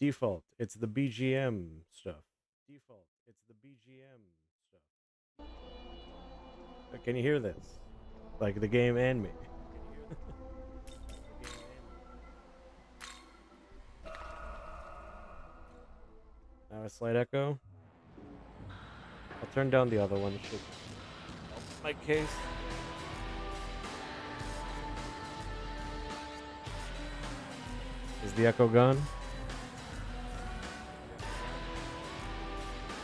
Default. It's the BGM stuff. Default. It's the BGM stuff. Can you hear this? Like the game and me. Now a slight echo. I'll turn down the other one. It should help my case. Is the echo gone?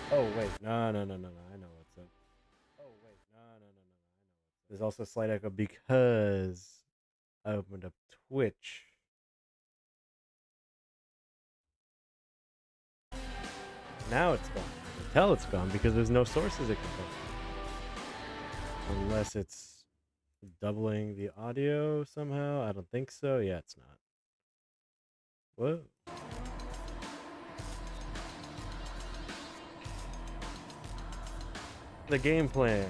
Oh wait, no. I know what's up. Oh wait, no. I know what's up. There's also a slight echo because I opened up Twitch. Now it's gone. I can tell it's gone because there's no sources it can come from. Unless it's doubling the audio somehow. I don't think so. Yeah, it's not. Whoa. The game plan.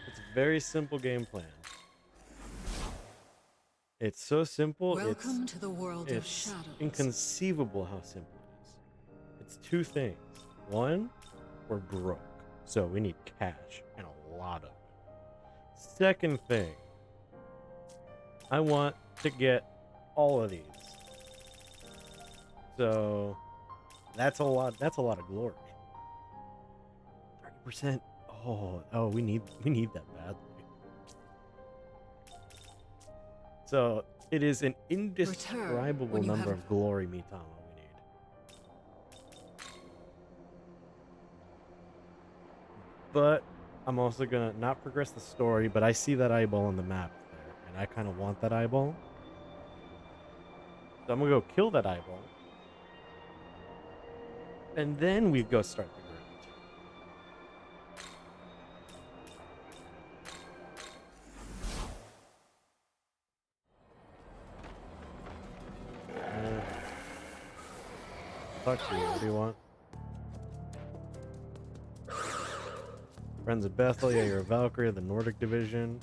It's a very simple game plan. It's so simple. Welcome to the world of It's shadows. inconceivable how simple it is. It's two things. One, we're broke, so we need cash and a lot of it. Second thing, I want to get all of these. So that's a lot. That's a lot of glory. 30%. Oh, we need that badly. So it is an indescribable number of glory, Mitama, we need. But I'm also gonna not progress the story, but I see that eyeball on the map there, and I kind of want that eyeball. So I'm gonna go kill that eyeball. And then we go start the grind. Talk to you. What do you want? Friends of Bethel, yeah, you're a Valkyrie of the Nordic Division.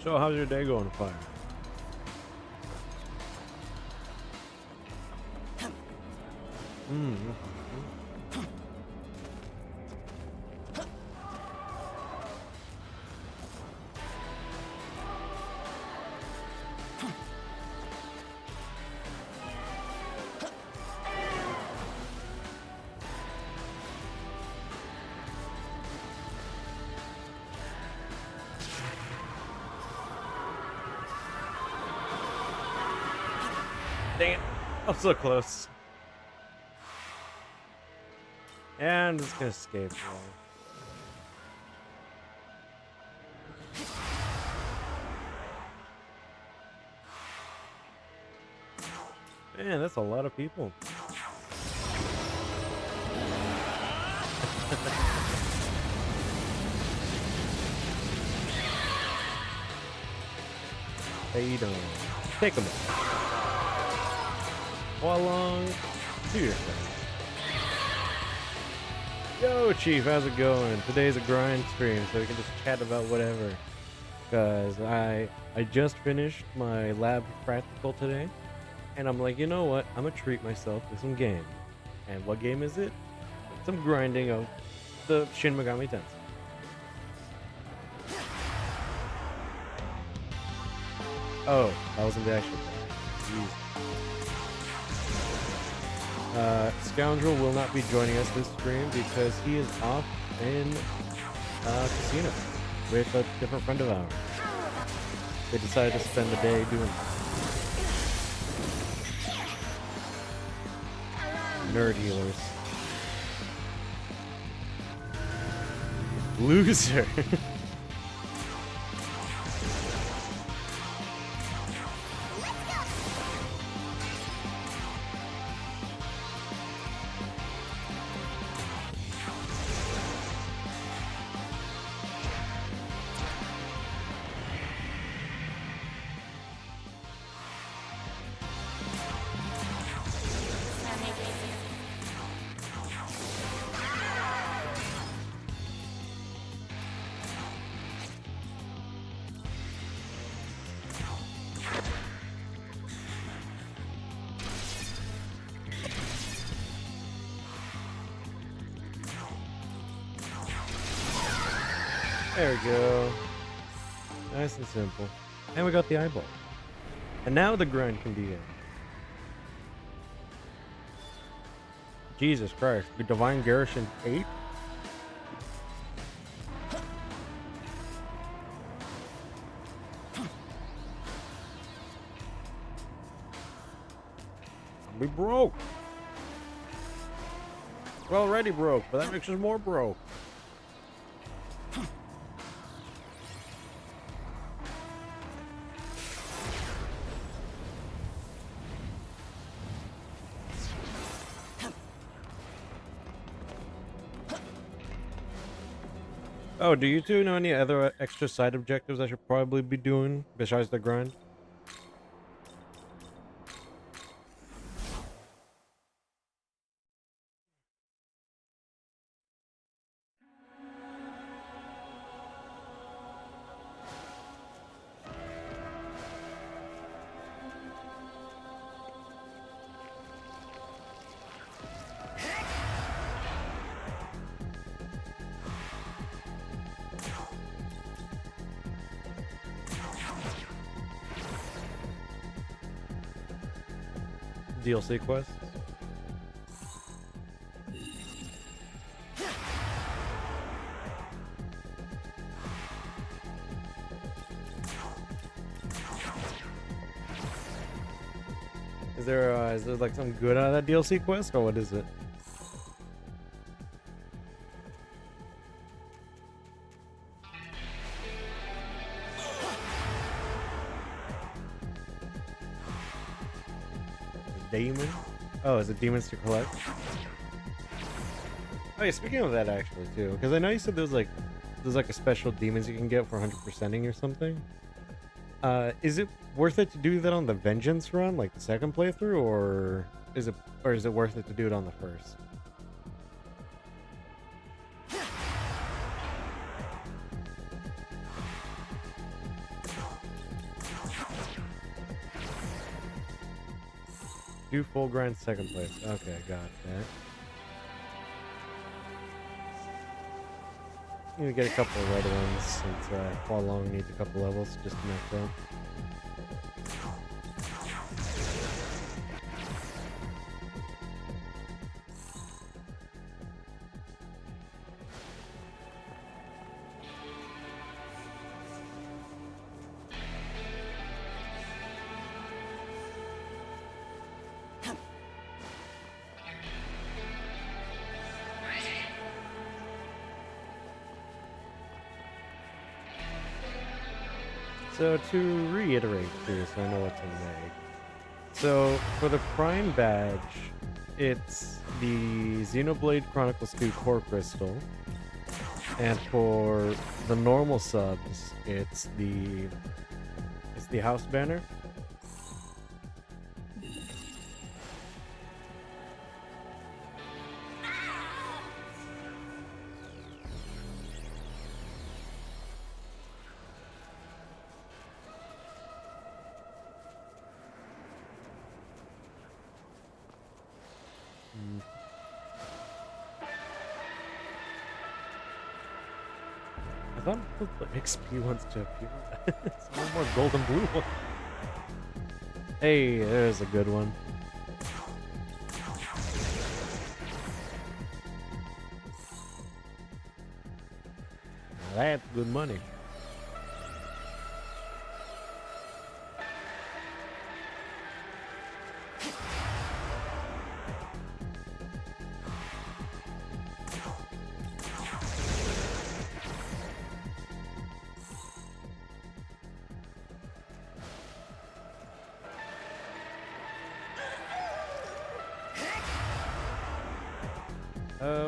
So, how's your day going, Fire? Dang it. I'm so close. And I'm just gonna escape. Man, that's a lot of people. How you doing? Take them. How long? Do your thing. Yo, Chief, how's it going? Today's a grind stream, so we can just chat about whatever. Because I just finished my lab practical today, and I'm like, you know what? I'm gonna treat myself to some game. And what game is it? Some grinding of the Shin Megami Tensei. Oh, that wasn't the actual thing. Scoundrel will not be joining us this stream because he is off in casino with a different friend of ours. They decided to spend the day doing nerd healers. There we go. Nice and simple. And we got the eyeball. And now the grind can begin. Jesus Christ. The Divine Garrison 8? We broke. We're already broke, but that makes us more broke. Oh, do you two know any other extra side objectives I should probably be doing besides the grind? DLC quests? Is there like something good out of that DLC quest, or what is it? Demon? Oh, is it demons to collect? Oh yeah, speaking of that actually too, because I know you said there's like a special demons you can get for 100%ing or something. Is it worth it to do that on the Vengeance run, like the second playthrough, or is it worth it to do it on the first? Do full grind second place. Okay, got that. Need to get a couple of red ones since Fall Long needs a couple levels just to max out. So to reiterate here, so I know what to make. So for the Prime badge, it's the Xenoblade Chronicles 2 Core Crystal, and for the normal subs, it's the House Banner. I thought the XP wants to appear. It's one more gold and blue one. Hey, there's a good one. Now that's good money.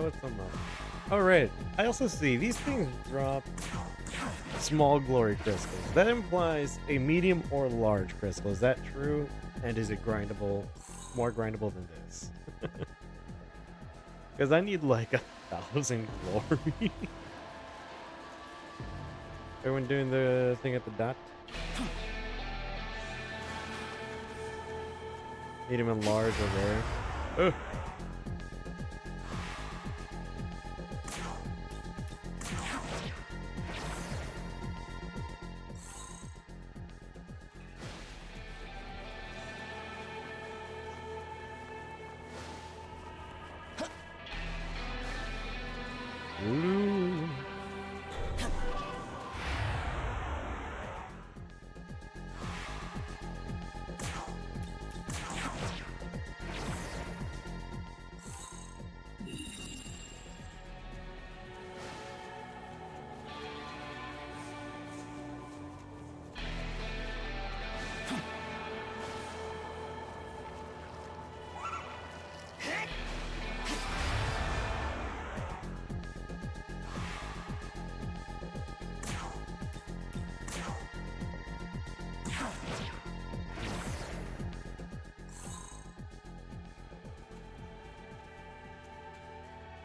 What's on that? Oh, right. I also see these things drop small glory crystals. That implies a medium or large crystal. Is that true? And is it grindable? More grindable than this? Because I need like 1,000 glory. Everyone doing the thing at the dot? Medium and large or rare. Ugh.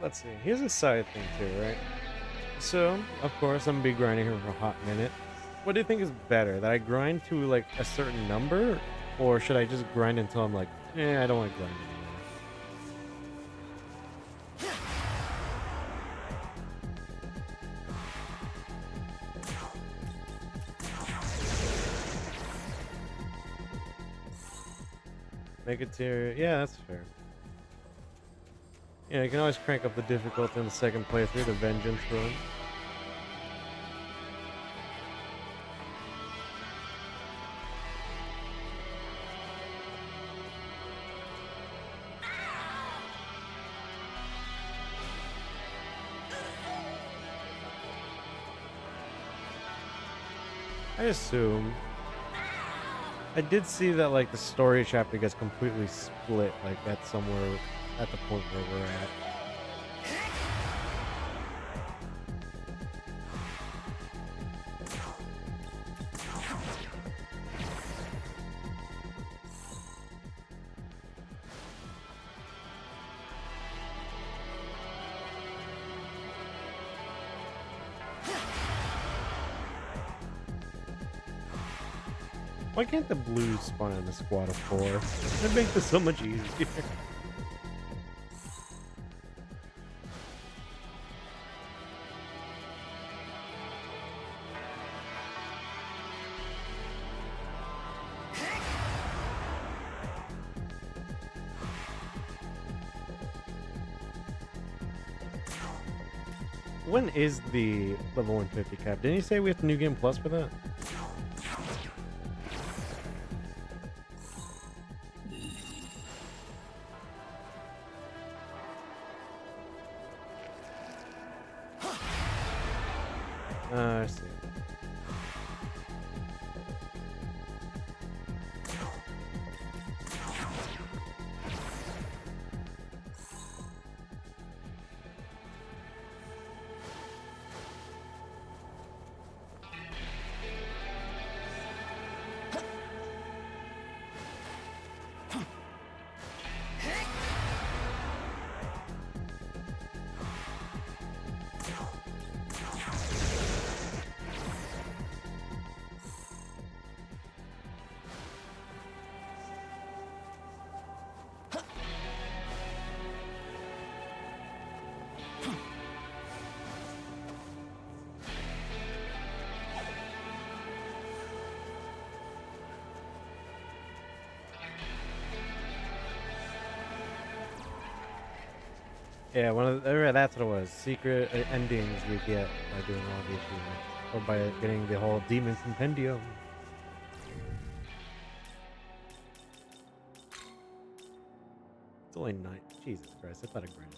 let's see. Here's a side thing too, right? So, of course, I'm gonna be grinding here for a hot minute. What do you think is better? That I grind to like a certain number, or should I just grind until I'm like, I don't want to grind anymore? Make it to, yeah, that's fair. Yeah, you can always crank up the difficulty in the second playthrough, the Vengeance run. I assume. I did see that like the story chapter gets completely split, like at somewhere at the point where we're at. Why can't the blues spawn in a squad of 4? It'd make this so much easier. When is the level 150 cap? Didn't you say we have New Game Plus for that? I see. Yeah, that's what it was. Secret endings we get by doing all these achievements. Or by getting the whole Demon Compendium. It's only 9. Jesus Christ, I thought I grinded.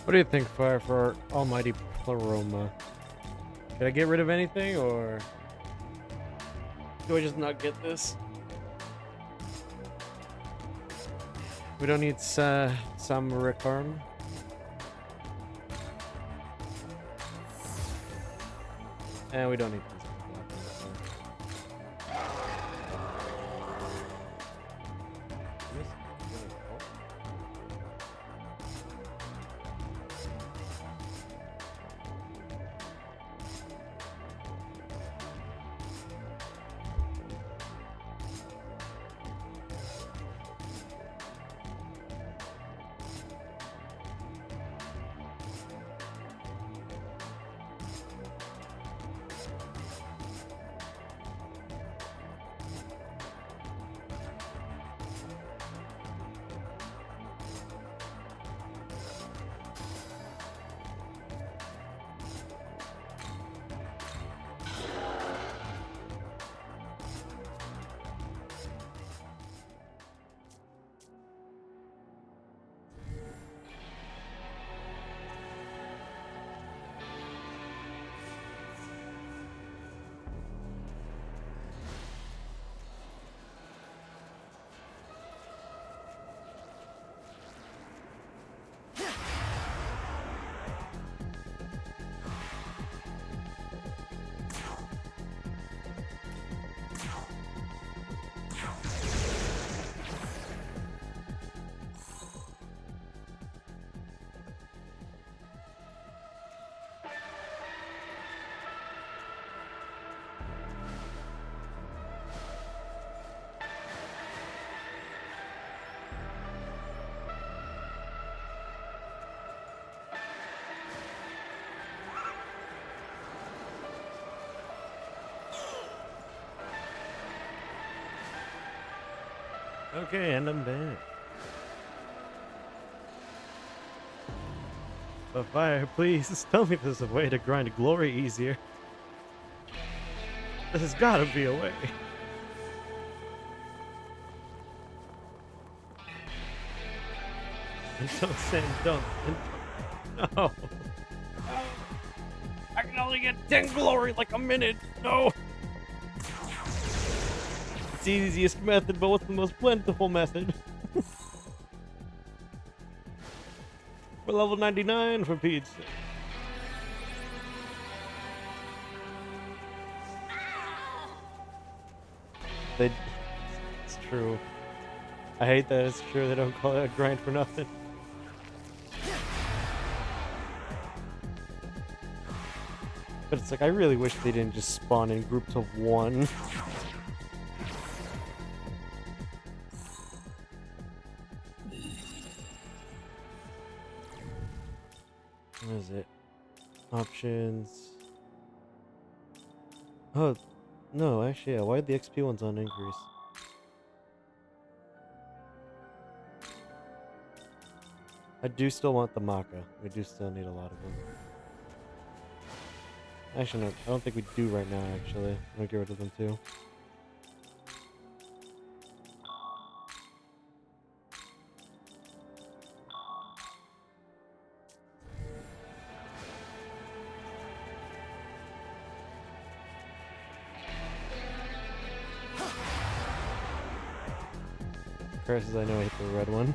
What do you think, Fire, for Almighty Pleroma? Can I get rid of anything, or do I just not get this? We don't need some Ricarm. And we don't need this. Okay, and I'm back. But Fire, please tell me there's a way to grind glory easier. There's gotta be a way. And don't send, don't. No. I can only get 10 glory like a minute. No. It's the easiest method, but what's the most plentiful method? We're level 99 for Pete's sake. It's true. I hate that it's true. They don't call it a grind for nothing. But it's like, I really wish they didn't just spawn in groups of one. What is it? Options. Oh, no, actually, yeah. Why did the XP ones on increase? I do still want the Maka. We do still need a lot of them. Actually, no. I don't think we do right now, actually. I'm gonna get rid of them, too. Curses, I know I hit the red one.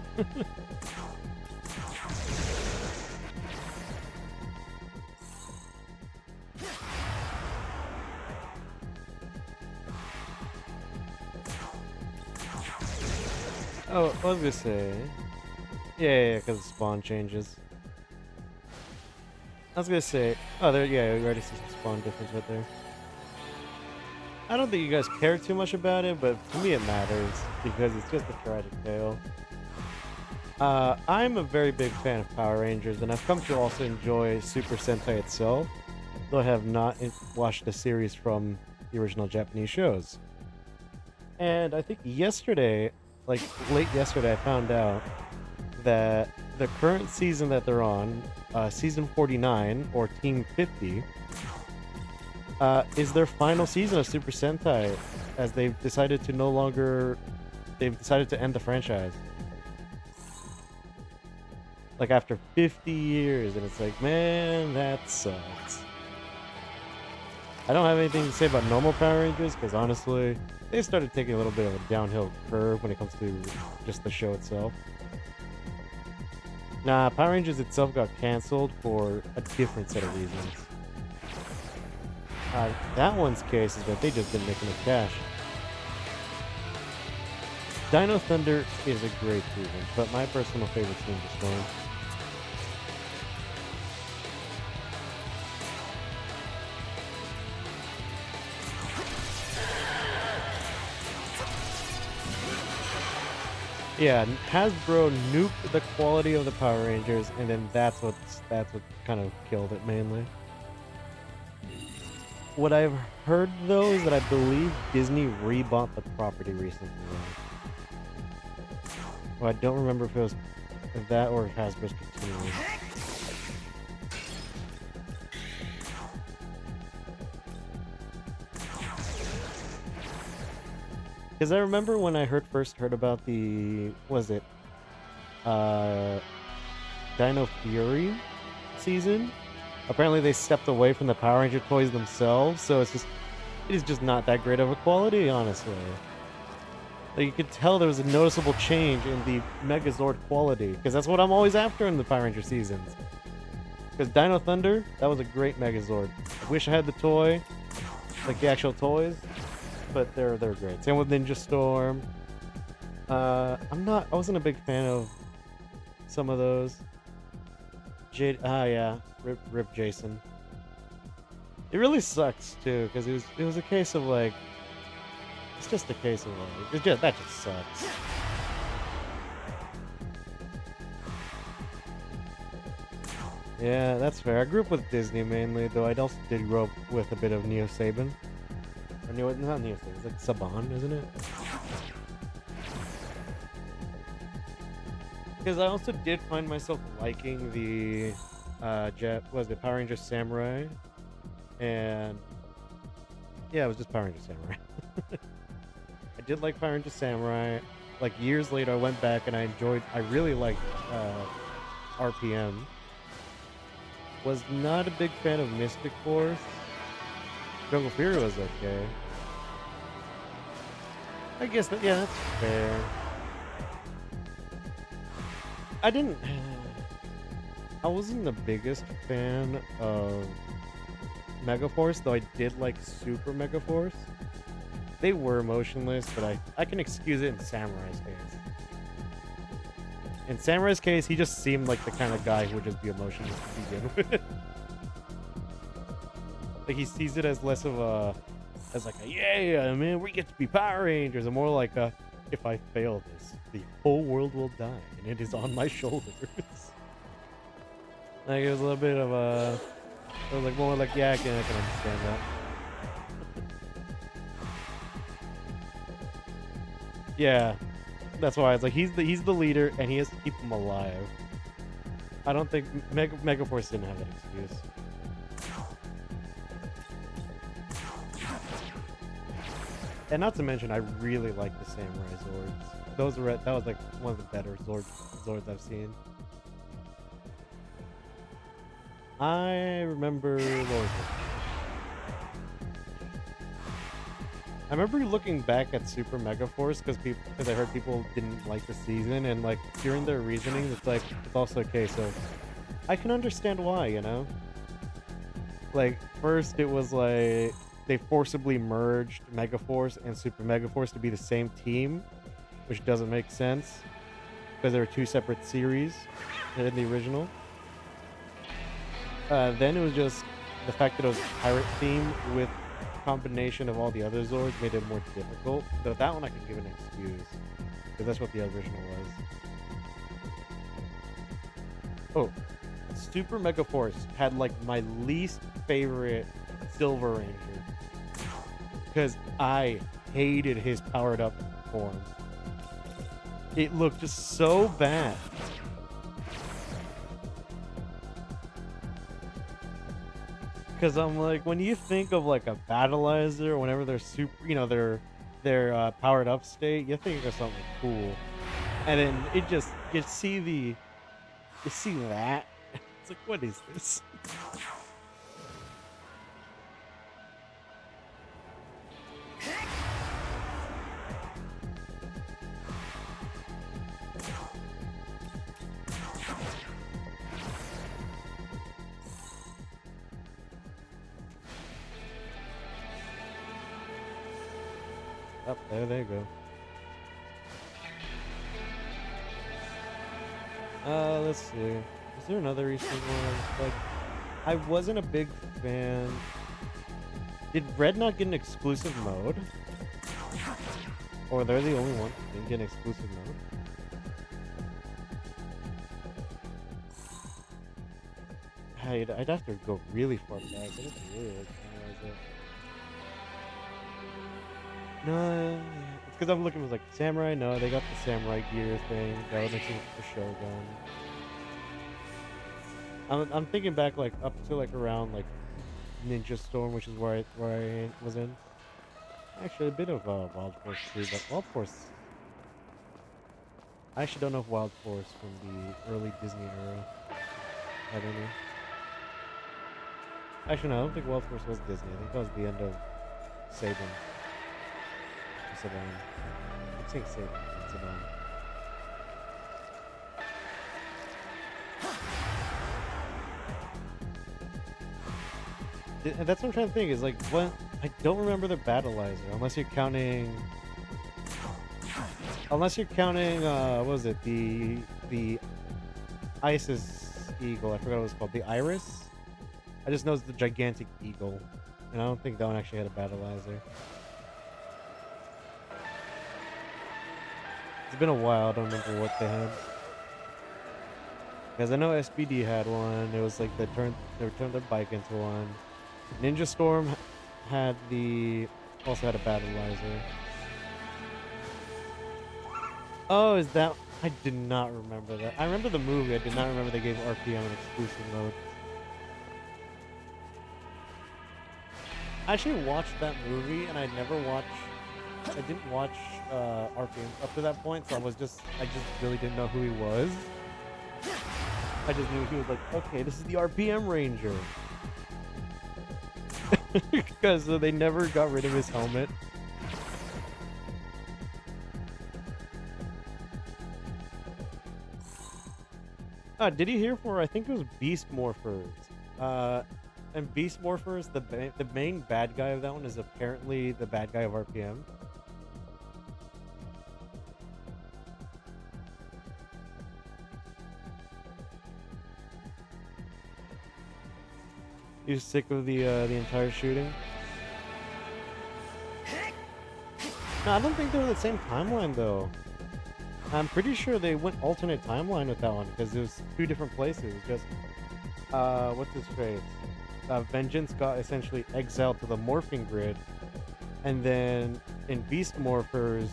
Oh, I was gonna say... Yeah, because the spawn changes. I was gonna say... Oh, there, yeah, we already see some spawn difference right there. I don't think you guys care too much about it, but to me it matters, because it's just a tragic tale. I'm a very big fan of Power Rangers, and I've come to also enjoy Super Sentai itself, though I have not watched the series from the original Japanese shows. And I think yesterday, like late yesterday, I found out that the current season that they're on, season 49, or Team 50, is their final season of Super Sentai, as they've decided to no longer... They've decided to end the franchise. Like, after 50 years, and it's like, man, that sucks. I don't have anything to say about normal Power Rangers, because honestly, they started taking a little bit of a downhill curve when it comes to just the show itself. Nah, Power Rangers itself got cancelled for a different set of reasons. That one's case is that they just didn't make enough cash. Dino Thunder is a great season, but my personal favorite is Ninja Storm. Yeah, Hasbro nuked the quality of the Power Rangers, and then that's what kind of killed it mainly. What I've heard though is that I believe Disney rebought the property recently. Well, I don't remember if it was that or if Hasbro's continuing. Because I remember when I first heard about the, was it, Dino Fury season? Apparently they stepped away from the Power Ranger toys themselves, so it is just not that great of a quality, honestly. Like, you could tell there was a noticeable change in the Megazord quality, because that's what I'm always after in the Power Ranger seasons. Because Dino Thunder, that was a great Megazord. I wish I had the toy, like the actual toys. But they're great. Same with Ninja Storm. I wasn't a big fan of some of those. Yeah, Rip Jason. It really sucks too, because it was a case of like, it's just a case of like, that just sucks. Yeah, that's fair. I grew up with Disney mainly, though I also did grow up with a bit of Neo Saban. Not Neo Saban, it's like Saban, isn't it? Because I also did find myself liking the Power Ranger Samurai, and yeah, it was just Power Ranger Samurai. I did like Power Ranger Samurai. Like years later, I went back and I really liked RPM. Was not a big fan of Mystic Force. Jungle Fury was okay. I guess that, yeah, that's fair. I wasn't the biggest fan of Megaforce, though I did like Super Megaforce. They were emotionless, but I can excuse it in Samurai's case. In Samurai's case, he just seemed like the kind of guy who would just be emotionless to begin with. Like, he sees it as less of a, as like a, yeah, man, we get to be Power Rangers, and more like a, if I fail this, the whole world will die, and it is on my shoulders. Like, it was a little bit of a, it was like more like, yeah, I can understand that. Yeah, that's why it's like he's the leader, and he has to keep him alive. I don't think Megaforce didn't have that excuse. And not to mention, I really like the Samurai Zords. That was like one of the better Zords I've seen. I remember, what was it? I remember looking back at Super Megaforce because I heard people didn't like the season, and like hearing their reasoning, it's like it's also a case of I can understand why, you know? Like, first it was like they forcibly merged Megaforce and Super Megaforce to be the same team, which doesn't make sense because they were two separate series in the original. Then it was just the fact that it was a pirate theme with combination of all the other Zords made it more difficult. Though that one I can give an excuse, because that's what the original was. Oh, Super Megaforce had like my least favorite Silver Ranger, because I hated his powered up form. It looked just so bad. Because I'm like, when you think of like a Battleizer, whenever they're super, you know, they're powered up state, you think of something cool, and then it just you see that, it's like, what is this? Oh, there they go. Let's see. Is there another recent one? Like, I wasn't a big fan. Did Red not get an exclusive mode? Or they're the only one who didn't get an exclusive mode? I'd have to go really far back. I didn't really analyze it. No, it's because I'm looking at like Samurai. No, they got the Samurai gear thing. That was mixing with the Shogun. I'm thinking back like up to like around like Ninja Storm, which is where I was in. Actually, a bit of Wild Force too, but Wild Force. I actually don't know if Wild Force from the early Disney era. I don't know. Actually, no, I don't think Wild Force was Disney. I think that was the end of Saban. Saban. I'm saying Saban. Saban. That's what I'm trying to think. Is like, what? I don't remember the Battleizer unless you're counting. Unless you're counting, what was it? The Isis Eagle. I forgot what it was called. The Iris. I just know it's the gigantic eagle, and I don't think that one actually had a Battleizer. It's been a while. I don't remember what they had. Because I know SPD had one. It was like they turned their bike into one. Ninja Storm also had a Battleizer. Oh, is that I did not remember that. I remember the movie. I did not remember they gave RPM an exclusive mode. I actually watched that movie, and I didn't watch RPM up to that point, so I just really didn't know who he was. I just knew he was like, okay, this is the RPM Ranger. Because they never got rid of his helmet. Did you hear for, I think it was Beast Morphers. And Beast Morphers, the main bad guy of that one is apparently the bad guy of RPM. You sick of the entire shooting? No, I don't think they're the same timeline though. I'm pretty sure they went alternate timeline with that one because it was two different places. Just what's his face? Vengeance got essentially exiled to the morphing grid, and then in Beast Morphers,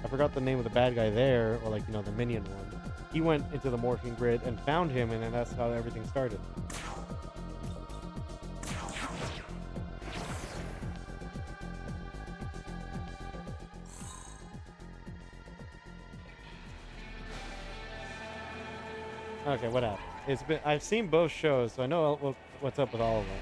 I forgot the name of the bad guy there, or like, you know, the minion one. He went into the morphing grid and found him, and then that's how everything started. Okay, what happened? I've seen both shows, so I know what's up with all of them.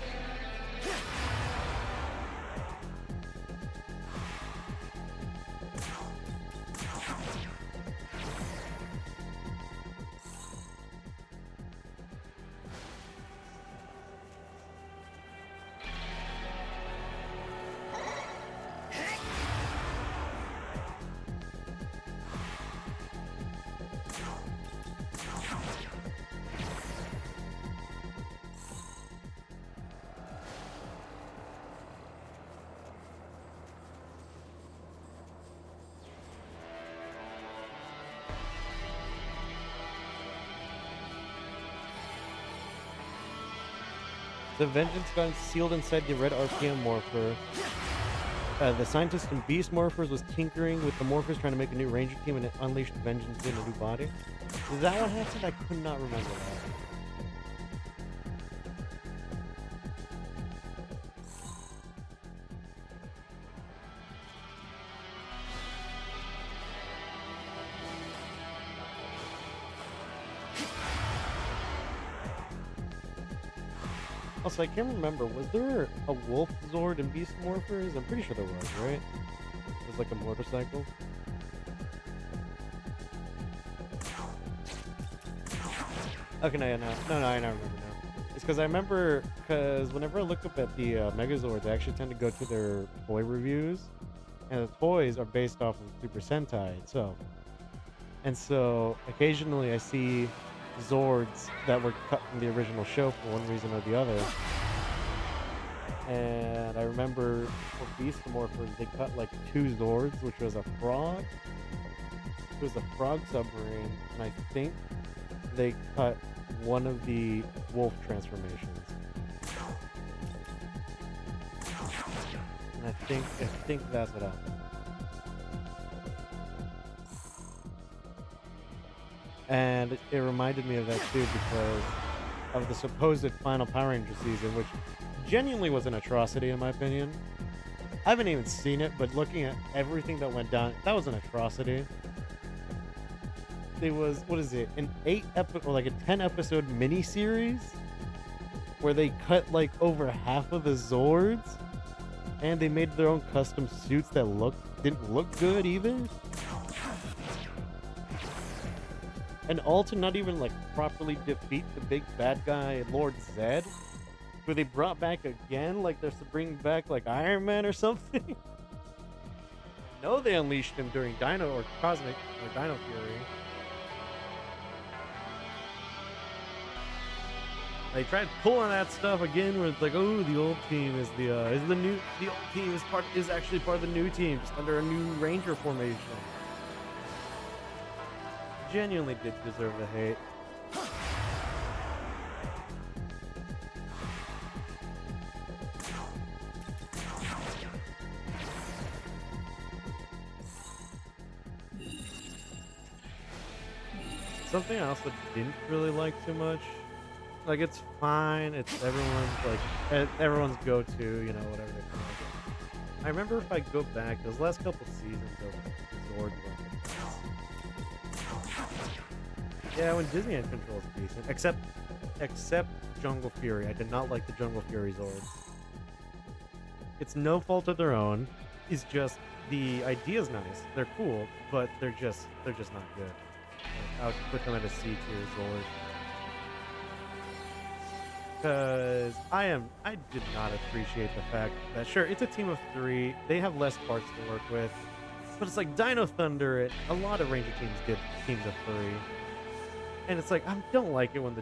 The Vengeance got sealed inside the red RPM Morpher. The scientist in Beast Morphers was tinkering with the Morphers trying to make a new Ranger team, and it unleashed Vengeance in a new body. Is that what happened? I could not remember that. Also, I can't remember, was there a Wolf Zord in Beast Morphers? I'm pretty sure there was, right? It was like a motorcycle. Okay, no, I remember now. It's because I remember, because whenever I look up at the Megazords, I actually tend to go to their toy reviews, and the toys are based off of Super Sentai itself. And so, occasionally I see Zords that were cut from the original show for one reason or the other. And I remember for Beast Morphers, they cut like 2 Zords, which was a frog. It was a frog submarine, and I think they cut one of the wolf transformations. And I think that's what happened. And it reminded me of that too because of the supposed final Power Ranger season, which genuinely was an atrocity in my opinion. I haven't even seen it, but looking at everything that went down, that was an atrocity. It was, what is it, an 10 episode mini-series where they cut like over half of the Zords, and they made their own custom suits that didn't look good either. And all to not even like properly defeat the big bad guy Lord Zed, who they brought back again, like they're to bring back like Iron Man or something. No, they unleashed him during Dino or Cosmic or Dino Fury. They tried pulling that stuff again, where it's like, oh, the old team is the old team is actually part of the new team, just under a new Ranger formation. Genuinely did deserve the hate. Something I also didn't really like too much. Like it's fine. It's everyone's go-to. You know, whatever. They call it. I remember if I go back, those last couple seasons of Zord were the best. Yeah, when Disney had control is decent, except Jungle Fury. I did not like the Jungle Fury Zords. It's no fault of their own. It's just the idea's nice. They're cool, but they're just not good. Like, I would put them at a C tier Zord. Because I did not appreciate the fact that sure, it's a team of 3. They have less parts to work with. But it's like Dino Thunder, a lot of Ranger teams get teams of 3. And it's like, I don't like it when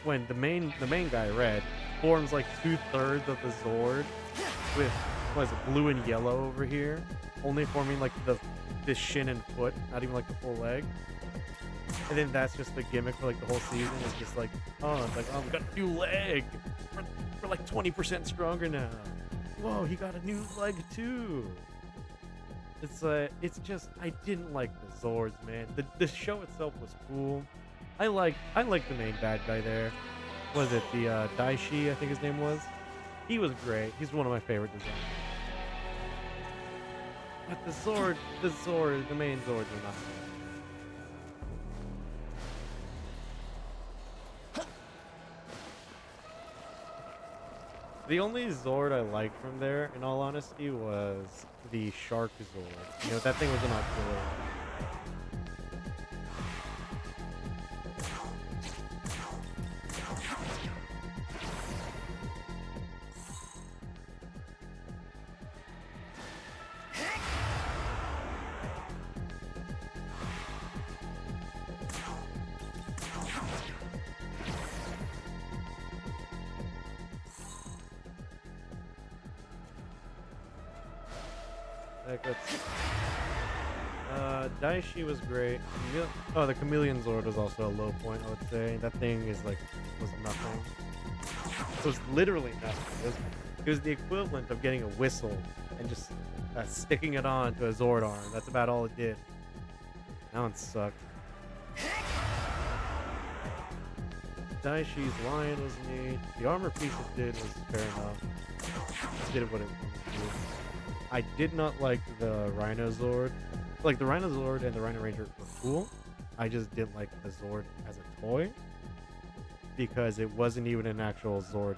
when the main guy, Red, forms like 2/3 of the Zord with, what is it, blue and yellow over here, only forming like the shin and foot, not even like the full leg. And then that's just the gimmick for like the whole season. It's just like, we got a new leg. We're like 20% stronger now. Whoa, he got a new leg too. It's just, I didn't like the Zords, man. The show itself was cool. I like the main bad guy there. Was it the Daishi, I think his name was? He was great. He's one of my favorite designs. But the main Zords are not good. The only Zord I liked from there, in all honesty, was the Shark Zord. You know, that thing was an auxiliary. Daishi was great. The Chameleon Zord was also a low point, I would say. That thing was nothing. It was literally nothing. It was the equivalent of getting a whistle and just sticking it on to a Zord arm. That's about all it did. That one sucked. Daishi's lion was neat. The armor piece it did was fair enough. It did what it wanted to do. I did not like the Rhino Zord. Like, the Rhino Zord and the Rhino Ranger were cool. I just didn't like the Zord as a toy. Because it wasn't even an actual Zord.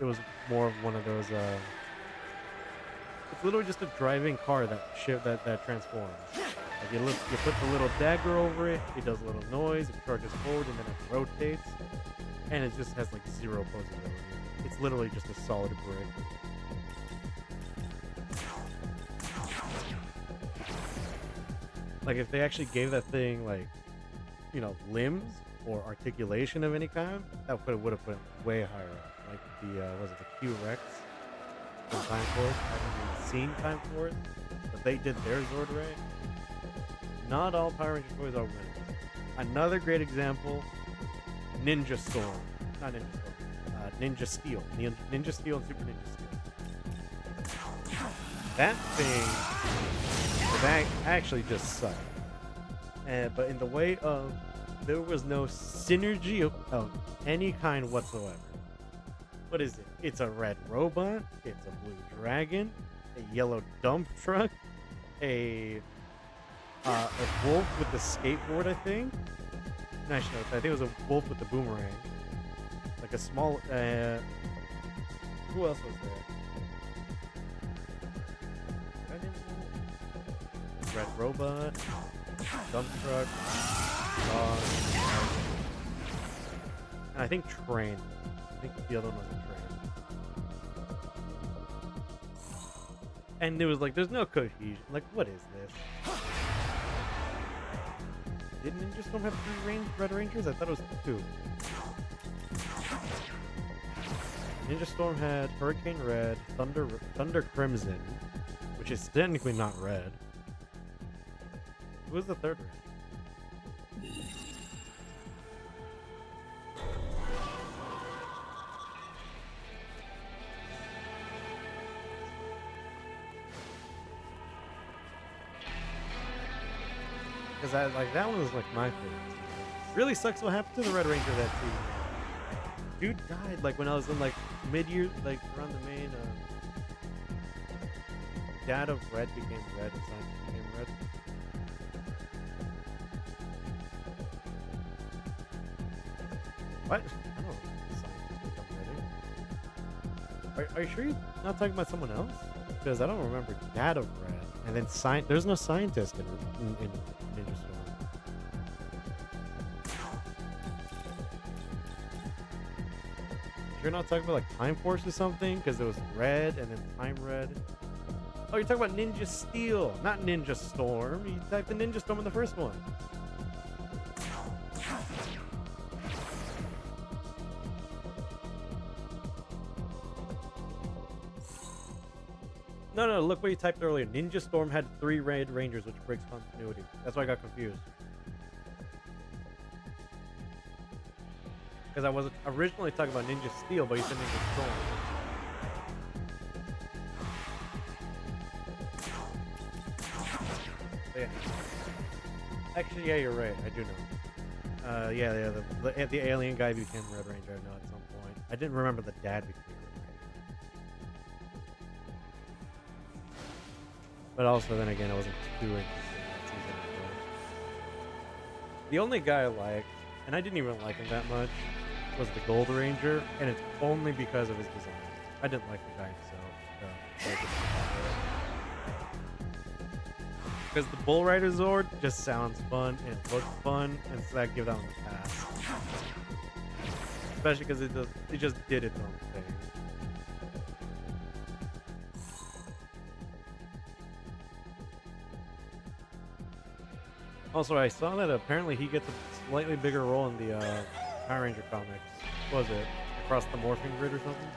It was more of one of those, it's literally just a driving car that transforms. Like, you put the little dagger over it, it does a little noise, it charges forward, and then it rotates. And it just has, like, zero posability. It's literally just a solid brick. Like, if they actually gave that thing, like, you know, limbs or articulation of any kind, that would have put it way higher up. Like the Q-Rex from Time Force. I haven't even seen Time Force, but they did their Zord right. Not all Power Ranger toys are winners. Another great example, Ninja Storm. Not Ninja Storm. Ninja Steel. Ninja Steel and Super Ninja Steel. That thing, that actually just sucked. But in the way of, there was no synergy of any kind whatsoever. What is it? It's a red robot, it's a blue dragon, a yellow dump truck, a wolf with the skateboard, I think. No, actually, no, I think it was a wolf with the boomerang. Like a small, who else was there? Red robot, dump truck, dog, and I think train. I think the other one was a train. And it was like, there's no cohesion. Like, what is this? Didn't Ninja Storm have 3 Red Rangers? I thought it was 2. Ninja Storm had Hurricane Red, Thunder Crimson, which is technically not red. Who was the third red? Because that one was like my favorite. Really sucks what happened to the Red Ranger that season. Dude died like when I was in like mid-year, like around the main. Dad of Red became Red and Science became Red. What? I don't know. Science become Red. Are you sure you're not talking about someone else? Because I don't remember Dad of Red. And then there's no scientist in Ninja Storm. You're not talking about like Time Force or something? Because it was Red and then Time Red. Oh, you're talking about Ninja Steel, not Ninja Storm. You typed in Ninja Storm in the first one. No, look what you typed earlier. Ninja Storm had 3 Red Rangers, which breaks continuity. That's why I got confused. Because I was originally talking about Ninja Steel, but you said Ninja Storm. So yeah. Actually, yeah, you're right. I do know. Yeah, the alien guy became Red Ranger, I know, at some point. I didn't remember the dad became Red Ranger. But also, then again, I wasn't too interested in that season. The only guy I liked, and I didn't even like him that much, was the Gold Ranger, and it's only because of his design. I didn't like the guy himself. Because the Bull Rider Zord just sounds fun and looks fun, and so I give that one a pass. Especially because it just did its own thing. Also, I saw that apparently he gets a slightly bigger role in the Power Ranger comics. What was it? Across the Morphing Grid or something?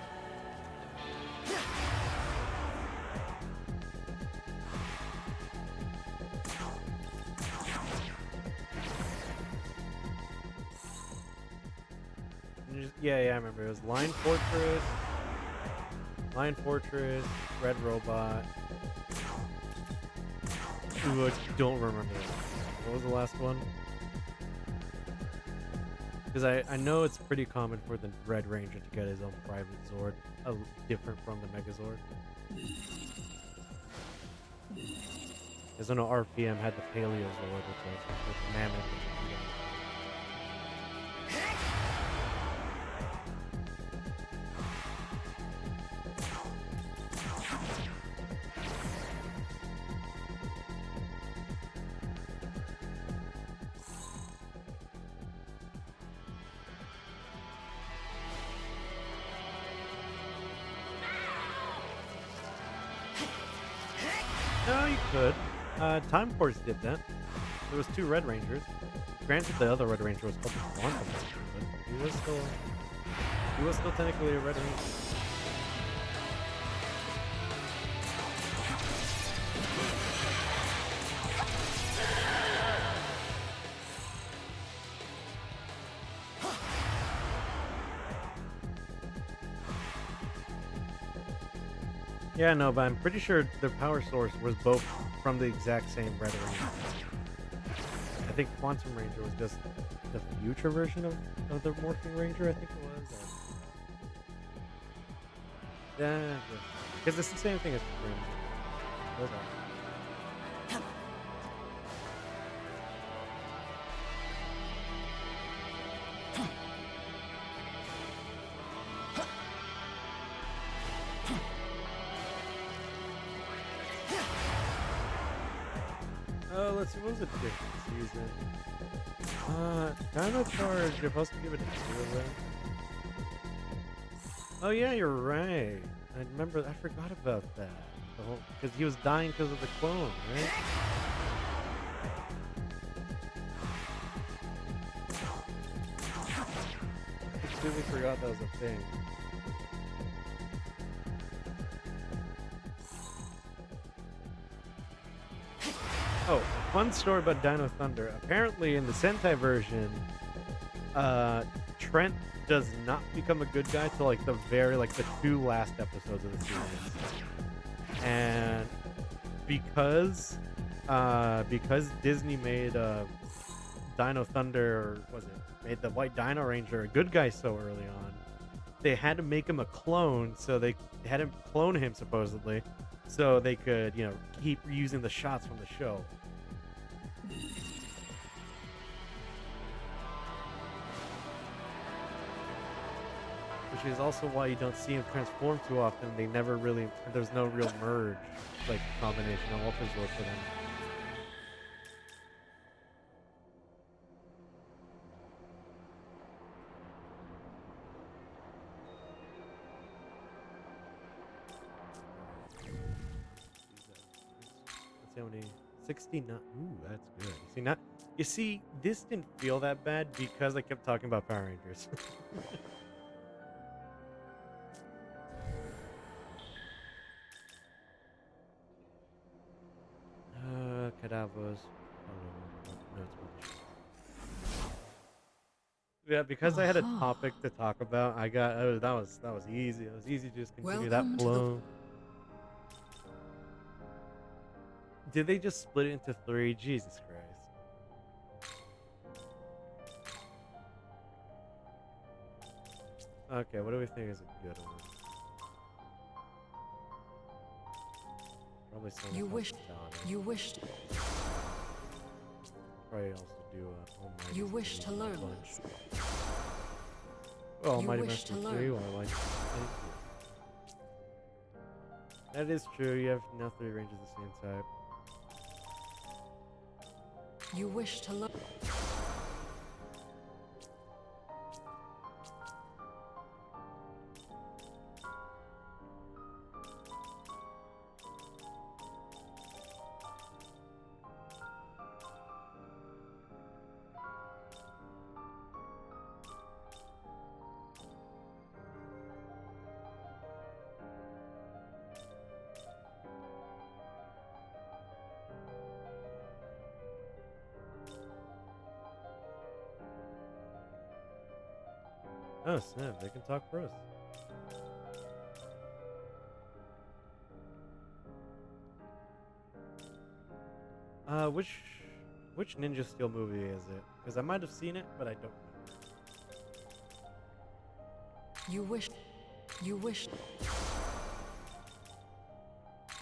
Yeah, I remember. It was Line Fortress, Red Robot. Ooh, I don't remember that. What was the last one? Because I know it's pretty common for the Red Ranger to get his own private Zord, different from the Megazord. Because I know RPM had the Paleo Zord, which was with Mammoth. No, you could. Time Force did that. There was 2 Red Rangers. Granted, the other Red Ranger was called the Quantum Ranger, but he was still technically a Red Ranger. Yeah, no, but I'm pretty sure their power source was both from the exact same Red Ranger. I think Quantum Ranger was just the future version of the Morphing Ranger, I think it was. Yeah, because it's the same thing as Ranger. Hold on. Let's see, what was a different season? Dino Charge, you're supposed to give it a 2 away. Oh yeah, you're right. I forgot about that. Because he was dying because of the clone, right? I completely forgot that was a thing. Oh, fun story about Dino Thunder. Apparently, in the Sentai version, Trent does not become a good guy till like the 2 last episodes of the series. And because Disney made Dino Thunder, or was it made the White Dino Ranger a good guy so early on, they had to make him a clone, so they had him clone him supposedly, so they could, you know, keep using the shots from the show. Which is also why you don't see him transform too often. They never really, there's no real merge, like combination of Ultrazord for them. Let's see how many, 69. Ooh, that's good. See, not, you see, this didn't feel that bad because I kept talking about Power Rangers. Cadavers. Oh, no, it's yeah, because I had a topic to talk about. I got that was easy. It was easy to just continue that flow. Did they just split it into 3? Jesus Christ. Okay, what do we think is a good one? Probably some. You wished. Probably also do You wish to learn. Oh, Almighty Master 3. Well, I like. Thank you. That is true. You have now 3 ranges of the same type. You wish to learn. Oh snap! They can talk for us. Which Ninja Steel movie is it? Because I might have seen it, but I don't know. You wish. You wish.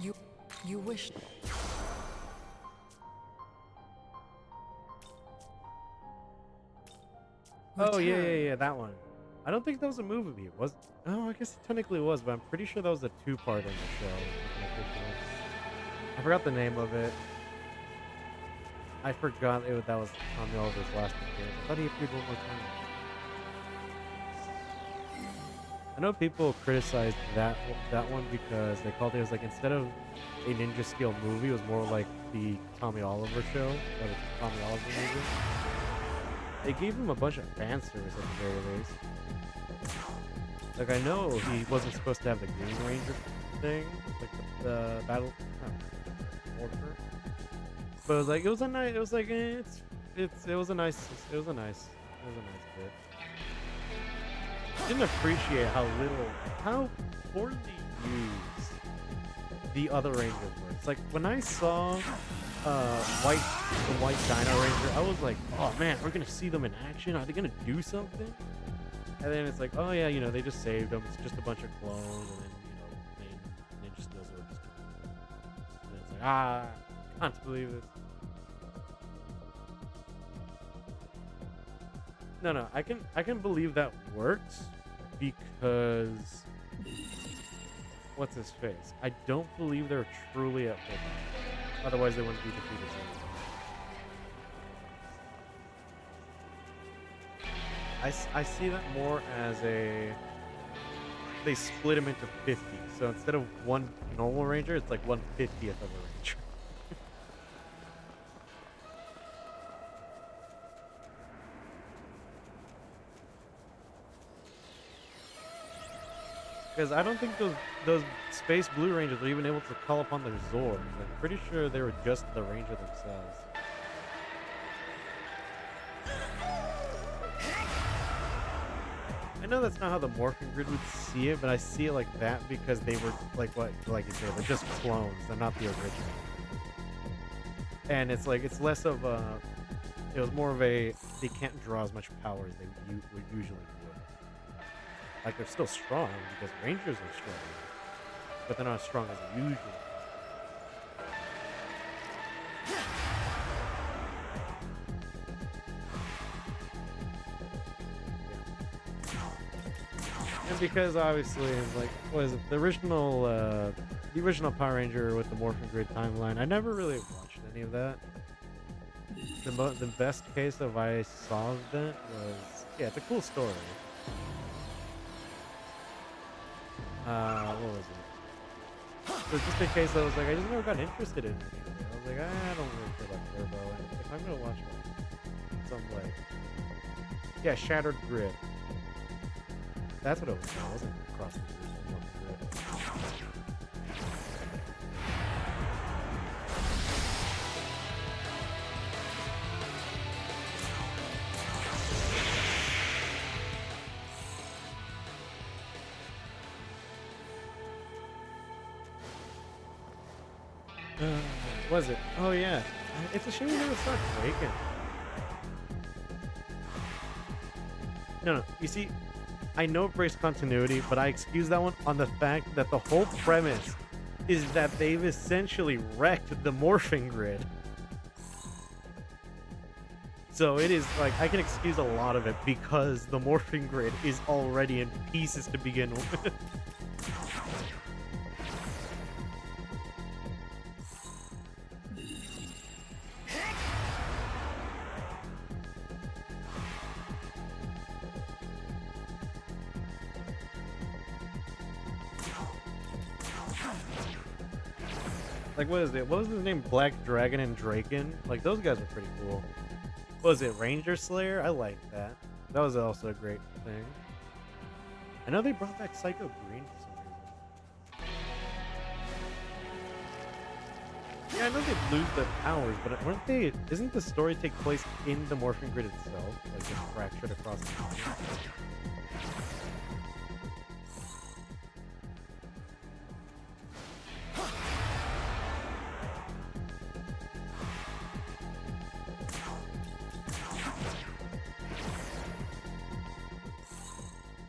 You wish. Oh yeah, that one. I don't think that was a movie. It was. Oh, I guess it technically was, but I'm pretty sure that was a 2-part in the show. I forgot the name of it. I forgot that was Tommy Oliver's last appearance. I thought he appeared one more time. I know people criticized that one because they called it as like, instead of a Ninja Scale movie, it was more like the Tommy Oliver show, or the Tommy Oliver movie. They gave him a bunch of fan service at the very least. Like, I know he wasn't supposed to have the Green Ranger thing, like the battle order. But it was like, it was a nice bit. Didn't appreciate how poorly used the other Rangers were. It's like, when I saw the White Dino Ranger, I was like, oh man, we're gonna see them in action. Are they gonna do something? And then it's like, oh yeah, you know, they just saved them. It's just a bunch of clones, and then, you know, Ninja Steels were just. And it's like, I can't believe this. No, I can believe that works because what's his face? I don't believe they're truly at full power. Otherwise, they wouldn't be defeated. I see that more as they split him into 50. So instead of one normal ranger, it's like 1/50th of a ranger. Because I don't think those Space Blue Rangers were even able to call upon their Zords. I'm pretty sure they were just the Ranger themselves. I know that's not how the Morphin Grid would see it, but I see it like that because they were like you said, they're just clones. They're not the original. And it's like, it's less of a it was more of a they can't draw as much power as they would usually would. Like they're still strong because Rangers are strong, but they're not as strong as usual. And because obviously, like, was it the original Power Ranger with the Morphin Grid timeline? I never really watched any of that. The best case of I saw that was, yeah, it's a cool story. What was it? So just in case I was like, I just never got interested in it. I was like, I don't really feel like Turbo. And if I'm gonna watch one, some like, yeah, Shattered Grid. That's what it was. It wasn't Cross the was it? Oh yeah. It's a shame we never start breaking. No. You see, I know it breaks continuity, but I excuse that one on the fact that the whole premise is that they've essentially wrecked the Morphing Grid. So it is like, I can excuse a lot of it because the Morphing Grid is already in pieces to begin with. Like, what is it? What was his name? Black Dragon and Draken? Like, those guys were pretty cool. What was it? Ranger Slayer? I like that. That was also a great thing. I know they brought back Psycho Green for some reason. Yeah, I know they lose their powers, but weren't they... Isn't the story take place in the Morphing Grid itself? Like, just fractured across the continent?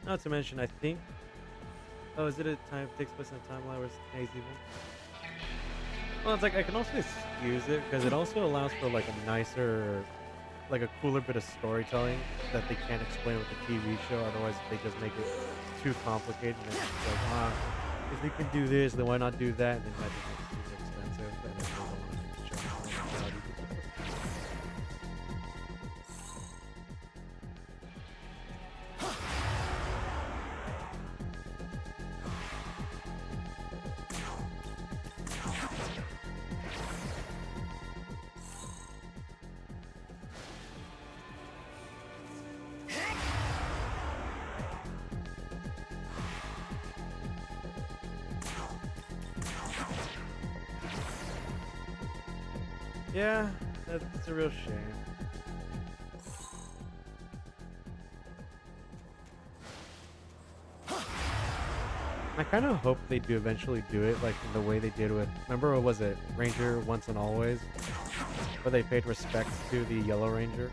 Not to mention, I think... Oh, is it a time... takes place in a timeline where Tensei's evil? Well, it's like, I can also excuse it, because it also allows for, like, a nicer... Like, a cooler bit of storytelling that they can't explain with the TV show, otherwise they just make it too complicated, and it's like, if they can do this, then why not do that, and then that just makes it super expensive, and then they don't want to make the show. Yeah, that's a real shame. I kind of hope they do eventually do it like the way they did with, remember what was it, Ranger Once and Always? Where they paid respect to the Yellow Ranger?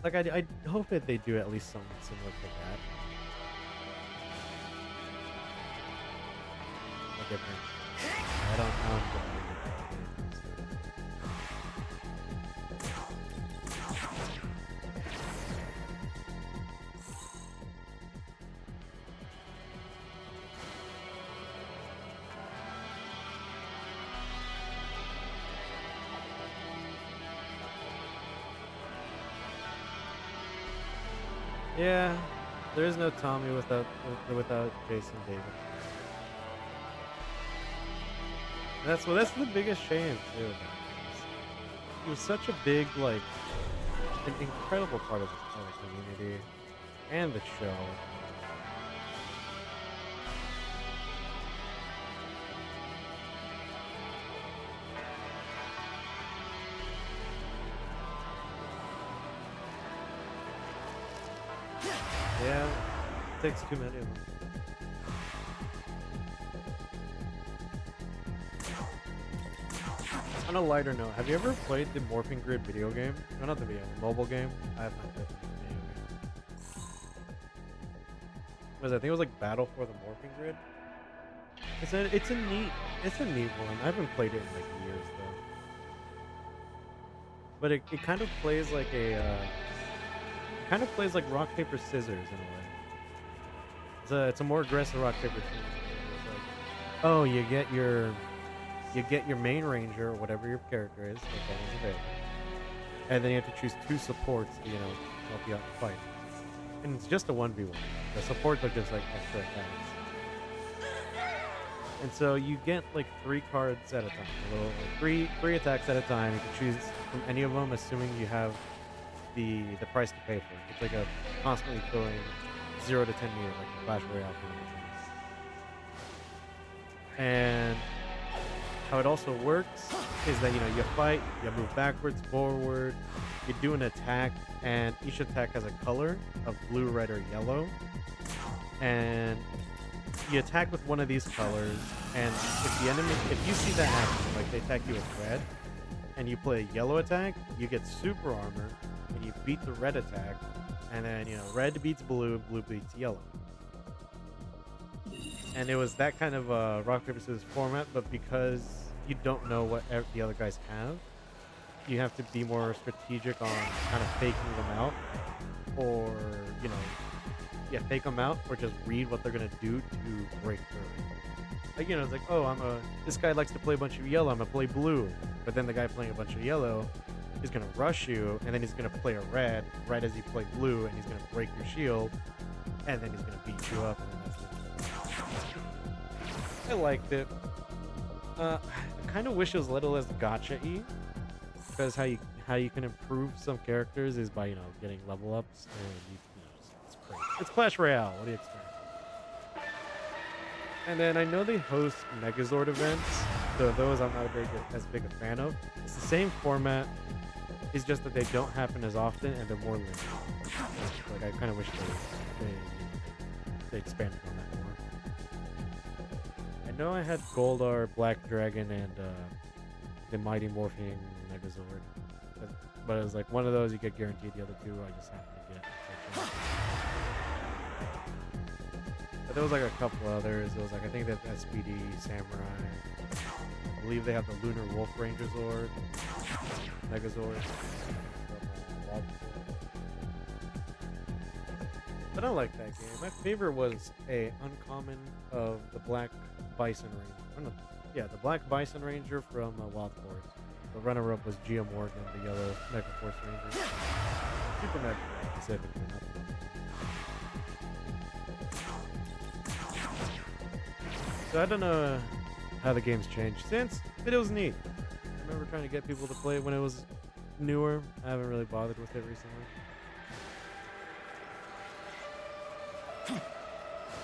Like, I hope that they do at least something similar to that. Okay, I don't know. Yeah, there is no Tommy without Jason David. That's the biggest shame too. He was such a big, like, an incredible part of the community and the show. Yeah, it takes too many of them. On a lighter note, have you ever played the Morphing Grid video game? No, not the video, the mobile game. I have not played the video game. I think it was like Battle for the Morphing Grid. It's a neat one. I haven't played it in like years though. But it kind of plays like a it kind of plays like rock paper scissors in a way. It's a more aggressive rock paper scissors. It's like, oh, you get your main ranger or whatever your character is, and then you have to choose 2 supports to, help you out in the fight. And it's just a 1v1. The supports are just like extra attacks. And so you get like 3 cards at a time, three attacks at a time. You can choose from any of them, assuming you have the price to pay for it. It's like a constantly filling 0 to 10 meter, like a Clash Royale kind of thing. And how it also works is that you fight, you move backwards, forward, you do an attack, and each attack has a color of blue, red, or yellow. And you attack with one of these colors, and if you see that happen, like they attack you with red, and you play a yellow attack, you get super armor, and you beat the red attack, and then red beats blue, blue beats yellow. And it was that kind of rock paper scissors format, but because you don't know what the other guys have, you have to be more strategic on kind of faking them out, or fake them out, or just read what they're gonna do to break through. Like it's like, oh, this guy likes to play a bunch of yellow, I'm gonna play blue, but then the guy playing a bunch of yellow is gonna rush you, and then he's gonna play a red right as you play blue, and he's gonna break your shield, and then he's gonna beat you up, and then that's it. I liked it. I kind of wish it was a little less gacha-y, because how you can improve some characters is by getting level ups, and it's great. It's Clash Royale. What do you expect? And then I know they host Megazord events, so those I'm not as big a fan of. It's the same format. It's just that they don't happen as often, and they're more limited. Like I kind of wish they expanded on that more. I know I had Goldar, Black Dragon, and the Mighty Morphing Megazord. But it was like one of those you get guaranteed, the other 2 I just happened to get. But there was like a couple others. There was like, I think that SPD Samurai. I believe they have the Lunar Wolf Ranger Zord. Megazord. But I like that game. My favorite was a uncommon of the Black Bison Ranger. The Black Bison Ranger from Wild Forest. The runner-up was Gia Morgan, the yellow Mega Force Ranger. Super Mega specifically, not the So I don't know how the game's changed since, but it was neat. I remember trying to get people to play it when it was newer. I haven't really bothered with it recently.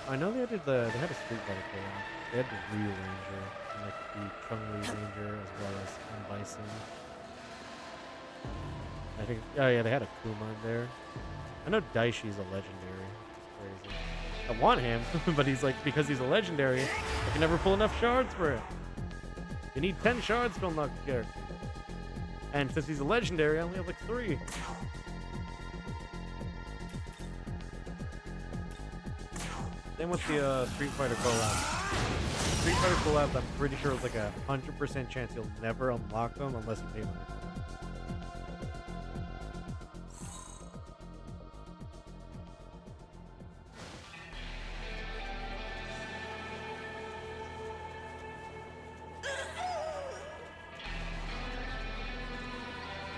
I know they had a Street Fighter co-op. They had the Ryu Ranger, and like the Chun-Li Ranger, as well as Bison. I think, they had a Kuma in there. I know Daishi's a legendary. It's crazy. I want him, but he's like, because he's a legendary, I can never pull enough shards for it. You need 10 shards to unlock the character. And since he's a legendary, I only have like 3. Same with the Street Fighter collab. Street Fighter collabs, I'm pretty sure it's like a 100% chance you'll never unlock them unless you pay money.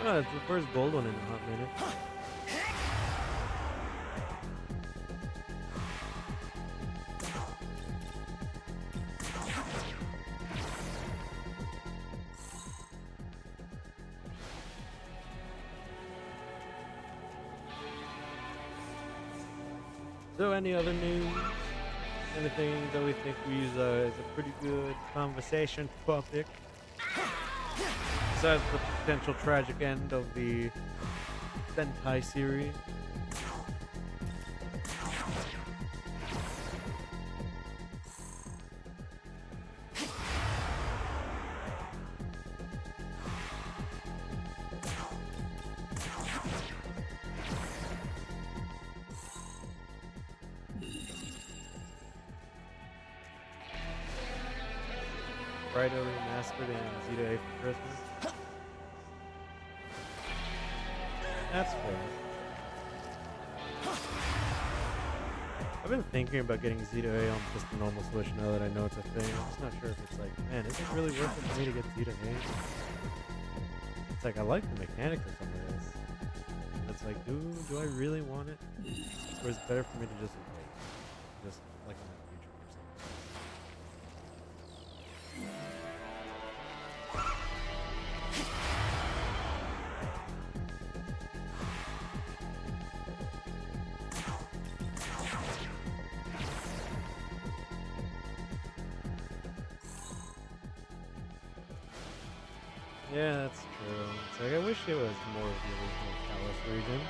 Oh, it's the first gold one in a hot minute. So any other news? Anything that we think we use is a pretty good conversation topic? Besides the potential tragic end of the Sentai series. Friday Remastered and Zeta A for Christmas. That's fair. I've been thinking about getting Zeta A on just the normal Switch now that I know it's a thing. I'm just not sure if it's like, man, is it really worth it for me to get Zeta A? It's like, I like the mechanics of some of this. And it's like, do I really want it? Or is it better for me to just wait? Just like in the future or something. Yeah, that's true. It's like, I wish it was more of the original Kalos region.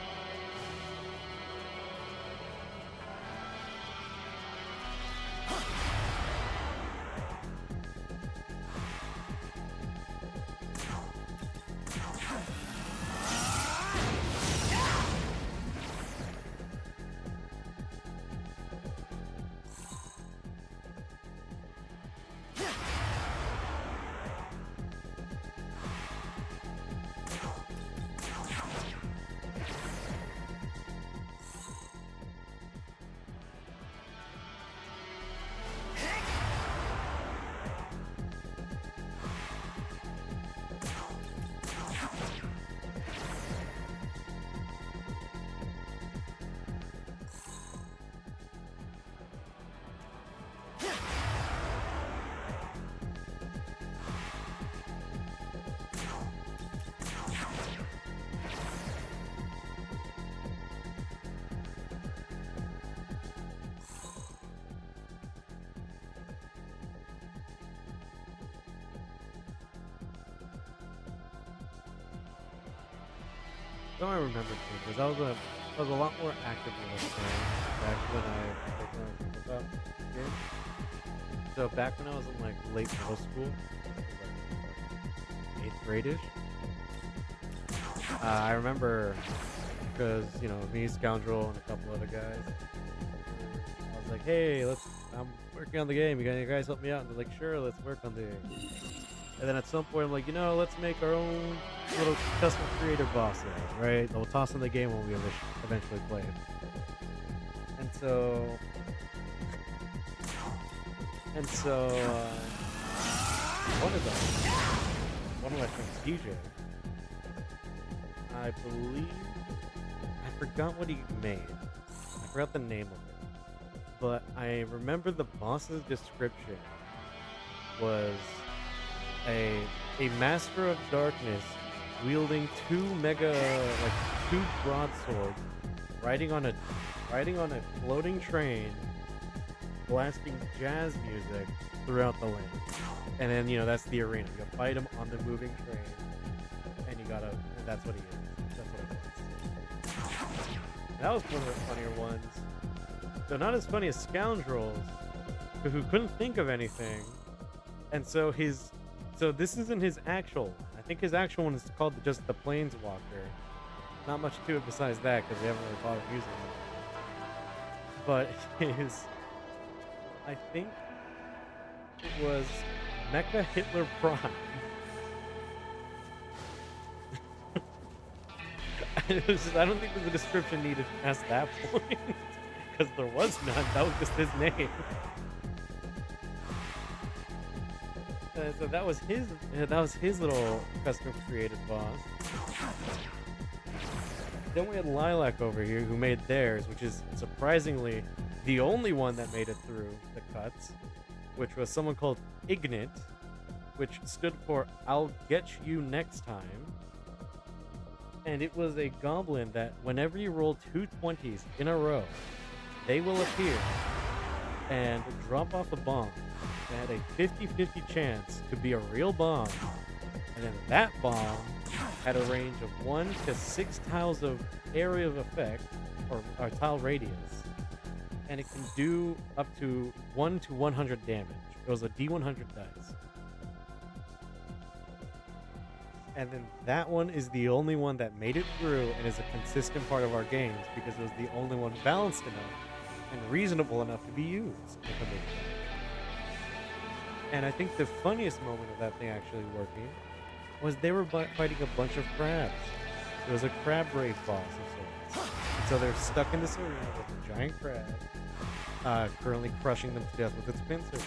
Don't I remember too, because I was a lot more active with this game back when I think about the game. So back when I was in like late middle school, like 8th grade-ish, I remember because, you know, me, Scoundrel, and a couple other guys, I was like, hey, I'm working on the game, you guys help me out? And they're like, sure, let's work on the game. And then at some point I'm like, you know, let's make our own little custom creator bosses, right? They'll toss in the game when we eventually play it. And so one of my friends, DJ, I believe, I forgot what he made. I forgot the name of it. But I remember the boss's description was a master of darkness wielding two broadswords, riding on a floating train, blasting jazz music throughout the land. And then, you know, that's the arena. You gotta fight him on the moving train, and that's what he is. That's what it was. That was one of the funnier ones. So not as funny as Scoundrels, who couldn't think of anything, and so this isn't his actual one. I think his actual one is called just the Planeswalker. Not much to it besides that, because we haven't really bothered using it. But I think it was Mecha Hitler Prime. I don't think the description needed past that point, because there was none. That was just his name. So that was his little custom created boss. Then we had Lilac over here who made theirs, which is surprisingly the only one that made it through the cuts, which was someone called Ignit, which stood for I'll get you next time. And it was a goblin that whenever you roll 2 20s in a row, they will appear and drop off a bomb. It had a 50-50 chance to be a real bomb, and then that bomb had a range of 1 to 6 tiles of area of effect, or tile radius, and it can do up to 1 to 100 damage. It was a D100 dice. And then that one is the only one that made it through and is a consistent part of our games because it was the only one balanced enough and reasonable enough to be used. And I think the funniest moment of that thing actually working was they were fighting a bunch of crabs. It was a crab raid boss of sorts. And so they're stuck in this arena with a giant crab, currently crushing them to death with its pincers.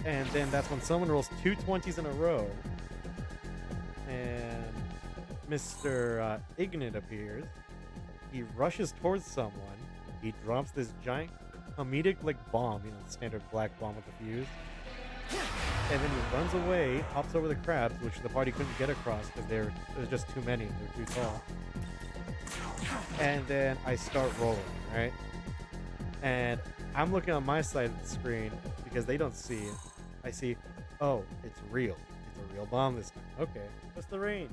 And then that's when someone rolls 2 20s in a row, and Mr. Ignat appears. He rushes towards someone. He drops this giant comedic like bomb, the standard black bomb with the fuse. And then he runs away, hops over the crabs, which the party couldn't get across because there was just too many. They're too tall. And then I start rolling, right? And I'm looking on my side of the screen because they don't see it. I see, oh, it's real. It's a real bomb this time. Okay, what's the range?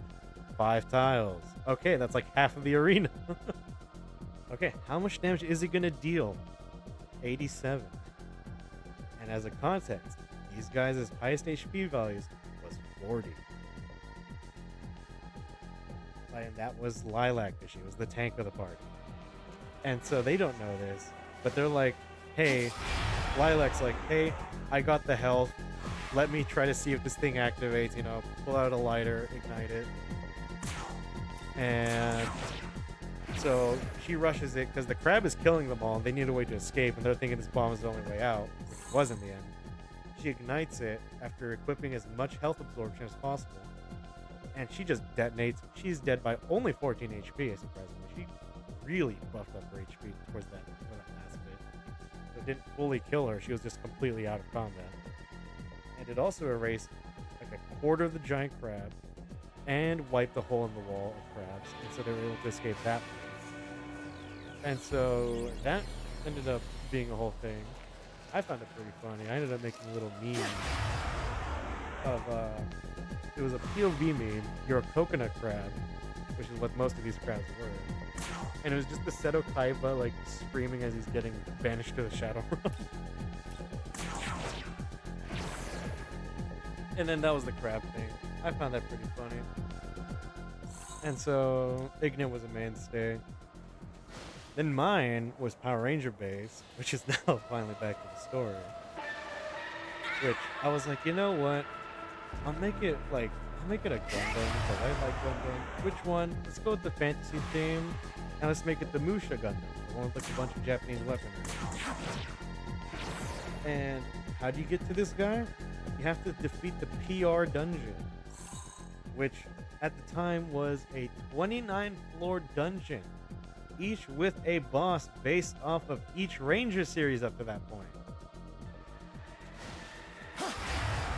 5 tiles. Okay, that's like half of the arena. Okay, how much damage is it gonna deal? 87. And as a context, these guys' highest HP values was 40. And that was Lilac, because she was the tank of the party. And so they don't know this, but they're like, hey, Lilac's like, hey, I got the health. Let me try to see if this thing activates, pull out a lighter, ignite it. And so she rushes it because the crab is killing them all and they need a way to escape, and they're thinking this bomb is the only way out, which it was in the end. She ignites it after equipping as much health absorption as possible. And she just detonates. She's dead by only 14 HP, surprisingly. She really buffed up her HP towards that last bit. So it didn't fully kill her. She was just completely out of combat. And it also erased like a quarter of the giant crab and wiped the hole in the wall of crabs. And so they were able to escape that way. And so that ended up being a whole thing. I found it pretty funny. I ended up making a little meme of, it was a POV meme. You're a coconut crab, which is what most of these crabs were. And it was just the Seto Kaiba, like, screaming as he's getting banished to the Shadow Realm. And then that was the crab thing. I found that pretty funny. And so Ignat was a mainstay. Then mine was Power Ranger based, which is now finally back to the story. Which I was like, you know what? I'll make it a Gundam because I like Gundam. Which one? Let's go with the fantasy theme, and let's make it the Musha Gundam, the one with like a bunch of Japanese weaponry. And how do you get to this guy? You have to defeat the PR dungeon, which at the time was a 29-floor dungeon, each with a boss based off of each Ranger series up to that point.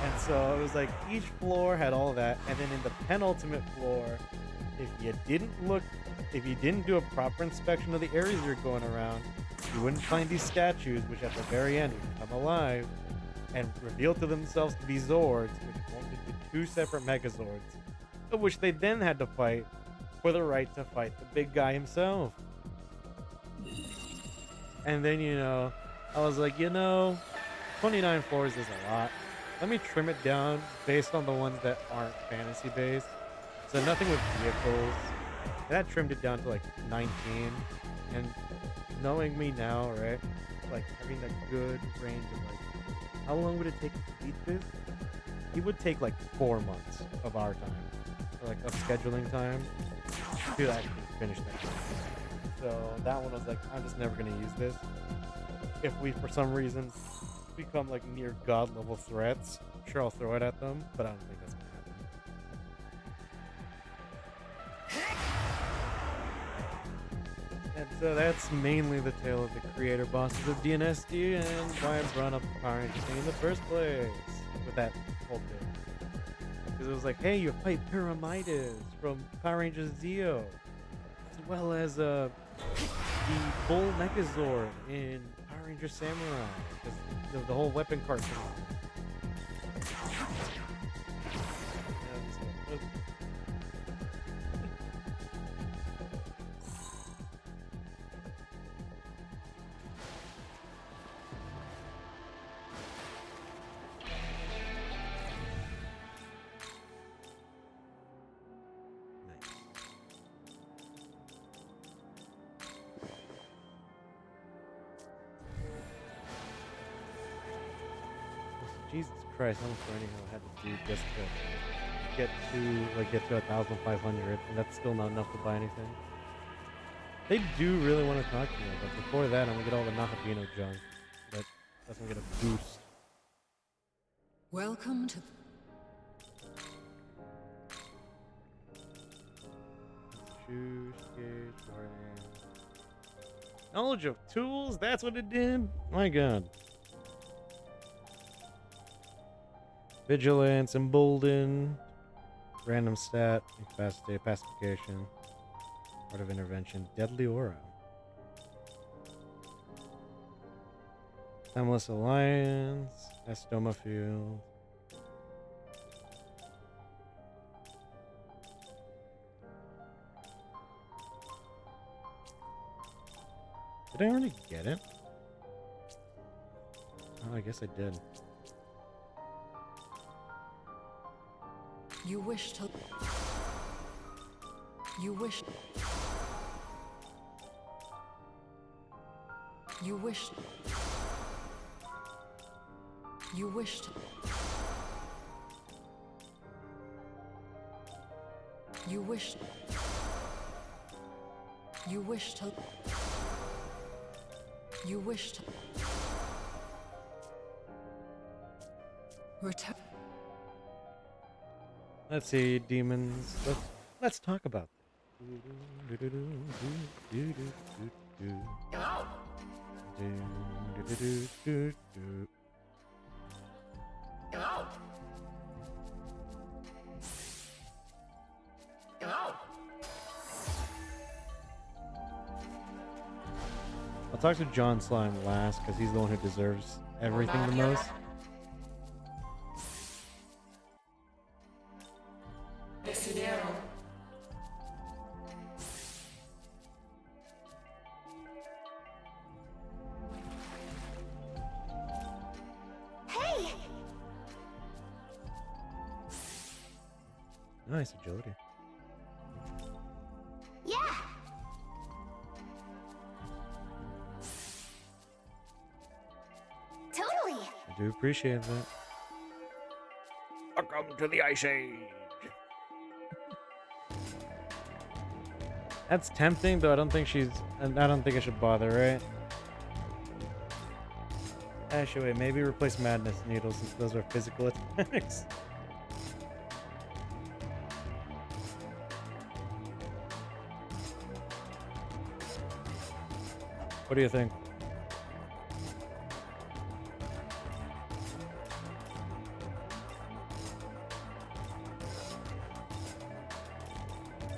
And so it was like each floor had all that, and then in the penultimate floor, if you didn't do a proper inspection of the areas you're going around, you wouldn't find these statues, which at the very end would come alive and reveal to themselves to be Zords, which formed into 2 separate Megazords, of which they then had to fight for the right to fight the big guy himself. And then, I was like, 29 floors is a lot. Let me trim it down based on the ones that aren't fantasy based. So nothing with vehicles. And that trimmed it down to like 19. And knowing me now, right? Like having a good range of like, how long would it take to beat this? It would take like 4 months of our time. Or like of scheduling time to actually finish that game. So that one was like, I'm just never gonna use this. If we for some reason become like near god level threats, sure I'll throw it at them, but I don't think that's gonna happen. And so that's mainly the tale of the creator bosses of DNSD and why I brought up the Power Ranger thing in the first place with that whole bit. Because it was like, hey, you fight Pyramidas from Power Rangers Zeo, as well as the Bull Megazord in Power Ranger Samurai, because the whole weapon cart thing. Jesus Christ, how much grinding I had to do just to get to 1,500, and that's still not enough to buy anything. They do really want to talk to me, but before that, I'm gonna get all the Nahabino junk. That's gonna get a boost. Welcome to. Knowledge of tools? That's what it did? My god. Vigilance, emboldened, random stat, incapacitate, pacification, art of intervention, deadly aura. Timeless alliance, Estoma field. Did I already get it? Oh, I guess I did. You wish to. You wish. You wish. You wish to. You wish. You wish to. You wish to. Return. Let's see, demons. Let's talk about I'll talk to John Slime last because he's the one who deserves everything the most. Hey! Nice agility. Yeah! Totally! I do appreciate that. Welcome to the Ice Age. That's tempting, though. I don't think I should bother, right? Actually, wait, maybe replace Madness Needles since those are physical attacks. What do you think?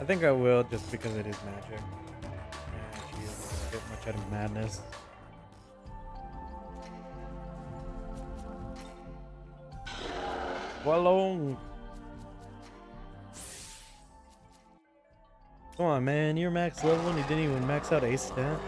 I think I will just because it is magic. Yeah, she isn't gonna get much out of Madness. Wallong. Come on, man. You're max level and you didn't even max out Ace stat.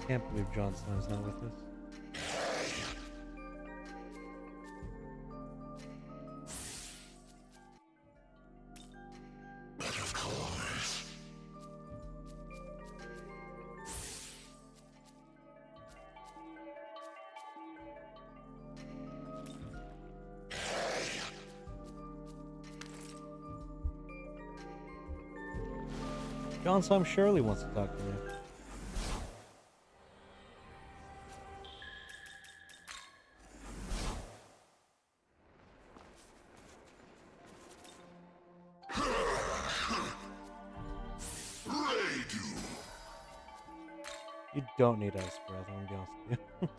Can't believe John Slime's not with us. Of course. John Slime surely wants to talk to me. You don't need ice breath, I'm gonna be honest with you.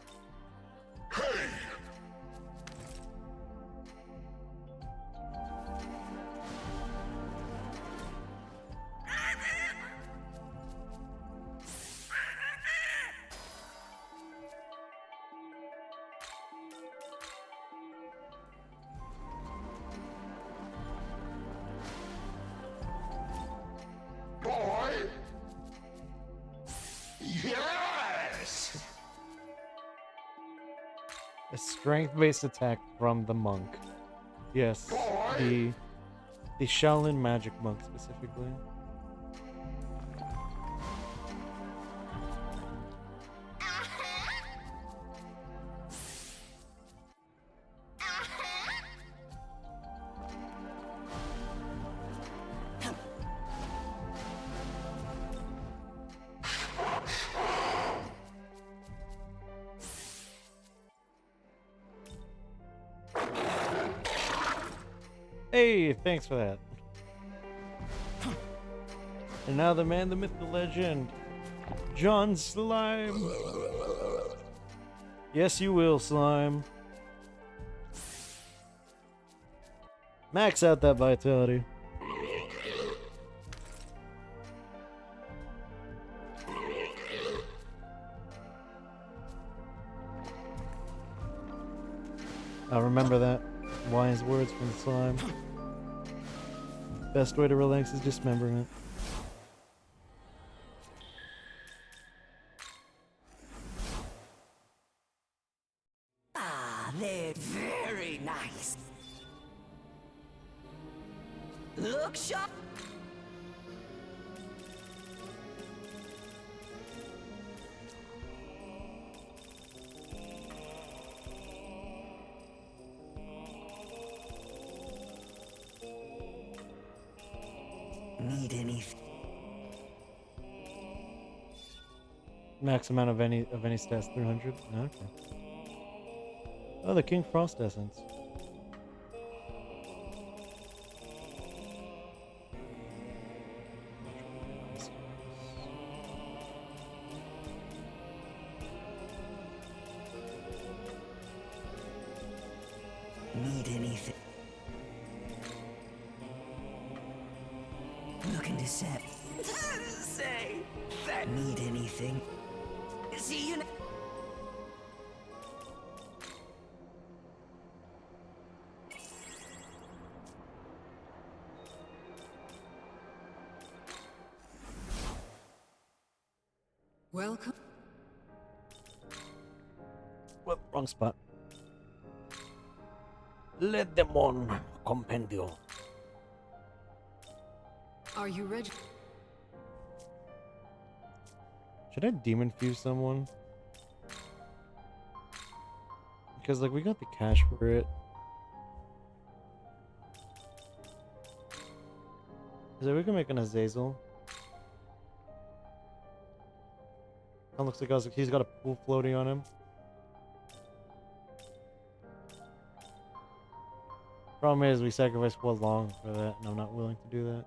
Boy! Yes! A strength-based attack from the monk. Yes, Boy! the Shaolin magic monk specifically. Hey, thanks for that. And now the man, the myth, the legend, John Slime. Yes, you will, Slime. Max out that vitality. I'll remember that. Wise words from Slime. Best way to relax is dismemberment. Ah, they're very nice. Look sharp. Need anything? Max amount of any stats 300. Okay. Oh, the King Frost essence. Need anything? Looking to set. Say that. Need anything? See you. Welcome. Well, wrong spot. Let them on, compendio. Are you ready? Should I demon fuse someone? Because like we got the cash for it. So we can make an Azazel. That looks like he's got a pool floating on him. Problem is we sacrificed Wo Long for that, and I'm not willing to do that.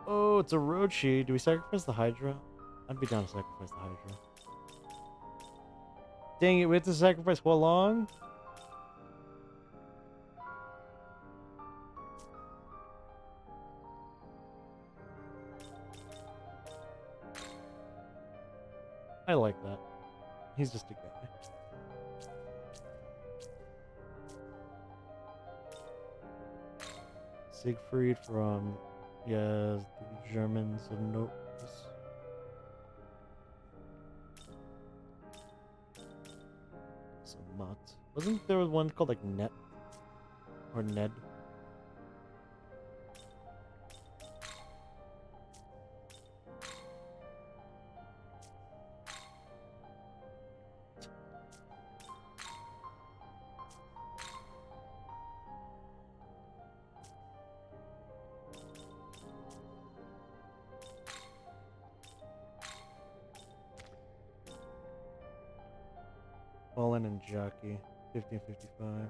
Oh, it's a Rochi. Do we sacrifice the Hydra? I'd be down to sacrifice the Hydra. Dang it, we have to sacrifice Wo Long? I like that. He's just a guy. Siegfried from, yeah, the Germans of note. Some Mott. Wasn't there one called like Net? Or Ned? Fallen and Jockey, 1555.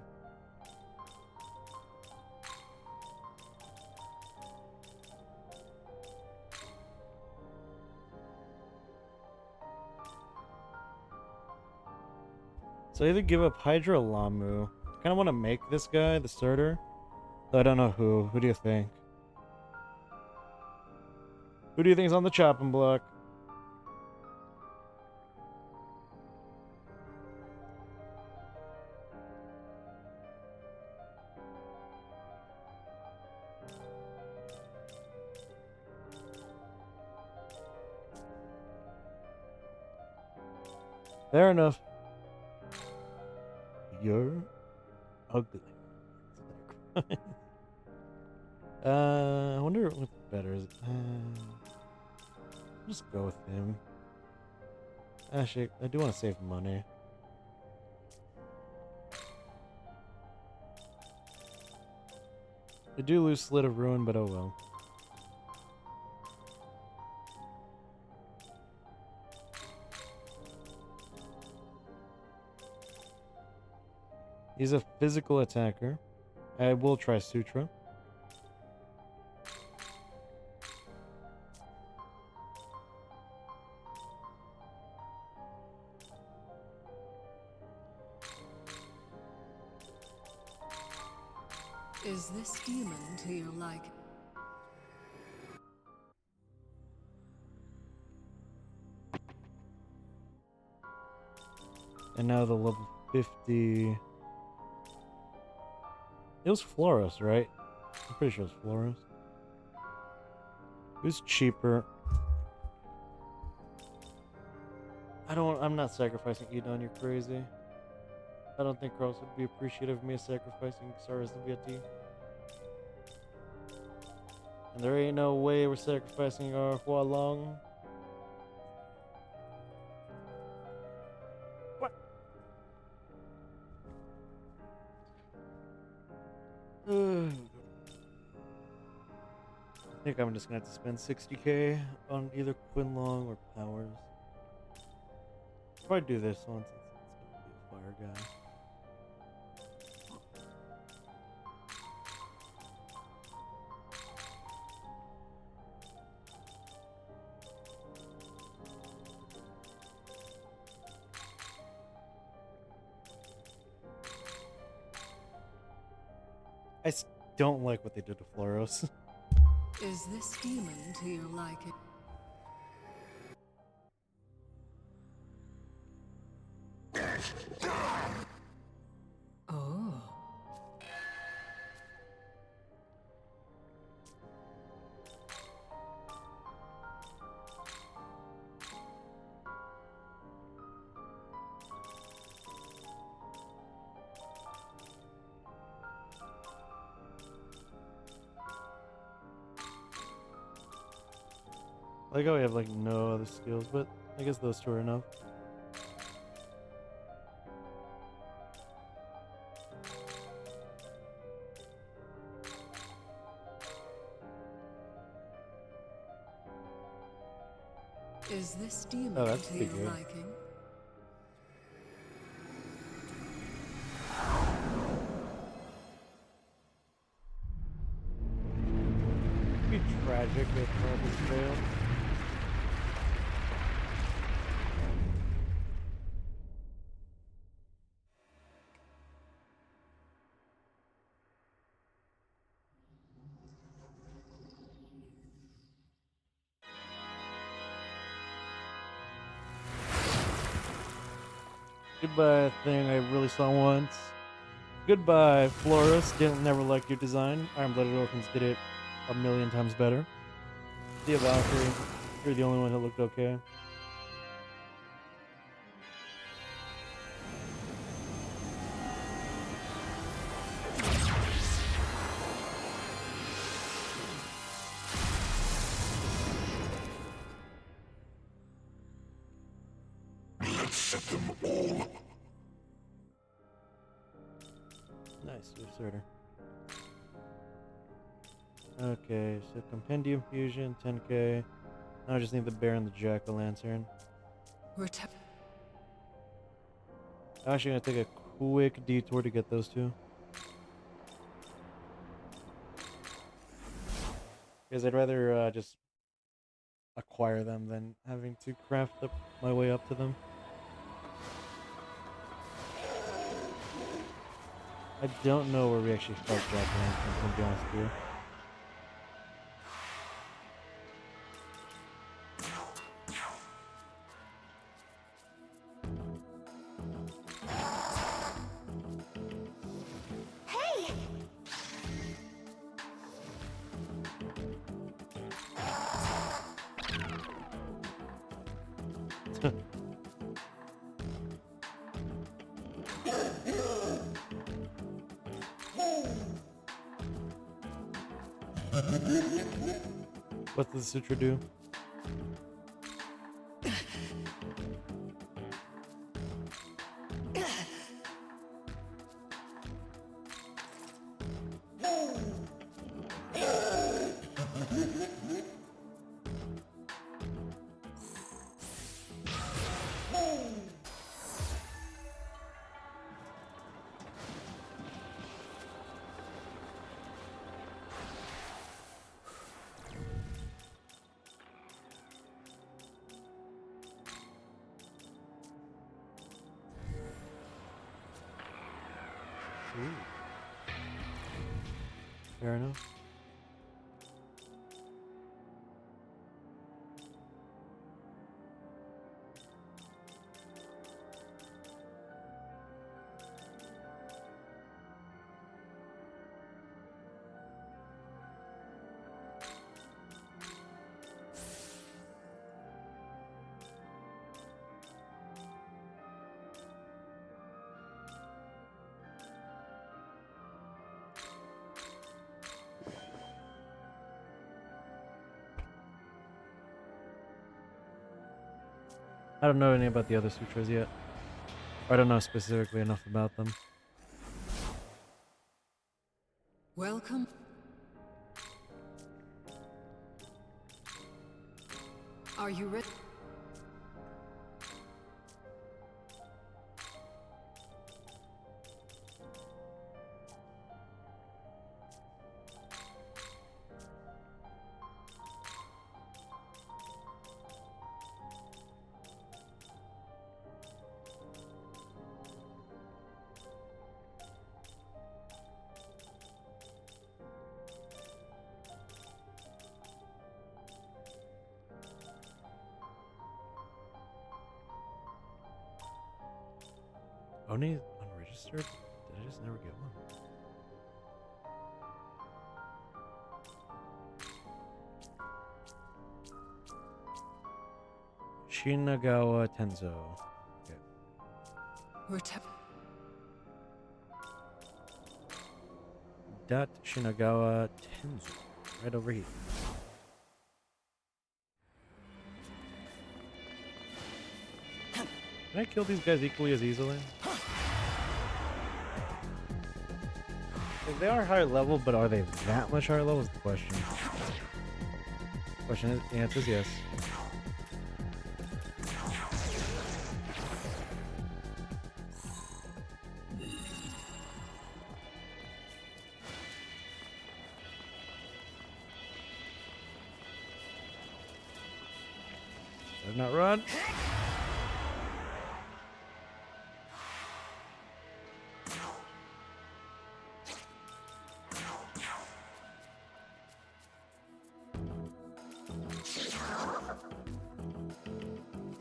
So I either give up Hydra or Lamu. I kind of want to make this guy the starter. Though I don't know who. Who do you think? Who do you think is on the chopping block? Fair enough. You're ugly. I wonder what's better. Just go with him. Actually, I do want to save money. I do lose Slit of Ruin, but oh well. He's a physical attacker. I will try Sutra. Is this demon to your liking? And now the level 50... It was Floros, right? I'm pretty sure it's Floros. Who's cheaper? I'm not sacrificing Edon, you're crazy. I don't think Cross would be appreciative of me sacrificing Xara's Leviati. And there ain't no way we're sacrificing our Hualong. What? I think I'm just gonna have to spend 60k on either Quinlong or Powers. I'll probably do this one since it's gonna be a fire guy. Don't like what they did to Floros. Is this demon to your liking? Oh. I like how we have like no other skills, but I guess those two are enough. Is this demon Oh, that's to pretty your good. liking? It'd be tragic if this failed. Goodbye, thing I really saw once. Goodbye, Florist. Didn't never like your design. Iron-Blooded Orphans did it a million times better. The Valkyrie, you're the only one that looked okay. Let's set them all. Nice, Usurter. Okay, so Compendium Fusion, 10k. Now I just need the Bear and the Jack-o'-lantern. We're I'm actually gonna take a quick detour to get those two. Because I'd rather just acquire them than having to craft up my way up to them. I don't know where we actually fight Jack Lantern, to be honest with you. What does the sutra do? Ooh. Fair enough. I don't know anything about the other sutras yet. I don't know specifically enough about them. Welcome. Are you ready? Only unregistered? Did I just never get one? Shinagawa Tenzo. Okay. We're Dot Shinagawa Tenzo. Right over here. Can I kill these guys equally as easily? Like, they are higher level, but are they that much higher level is the question. The answer is yes. Did not run.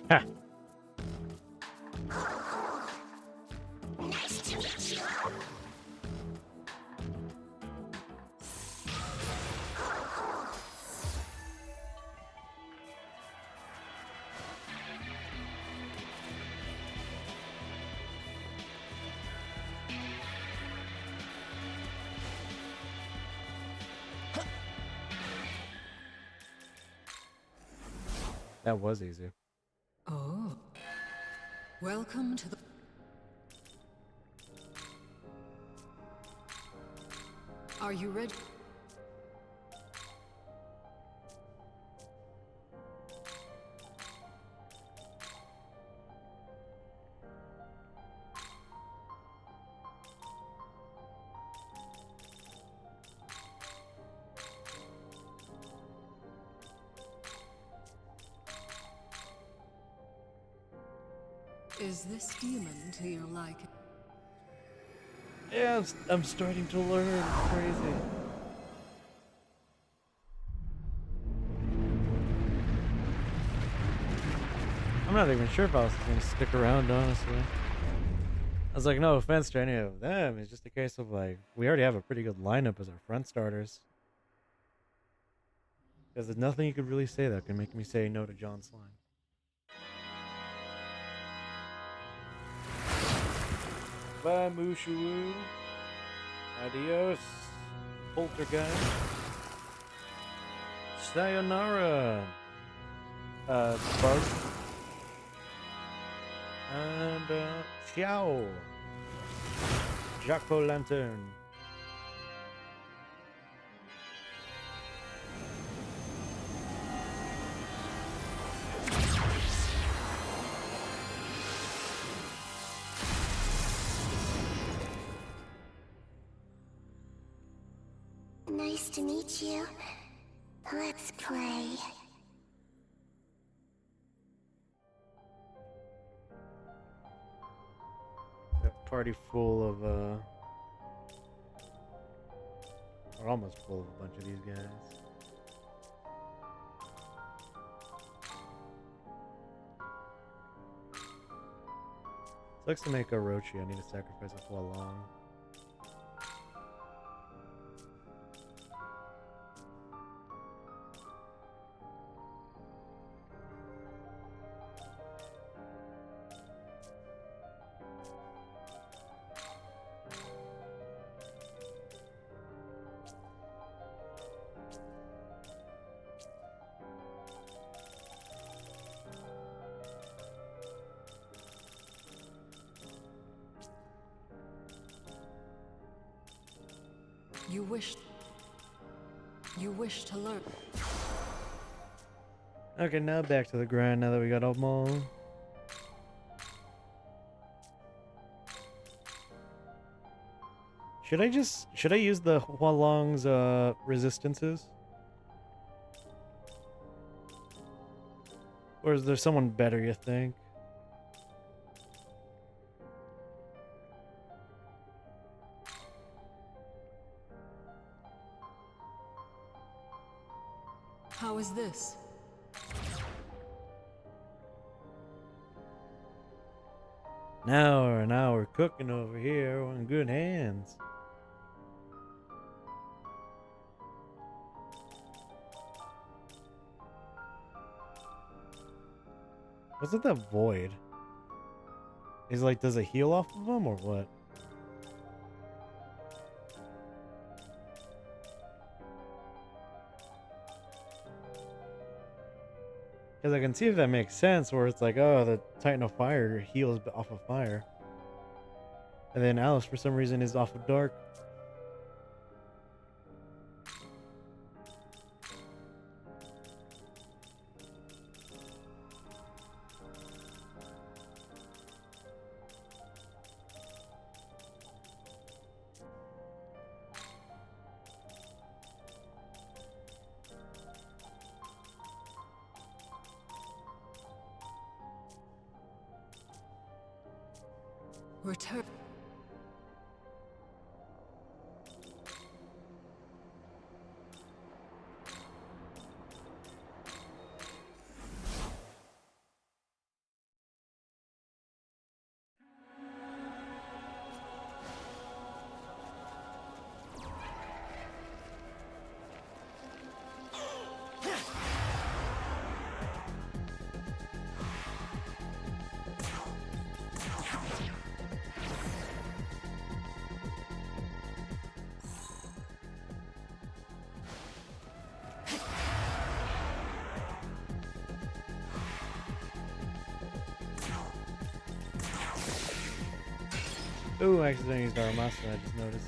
Ha! That was easy. Oh. Welcome to the... Are you ready? Is this demon to your liking? Yeah, I'm starting to learn. It's crazy. I'm not even sure if I was gonna stick around, honestly. I was like, no offense to any of them. It's just a case of like, we already have a pretty good lineup as our front starters. Because there's nothing you could really say that can make me say no to John Slime. Bye, Mushu. Adios, Poltergeist. Sayonara, Bug. And, Xiao. Jack-o'-lantern. Nice to meet you. Let's play. A party full of, or almost full of a bunch of these guys. Sucks to make Orochi. I need to sacrifice a Hualong. You wish to learn. Okay, now back to the grind now that we got them all. Should I use the Hualong's resistances? Or is there someone better, you think? How is this? Now we're cooking over here. We're in good hands. What's with that void? Is like, does it heal off of them or what? Because I can see if that makes sense, where it's like, oh, the Titan of Fire heals off of fire. And then Alice, for some reason, is off of dark. Return. Ooh, I accidentally used Aramasa, I just noticed.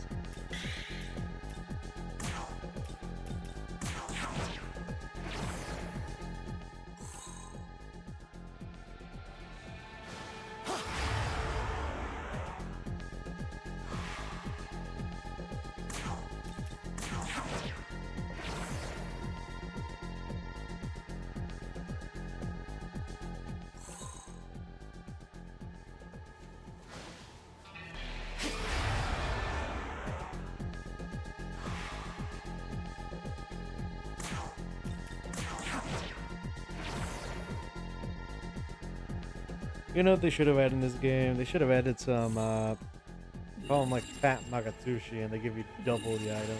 You know what they should have added in this game? They should have added some, call them like Fat Magatsushi, and they give you double the items.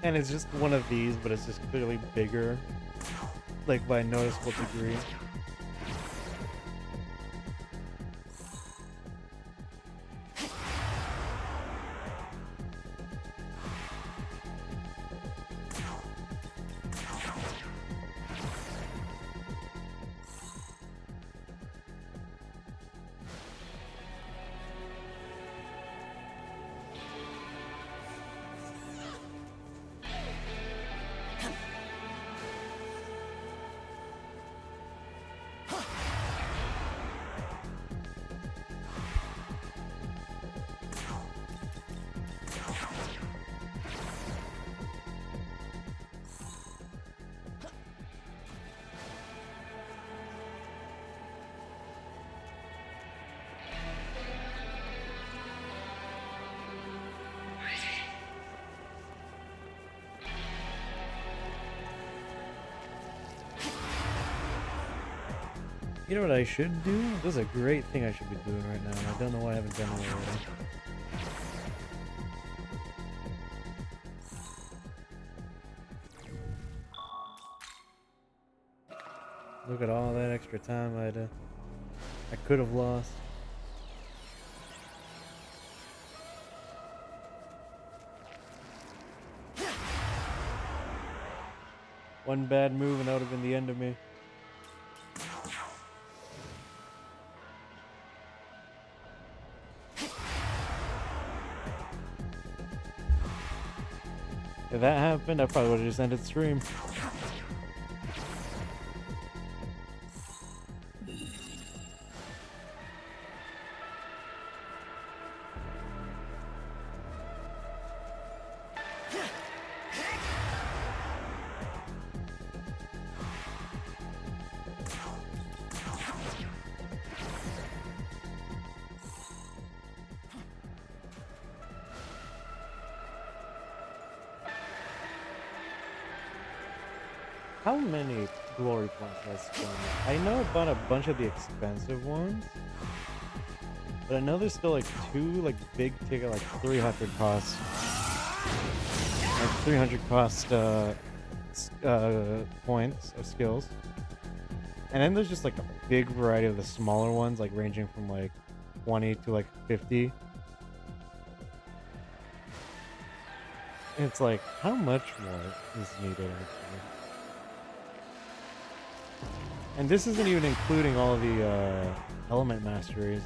And it's just one of these, but it's just clearly bigger, like by a noticeable degree. You know what I should do? This is a great thing I should be doing right now, and I don't know why I haven't done it already. Look at all that extra time I could have lost. One bad move and that would have been the end of me. If that happened, I probably would have just ended the stream. How many glory points has spent? I know about a bunch of the expensive ones, but I know there's still like two like big ticket like 300 cost, points of skills, and then there's just like a big variety of the smaller ones, like ranging from like 20 to like 50. And it's like, how much more is needed actually? And this isn't even including all the element masteries.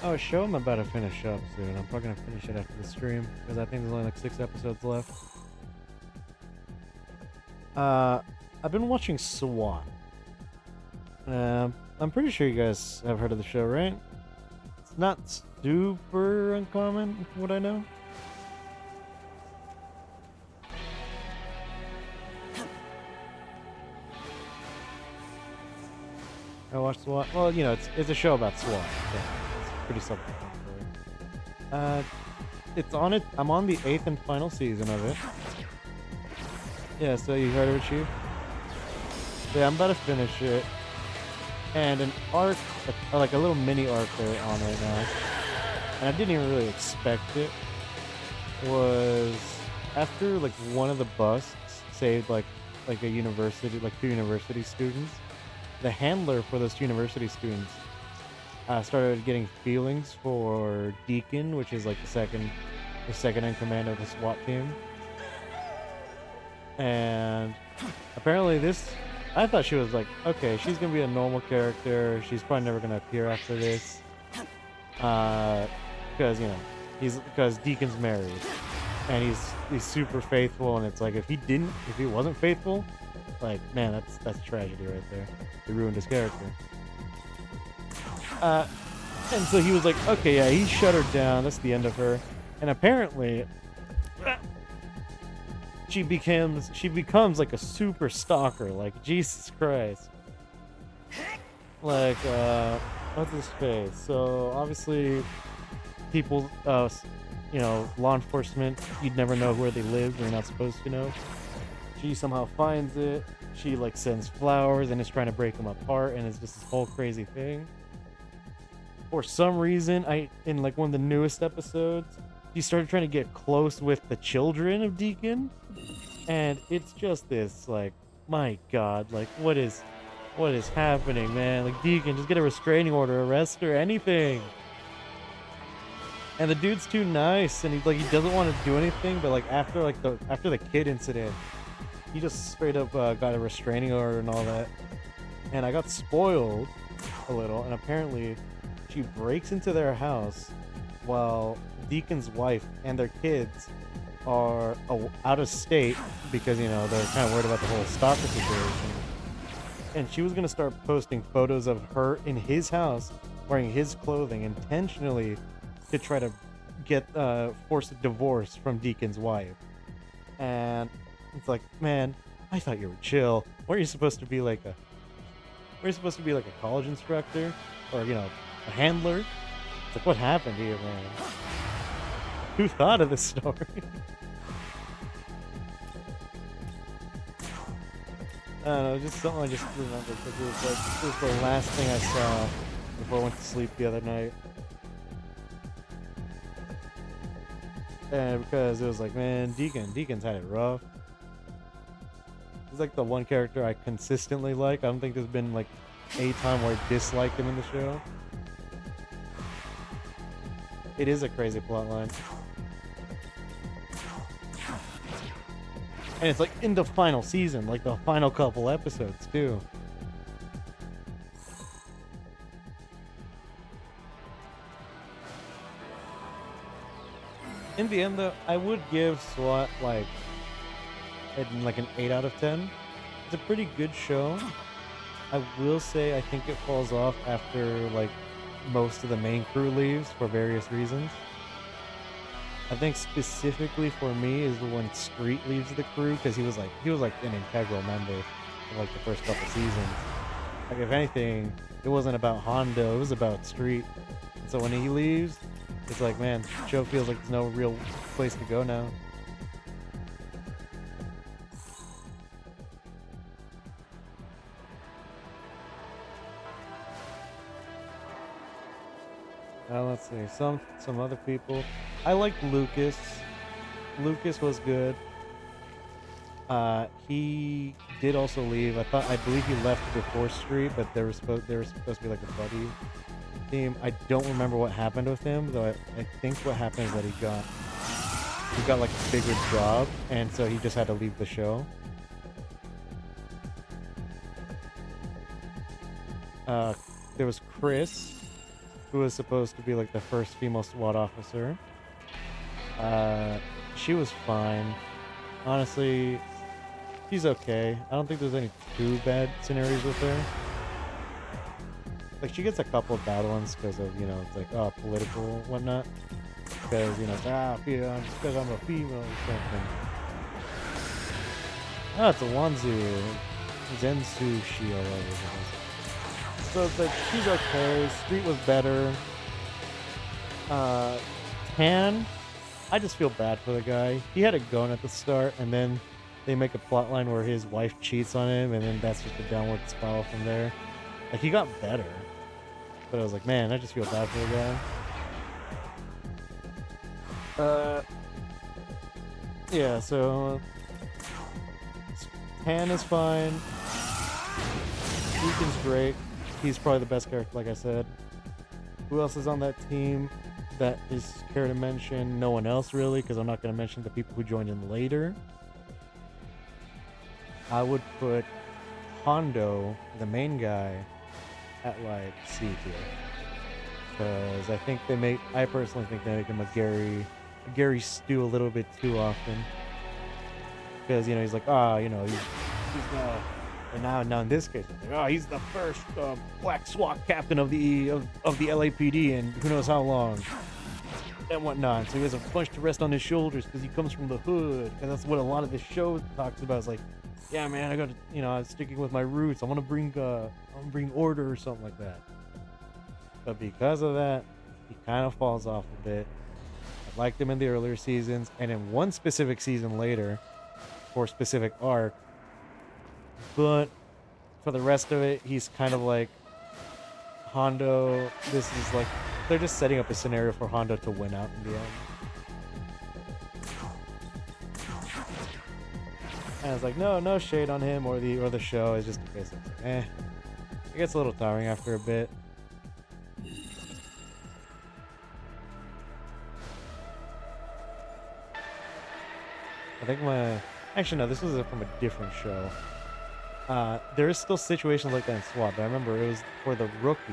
Oh, a show I'm about to finish up soon. I'm probably gonna finish it after the stream because I think there's only like 6 episodes left. I've been watching SWAT. I'm pretty sure you guys have heard of the show, right? It's not super uncommon, from what I know. I watched SWAT. Well, you know, it's a show about SWAT. So pretty self-explanatory. It's on it. I'm on the 8th and final season of it. Yeah, so you heard of it, Chief? Yeah, I'm about to finish it. And an arc, like a little mini arc they're on right now, and I didn't even really expect it, was after like one of the busts saved like like a university, like 2 university students. The handler for those 2 university students started getting feelings for Deacon, which is like the second in command of the SWAT team. And apparently I thought she was like, okay, she's gonna be a normal character. She's probably never gonna appear after this. Because, because Deacon's married. And he's super faithful, and it's like, if he wasn't faithful, like, man, that's tragedy right there. He ruined his character. And so he was like, okay, yeah, he shut her down. That's the end of her. And apparently, she becomes like a super stalker. Like, Jesus Christ. Like, what's his face? So obviously, people, law enforcement, you'd never know where they live. You're not supposed to know. She somehow finds it. She like sends flowers and is trying to break them apart, and it's just this whole crazy thing. For some reason, in like one of the newest episodes, she started trying to get close with the children of Deacon, and it's just this like, my God, like what is happening, man? Like, Deacon, just get a restraining order, arrest her, anything. And the dude's too nice, and he doesn't want to do anything, but like after the kid incident, he just straight up got a restraining order and all that. And I got spoiled a little, and apparently she breaks into their house while Deacon's wife and their kids are out of state because, they're kind of worried about the whole stalker situation. And she was going to start posting photos of her in his house wearing his clothing intentionally to try to get force a divorce from Deacon's wife. And it's like, man, I thought you were chill. Weren't you supposed to be like a college instructor or a handler? It's like, what happened to you, man? Who thought of this story? I don't know, just something I just remembered because it was the last thing I saw before I went to sleep the other night. And because it was like, man, Deacon's had it rough. He's like the one character I consistently like. I don't think there's been like a time where I disliked him in the show. It is a crazy plotline. And it's like in the final season, like the final couple episodes too. In the end though, I would give SWAT like an 8 out of 10. It's a pretty good show. I will say I think it falls off after like most of the main crew leaves for various reasons. I think specifically for me is when Street leaves the crew, because he was like an integral member of like the first couple seasons. Like, if anything, it wasn't about Hondo, it was about Street. And so when he leaves, it's like, man, the show feels like there's no real place to go now. Let's see, some other people. I liked Lucas. Lucas was good. He did also leave. I believe he left before Street, but they were supposed to be like a buddy team. I don't remember what happened with him, though. I think what happened is that he got like a bigger job, and so he just had to leave the show. There was Chris, who was supposed to be like the first female SWAT officer. She was fine. Honestly, she's okay. I don't think there's any too bad scenarios with her. Like, she gets a couple of bad ones because of, it's like, political and whatnot. Because, it's because I'm a female or something. It's a Wanzu. Zensushi, all over. So it's like, she's okay. Street was better. Tan, I just feel bad for the guy. He had it going at the start, and then they make a plotline where his wife cheats on him, and then that's just a downward spiral from there. Like, he got better. But I was like, man, I just feel bad for the guy. Yeah, so Pan is fine. Deacon's great. He's probably the best character, like I said. Who else is on that team that is care to mention? No one else really, because I'm not going to mention the people who joined in later. I would put Hondo, the main guy, at like C tier. Because I personally think they make him a Gary Stew a little bit too often. Because, you know, he's like, he's now in this case, like, he's the first black SWAT captain of the LAPD in who knows how long, and whatnot. So he has a bunch to rest on his shoulders because he comes from the hood, and that's what a lot of this show talks about. It's like, yeah, man, I got to, I'm sticking with my roots. I want to bring order or something like that. But because of that, he kind of falls off a bit. I liked him in the earlier seasons, and in one specific season later, for a specific arc. But for the rest of it, he's kind of like Hondo. This is like they're just setting up a scenario for Hondo to win out in the end. And it's like no shade on him or the show. It's just basically it gets a little tiring after a bit. I think actually no, this was from a different show. There is still situations like that in SWAT, but I remember it was for the Rookie,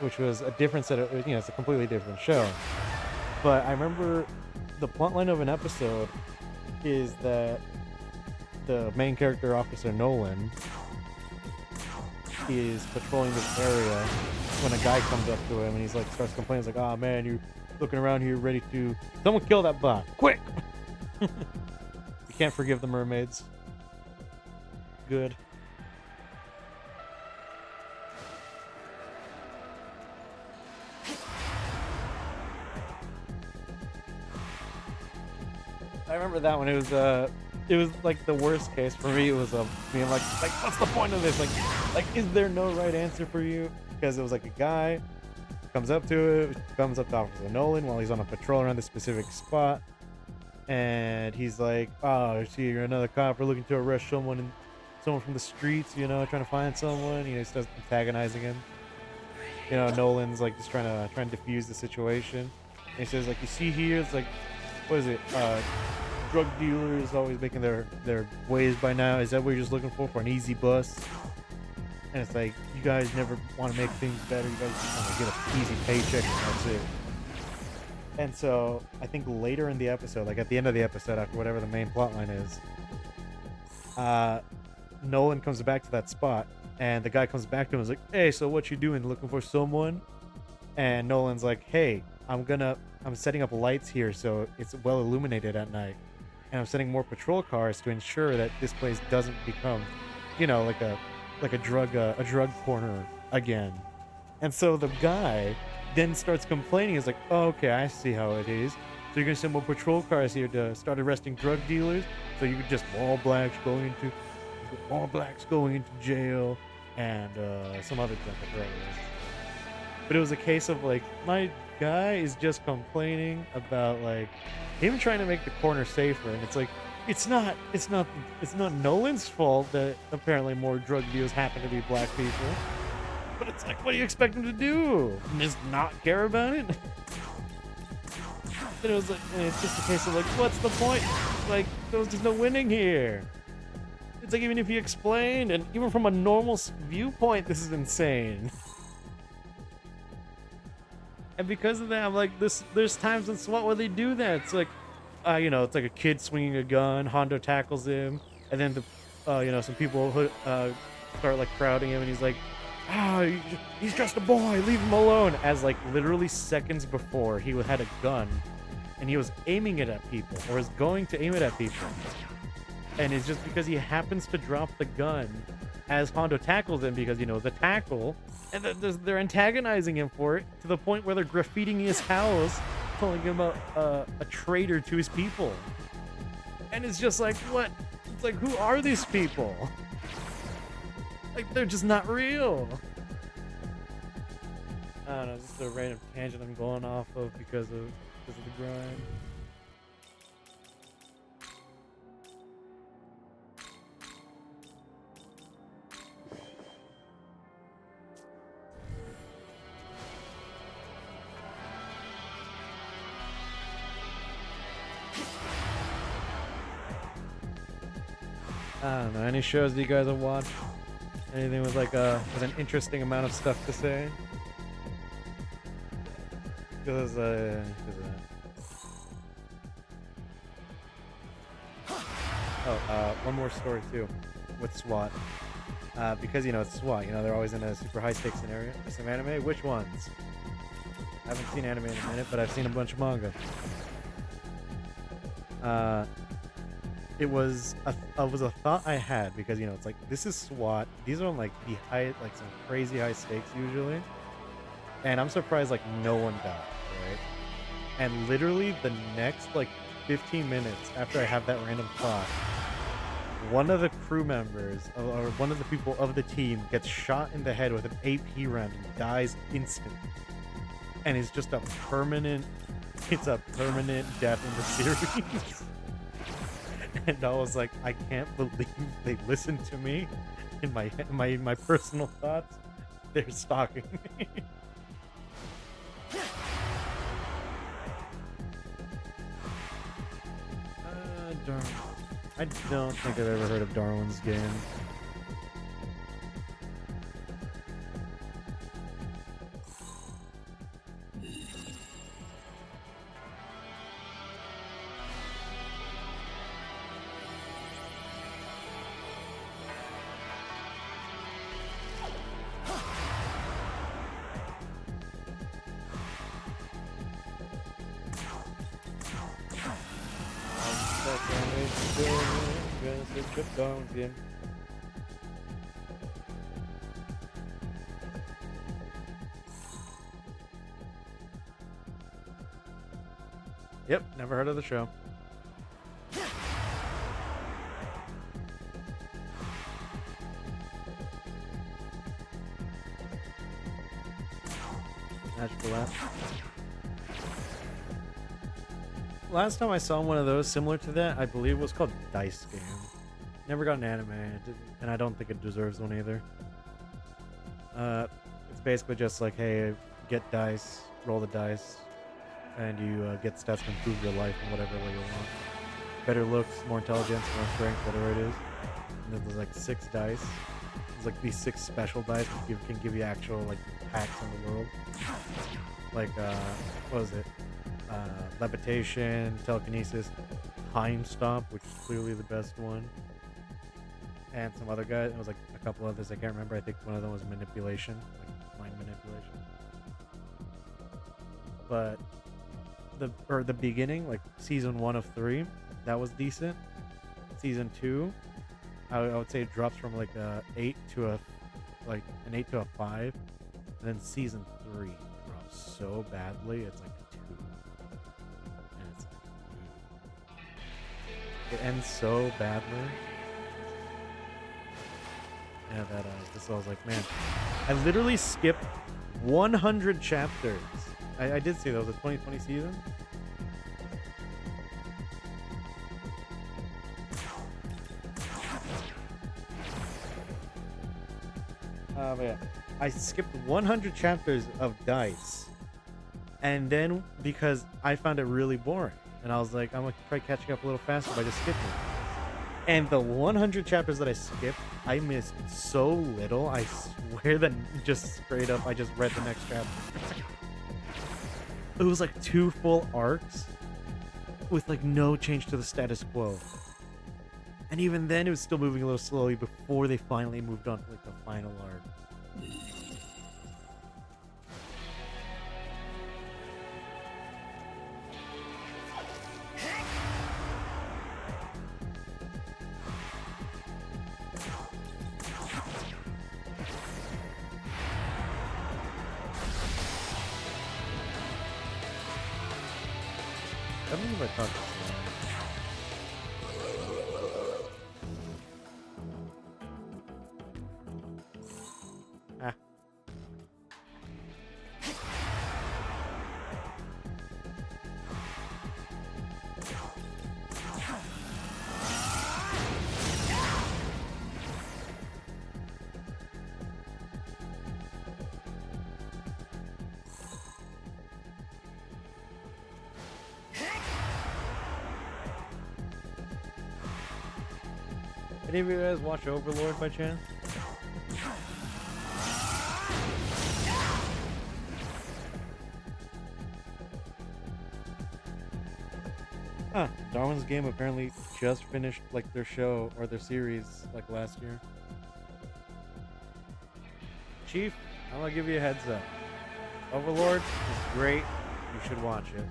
which was a different set of, it's a completely different show. But I remember the plotline of an episode is that the main character, Officer Nolan, is patrolling this area when a guy comes up to him and he's like, starts complaining, he's like, "Oh man, you're looking around here ready to, someone kill that bot, quick!" You can't forgive the mermaids. Good. I remember that one. It was like the worst case for me. It was being like what's the point of this? Like is there no right answer for you? Because it was like a guy comes up to Officer Nolan while he's on a patrol around this specific spot, and he's like, "Oh, I see you're another cop. We're looking to arrest someone from the streets, trying to find someone." He starts antagonizing him. Nolan's like just trying to defuse the situation. And he says, like, "You see here, it's like, what is it? Drug dealers always making their ways by now. Is that what you're just looking for an easy bust?" And it's like, you guys never want to make things better. You guys just want to get an easy paycheck, and that's it. And so I think later in the episode, like at the end of the episode, after whatever the main plot line is, Nolan comes back to that spot, and the guy comes back to him and is like, "Hey, so what you doing? Looking for someone?" And Nolan's like, "Hey, I'm setting up lights here so it's well illuminated at night, and I'm setting more patrol cars to ensure that this place doesn't become, like a drug corner again." And so the guy then starts complaining. He's like, "Oh, okay, I see how it is. So you're gonna send more patrol cars here to start arresting drug dealers? So you could just all blacks going into jail and some other junk." But it was a case of like, my guy is just complaining about like him trying to make the corner safer, and it's like it's not Nolan's fault that apparently more drug deals happen to be black people. But it's like, what do you expect him to do? Just not care about it? And it was like, and it's just a case of like, what's the point? Like, there's just no winning here. It's like, even if you explained, and even from a normal viewpoint, this is insane. And because of that, I'm like, there's times in SWAT where they do that. It's like, it's like a kid swinging a gun, Hondo tackles him, and then some people start like crowding him, and he's like, he's just a boy, leave him alone. As like literally seconds before, he had a gun, and he was aiming it at people, or is going to aim it at people. And it's just because he happens to drop the gun as Hondo tackles him, because, the tackle, and they're antagonizing him for it, to the point where they're graffitiing his house, calling him a traitor to his people. And it's just like, what? It's like, who are these people? Like, they're just not real. I don't know, this is a random tangent I'm going off of because of the grind. I don't know. Any shows that you guys have watched? Anything with like with an interesting amount of stuff to say? Because one more story too, with SWAT. Because you know it's SWAT. You know they're always in a super high stakes scenario. Some anime. Which ones? I haven't seen anime in a minute, but I've seen a bunch of manga. It was a thought I had because you know it's like this is SWAT. These are on like the high, like some crazy high stakes usually, and I'm surprised like no one died, right? And literally the next like 15 minutes after I have that random thought, one of the crew members or one of the people of the team gets shot in the head with an AP round and dies instantly, and is just a permanent. It's a permanent death in the series. And I was like, I can't believe they listened to me in my personal thoughts. They're stalking me. Darwin. I don't think I've ever heard of Darwin's Game. Darwin's Game. Yep, never heard of the show. Magical app. Last time I saw one of those similar to that, I believe it was called Dice Game. Never got an anime, and I don't think it deserves one either. It's basically just like, hey, get dice, roll the dice, and you get stats to improve your life in whatever way you want. Better looks, more intelligence, more strength, whatever it is. And then there's like 6 dice. There's like these 6 special dice that can give you actual like hacks in the world. Like what was it? Levitation, telekinesis, time stop, which is clearly the best one. And some other guys. It was like a couple others I can't remember. I think one of them was manipulation, like mind manipulation. But the beginning, like season 1 of 3, that was decent. Season 2, I would say it drops from like a 8 to a like an 8 to a 5. And then season 3 drops so badly, it's like a 2. And it's like, it ends so badly. Yeah, that this I was like, man, I literally skipped 100 chapters. I did see that was a 2020 season. But yeah, I skipped 100 chapters of Dice, and then because I found it really boring, and I was like, I'm gonna try catching up a little faster by just skipping. And the 100 chapters that I skipped, I missed so little. I swear that just straight up, I just read the next chapter. It was like 2 full arcs with like no change to the status quo. And even then, it was still moving a little slowly before they finally moved on to like the final arc. I don't know if I talked to someone. Ah. Any of you guys watch Overlord by chance? Huh. Darwin's Game apparently just finished like their show or their series like last year. Chief, I'm gonna give you a heads up. Overlord is great. You should watch it.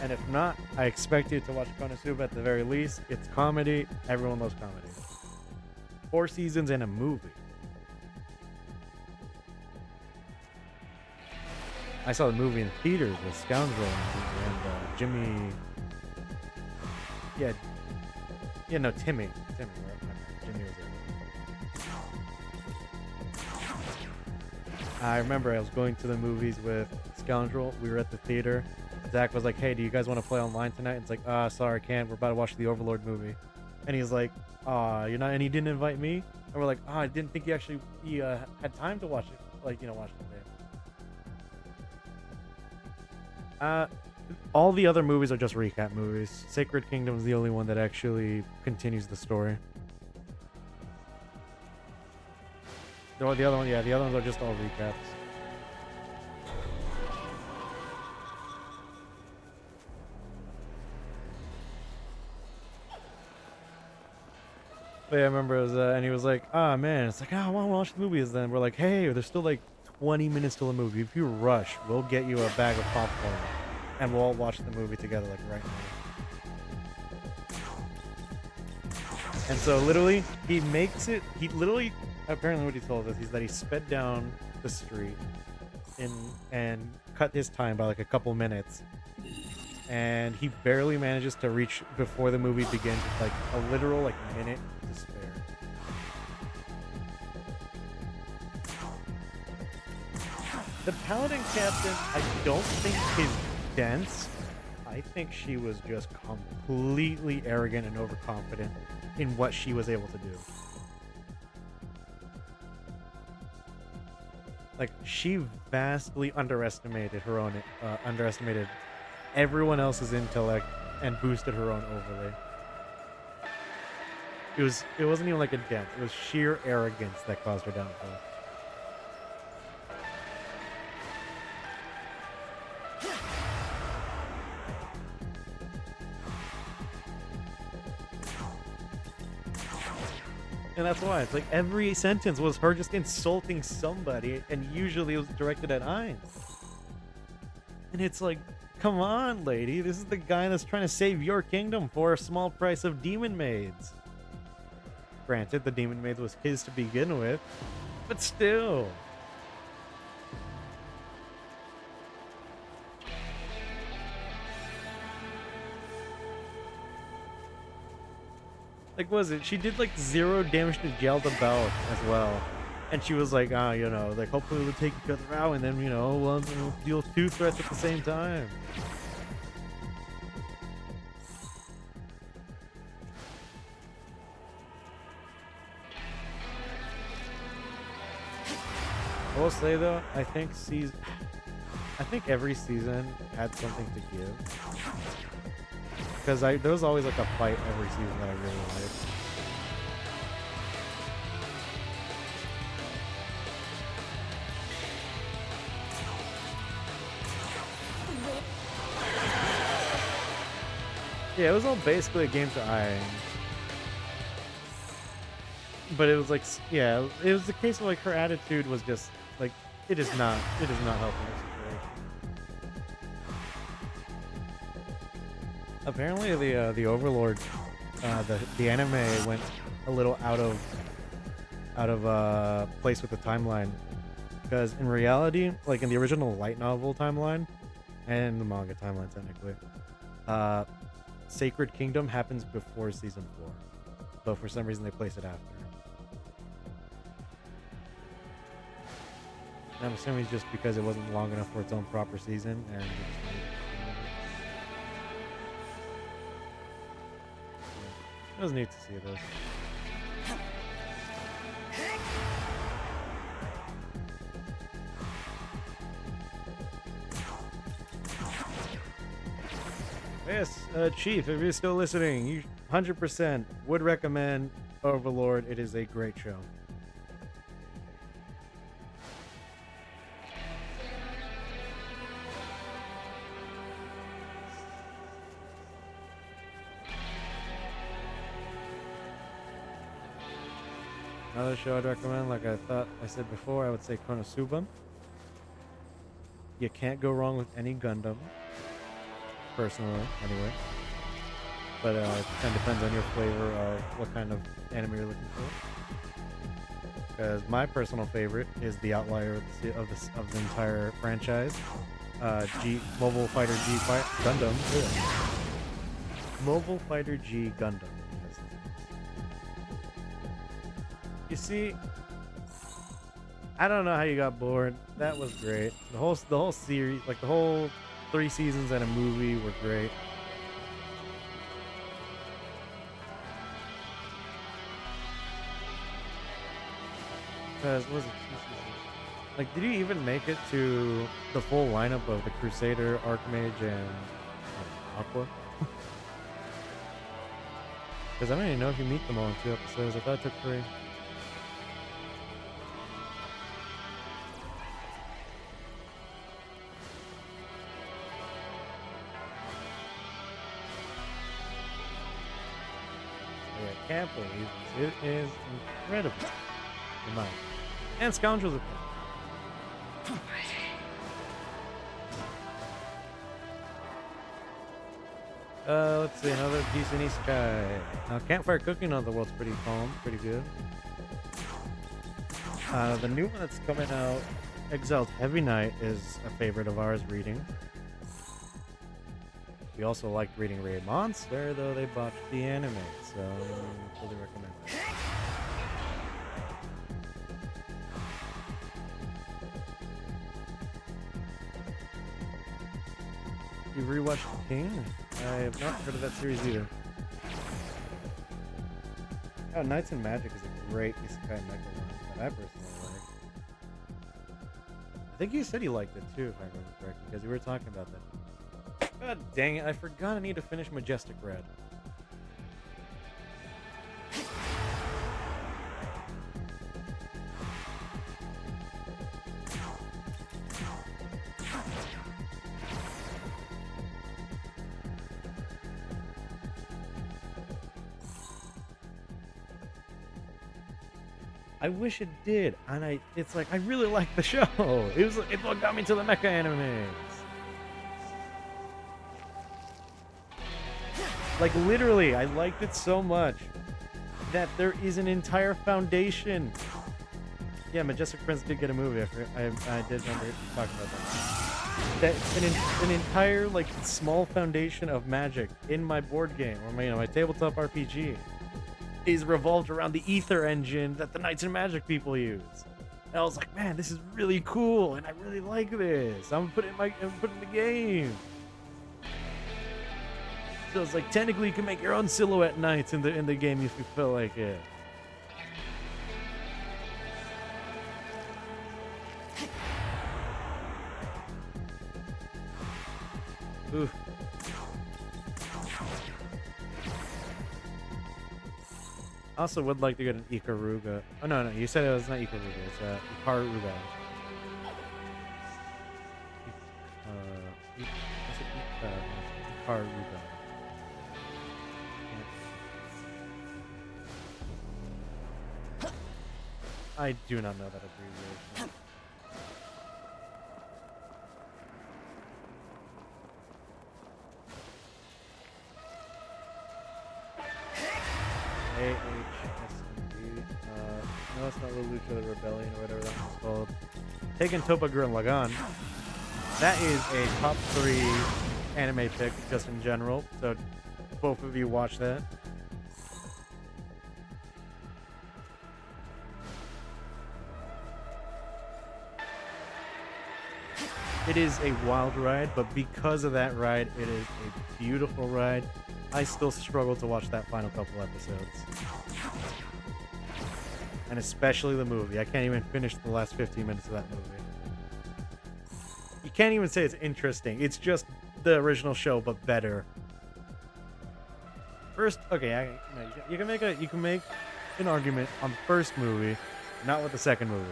And if not, I expect you to watch Konosuba at the very least. It's comedy. Everyone loves comedy. 4 seasons and a movie. I saw the movie in theaters with Scoundrel and Jimmy. Yeah, no, Timmy. Timmy, right? Jimmy was there. I remember I was going to the movies with Scoundrel. We were at the theater. Zach was like, "Hey, do you guys want to play online tonight?" And it's like, sorry, I can't. We're about to watch the Overlord movie. And he's like, you're not, and he didn't invite me. And we're like, I didn't think he had time to watch it. Like, watch it today. All the other movies are just recap movies. Sacred Kingdom is the only one that actually continues the story. The other one, yeah, the other ones are just all recaps. But yeah, I remember it was, and he was like, man, it's like, I want to watch the movies. Then we're like, hey, there's still like 20 minutes till the movie. If you rush, we'll get you a bag of popcorn and we'll all watch the movie together like right now. And so literally, he literally, apparently what he told us is that he sped down the street and cut his time by like a couple minutes. And he barely manages to reach before the movie begins with like a literal like minute to spare. The Paladin Captain, I don't think is dense. I think she was just completely arrogant and overconfident in what she was able to do. Like, she vastly underestimated her own, underestimated everyone else's intellect and boosted her own overly. It wasn't even like a dent. It was sheer arrogance that caused her downfall. And that's why it's like every sentence was her just insulting somebody, and usually it was directed at Ainz. And it's like, come on, lady, this is the guy that's trying to save your kingdom for a small price of demon maids. Granted, the demon maid was his to begin with, but still. Like, was it? She did like 0 damage to Jaldabaoth as well. And she was like, like hopefully we'll take each other out and then, we'll deal 2 threats at the same time. I will say though, I think every season had something to give. Because there was always like a fight every season that I really liked. Yeah, it was all basically a game to iron. But it was like, yeah, it was the case of like her attitude was just like, it is not helping her situation. Apparently the Overlord, the anime went a little out of place with the timeline, because in reality, like in the original light novel timeline and the manga timeline technically, Sacred Kingdom happens before season 4, but for some reason they place it after. And I'm assuming it's just because it wasn't long enough for its own proper season, and it was neat to see this. Yes, Chief, if you're still listening, you 100% would recommend Overlord. It is a great show. Another show I'd recommend, like I said before, I would say Konosuba. You can't go wrong with any Gundam, personally, anyway. But it kind of depends on your flavor of what kind of anime you're looking for. Because my personal favorite is the outlier of the entire franchise, Mobile Fighter G Gundam. Yeah. Mobile Fighter G Gundam. You see, I don't know how you got bored. That was great. The whole series, like the whole 3 seasons and a movie, were great. Because what was it? 2 seasons? Like, did you even make it to the full lineup of the Crusader, Archmage, and Aqua? Because I don't even know if you meet them all in 2 episodes. I thought it took 3. I can't believe this. It is incredible. And Scoundrels of let's see, another decent isekai. Now, Campfire Cooking on the World's pretty calm, pretty good. The new one that's coming out, Exiled Heavy Knight, is a favorite of ours reading. We also liked reading Raid Monster, though they botched the anime, so fully recommend it. You've rewatched King? I have not heard of that series either. Oh, Knights and Magic is a great isekai mecha one that I personally like. I think you said you liked it too, if I remember correctly, because you were talking about that. God dang it, I forgot I need to finish Majestic Red. I wish it did, and it's like I really like the show. It's what got me to the mecha animes. Like literally, I liked it so much that there is an entire foundation. Yeah, Majestic Prince did get a movie. I did remember talking about that. That an entire like small foundation of magic in my board game or my tabletop RPG is revolved around the Ether engine that the Knights and Magic people use. And I was like, man, this is really cool, and I really like this. I'm putting the game. So it's like technically you can make your own silhouette knights in the game if you feel like it. Oof. Also would like to get an Ikaruga. Oh no, you said it was not Ikaruga, it's Ikaruga. Ikaruga. I do not know that abbreviation. AHSMD. No, it's not Lucha the Rebellion or whatever that one's called. Taking Topa Gurren Lagann. That is a top 3 anime pick just in general. So both of you watch that. It is a wild ride, but because of that ride, it is a beautiful ride. I still struggle to watch that final couple episodes. And especially the movie. I can't even finish the last 15 minutes of that movie. You can't even say it's interesting. It's just the original show, but better. first, okay, you can make an argument on the first movie, not with the second movie.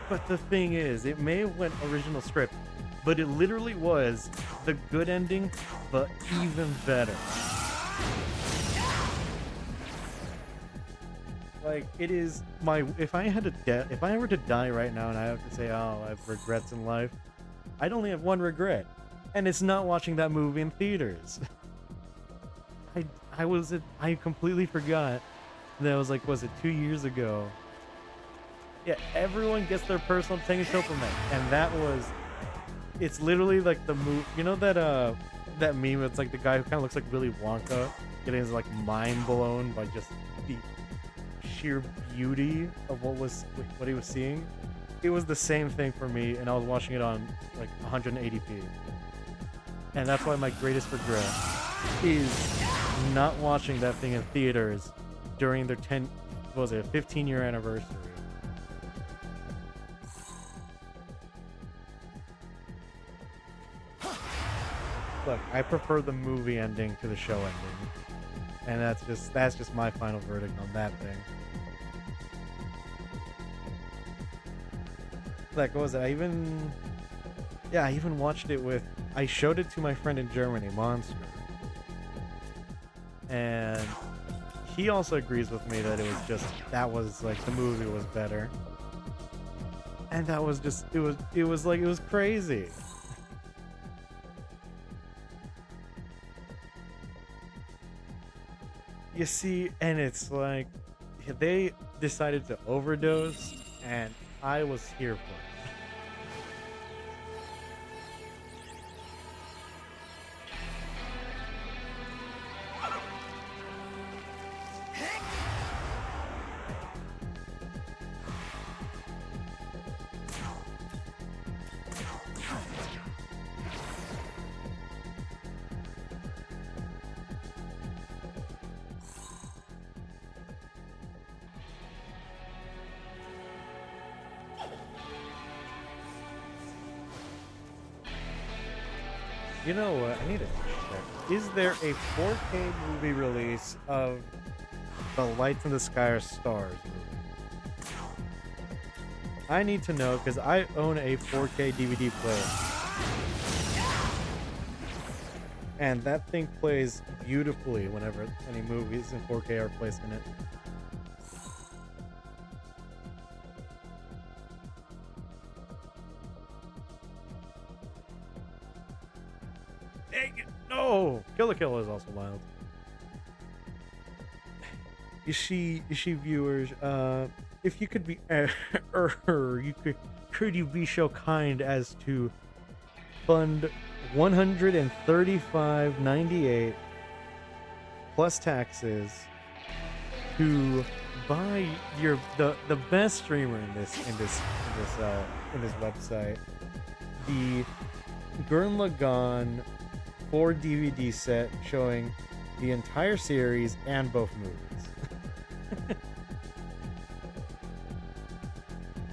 But the thing is, it may have went original script, but it literally was the good ending, but even better. Like, it is my, if I were to die right now and I have to say, oh, I have regrets in life, I'd only have one regret, and it's not watching that movie in theaters. I completely forgot that was like, was it 2 years ago? Yeah, everyone gets their personal Tengen Topament, and that was, it's literally like the move, you know that meme, it's like the guy who kind of looks like Willy Wonka, getting his like mind blown by just the sheer beauty of what he was seeing. It was the same thing for me, and I was watching it on like 180p. And that's why my greatest regret is not watching that thing in theaters during their 15-year anniversary. Look, I prefer the movie ending to the show ending. And that's just my final verdict on that thing. Like, what was it? I even watched it with, I showed it to my friend in Germany, Monster. And he also agrees with me that that was like, the movie was better. And that was just, it was crazy. You see, and it's like, they decided to overdose, and I was here for it. You know what? I need to check. Is there a 4K movie release of the Lights in the Sky Are Stars movie? I need to know, because I own a 4K DVD player. And that thing plays beautifully whenever any movies in 4K are placed in it. No! Kill la Kill is also wild. Ishi viewers, if you could be could you be so kind as to fund $135.98 plus taxes to buy the best streamer in this website, the Gurren Lagann 4 DVD set showing the entire series and both movies.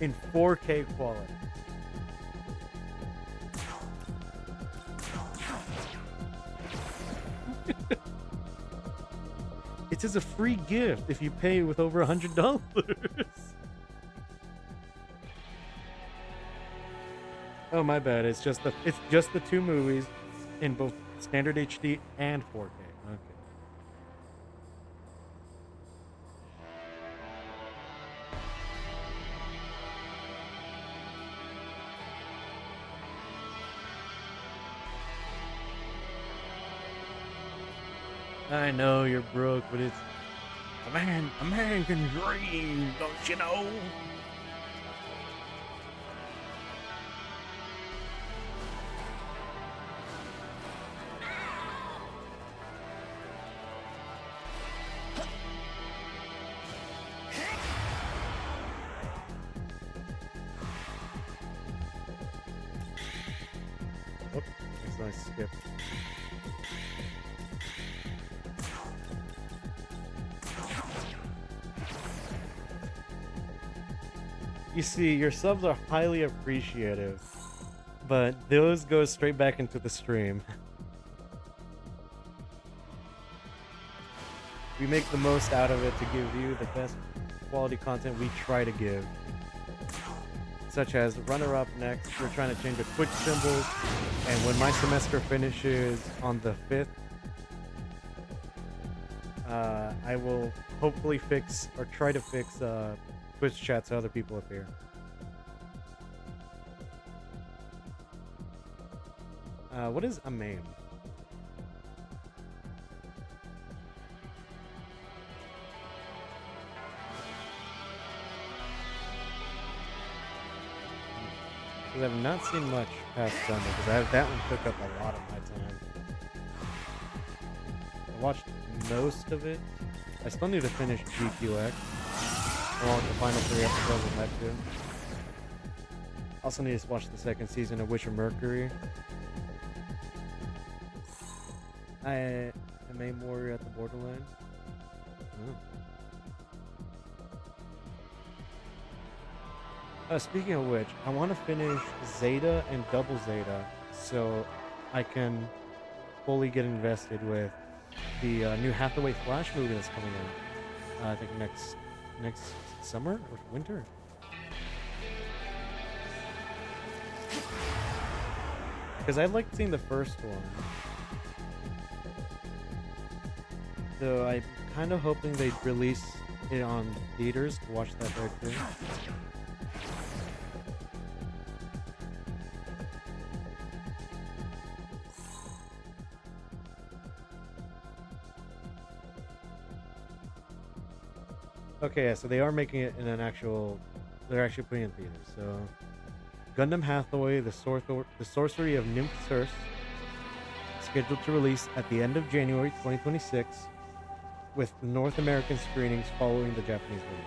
In 4K quality. It is a free gift if you pay with over $100. Oh, my bad. It's just the 2 movies in both standard HD and 4K. Okay. I know you're broke, but it's a man can dream, don't you know? Oh, that's a nice skip. You see, your subs are highly appreciative, but those go straight back into the stream. We make the most out of it to give you the best quality content we try to give. Such as runner-up next, we're trying to change the Twitch symbols, and when my semester finishes on the 5th, I will hopefully fix, or try to fix, Twitch chat so other people appear. What is a meme? Because I've not seen much past Sunday, because that one took up a lot of my time. I watched most of it. I still need to finish GQX. I want the final 3 episodes of that too. Also need to watch the 2nd season of Witcher Mercury. I am a warrior at the borderline. Speaking of which, I want to finish Zeta and Double Zeta so I can fully get invested with the new Hathaway Flash movie that's coming out. I think next summer or winter. Because I liked seeing the first one. So I'm kind of hoping they'd release it on theaters to watch that there too. Okay, yeah, so they are making it in an actual... They're actually putting it in theaters, so... Gundam Hathaway, the Sorcery of Nymph Circe, scheduled to release at the end of January 2026, with North American screenings following the Japanese release.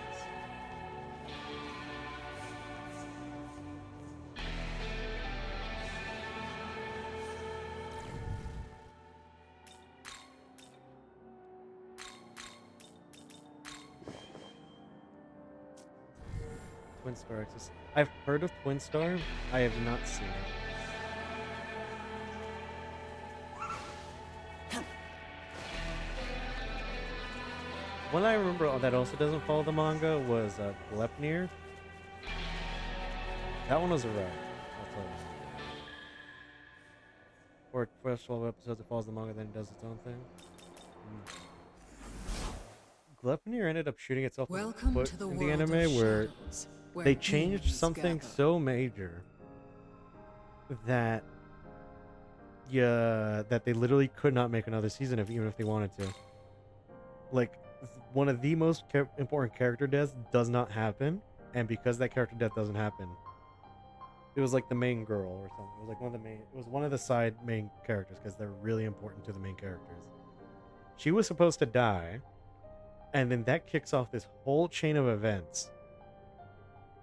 Twin Star Access. I've heard of Twin Star. I have not seen it. One I remember that also doesn't follow the manga was Gleipnir. That one was a ride. I'll tell you. For first 12 episodes, it follows the manga, then it does its own thing. Gleipnir ended up shooting itself in the foot in the anime where they changed something so major that that they literally could not make another season even if they wanted to. Like, one of the most important character deaths does not happen, and because that character death doesn't happen, it was like the main girl or something. It was like one of the side main characters because they're really important to the main characters. She was supposed to die, and then that kicks off this whole chain of events.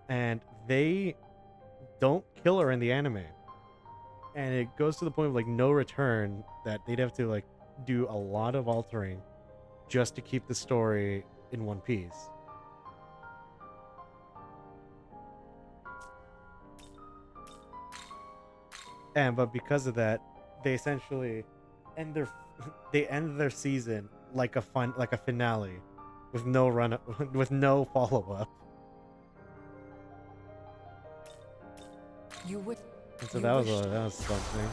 And they don't kill her in the anime. And it goes to the point of like no return that they'd have to like do a lot of altering just to keep the story in one piece. But because of that, they essentially end their season like a finale with no no follow-up. You would. And so that was something.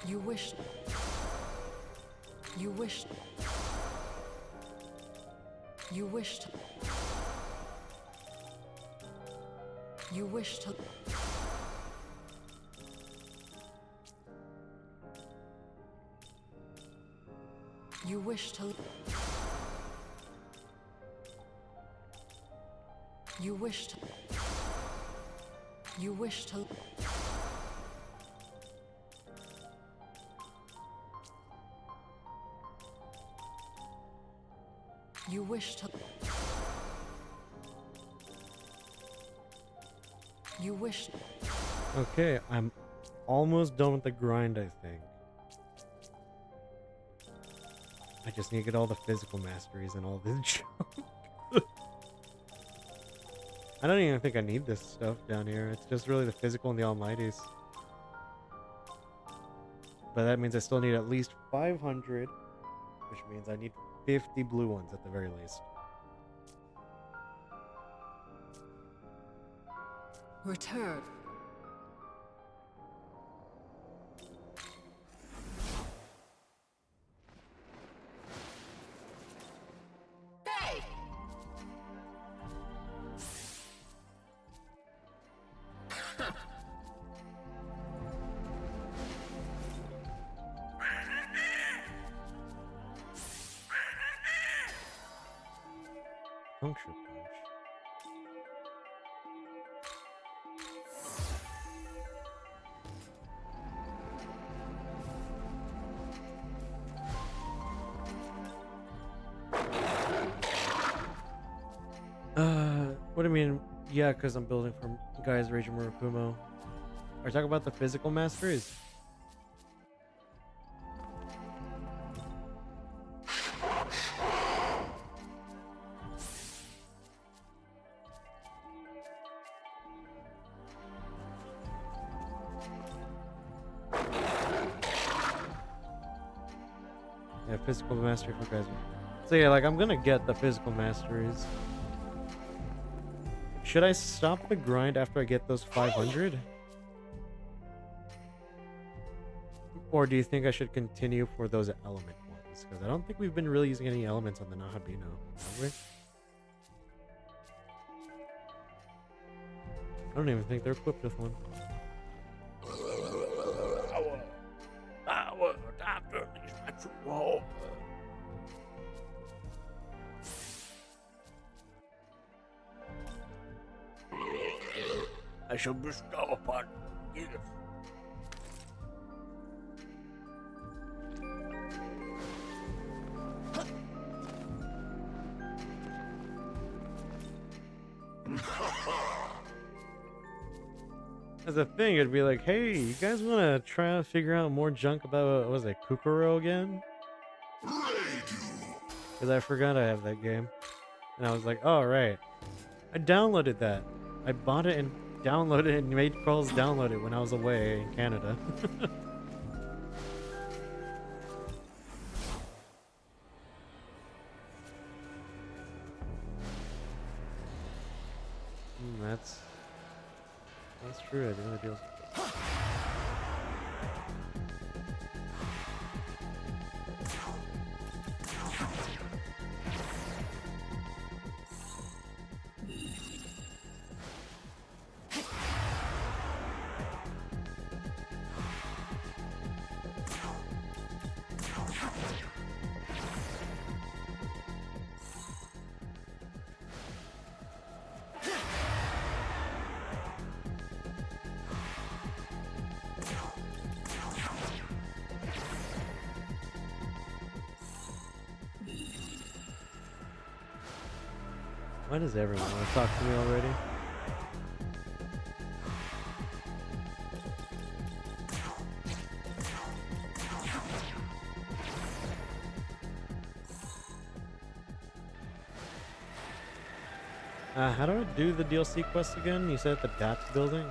You wished. You wished. You wished. You wished to. You wish to. You wish to. You wish to. You wish to. You wish. Okay, I'm almost done with the grind, I think. I just need to get all the physical masteries and all this junk. I don't even think I need this stuff down here. It's just really the physical and the almighties. But that means I still need at least 500, which means I need 50 blue ones at the very least. Return. Hey! Puncture punch. What do you mean? Yeah, because I'm building from Guy's Rage and Murakumo. Are you talking about the physical masteries? Yeah, physical mastery for guys. So yeah, like I'm gonna get the physical masteries. Should I stop the grind after I get those 500? Or do you think I should continue for those element ones? Because I don't think we've been really using any elements on the Nahabino, have we? I don't even think they're equipped with one. I shall bestow upon you gifts. As a thing, it'd be like, hey, you guys want to try to figure out more junk about, what was it, Kukuro again? Because I forgot I have that game. And I was like, oh, right. I downloaded that. I bought it and downloaded it and made calls download it when I was away in Canada. That's true. I didn't really deal. Why does everyone want to talk to me already? How do I do the DLC quest again? You said at the DAPS building?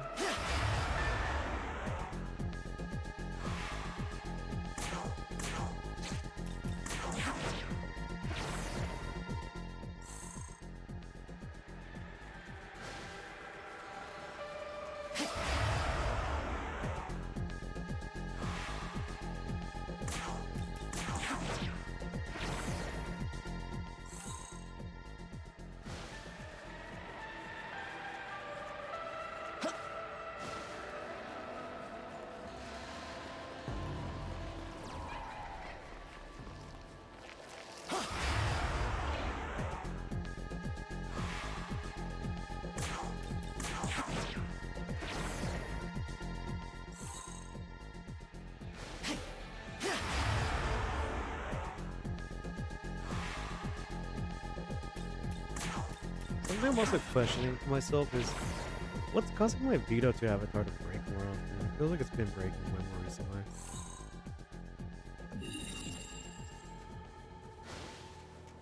Something I'm also questioning to myself is what's causing my Vito to avatar to break more often? It feels like it's been breaking way more recently.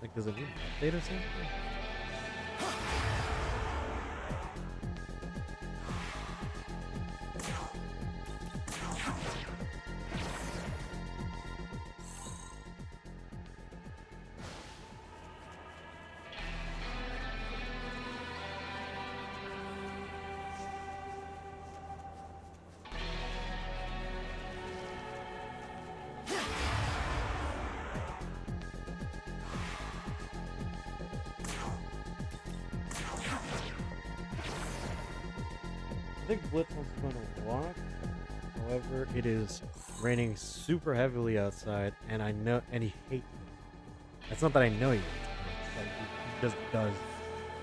Like, does it need an update or something? I think Blitz wants to go on a walk. However, it is raining super heavily outside, and I know, and he hates it. It's not that I know he hates it. It's like he just does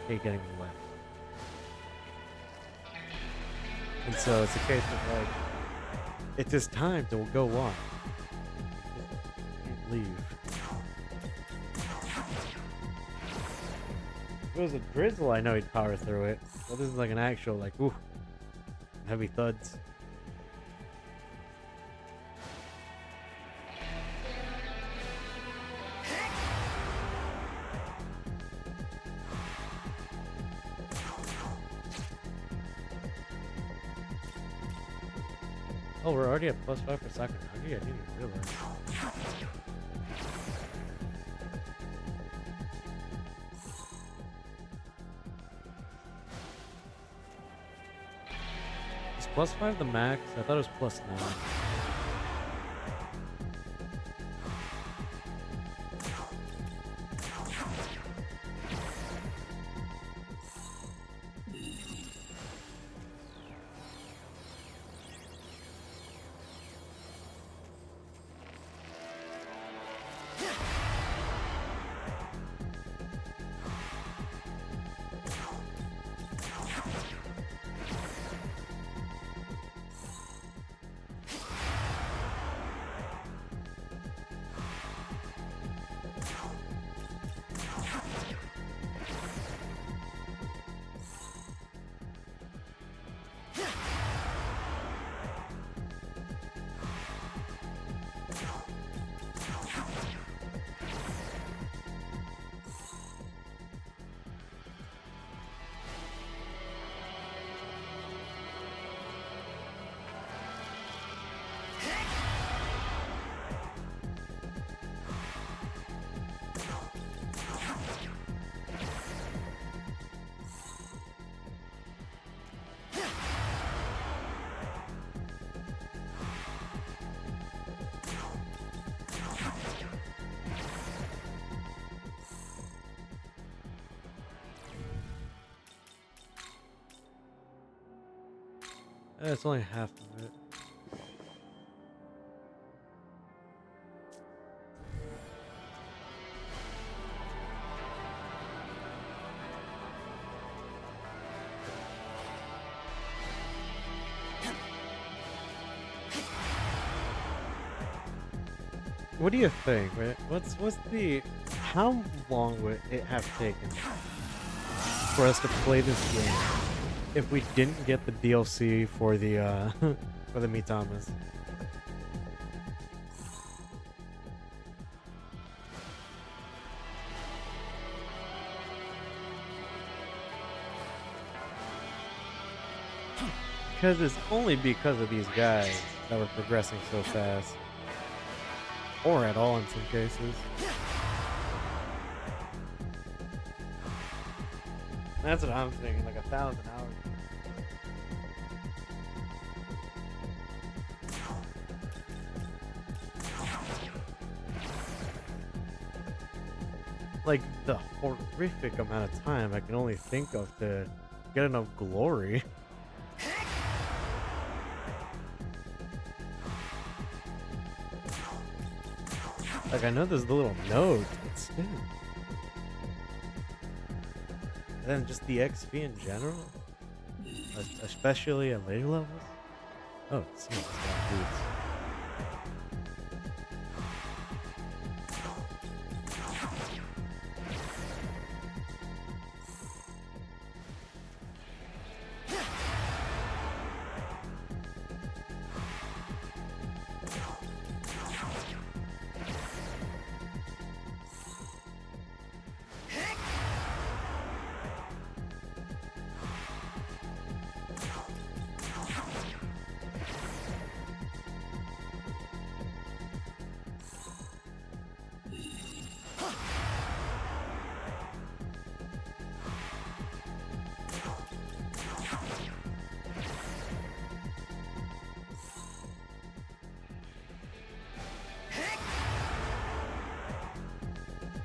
hate getting wet. And so it's a case of like, it's his time to go walk. He can't leave. If it was a drizzle, I know he'd power through it. But this is like an actual, like, ooh, heavy thuds. Oh, we're already at +5 for Sakuragi? I didn't even realize. Is +5 the max? I thought it was +9. It's only half of it. What do you think, right? What's the, how long would it have taken for us to play this game if we didn't get the DLC for the for the Mitamas? Because it's only because of these guys that we're progressing so fast. Or at all in some cases. That's what I'm thinking, like 1,000 hours. Like the horrific amount of time I can only think of to get enough glory. Like, I know there's the little nodes, but still. And then just the XP in general, especially at later levels. Oh, it's dudes.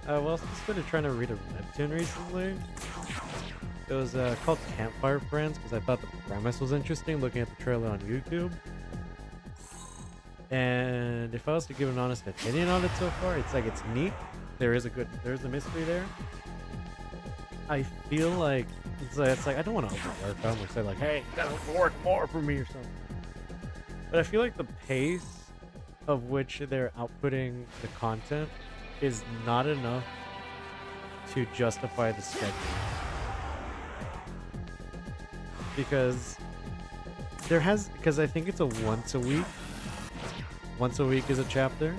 Well, I was just been trying to read a webtoon recently, It was called Campfire Friends because I thought the premise was interesting looking at the trailer on YouTube. And if I was to give an honest opinion on it so far, it's like it's neat. There's a mystery there. I feel like it's like I don't want to overwork them or say like, hey, you gotta work more for me or something. But I feel like the pace of which they're outputting the content is not enough to justify the schedule. Because I think it's a once a week. Once a week is a chapter.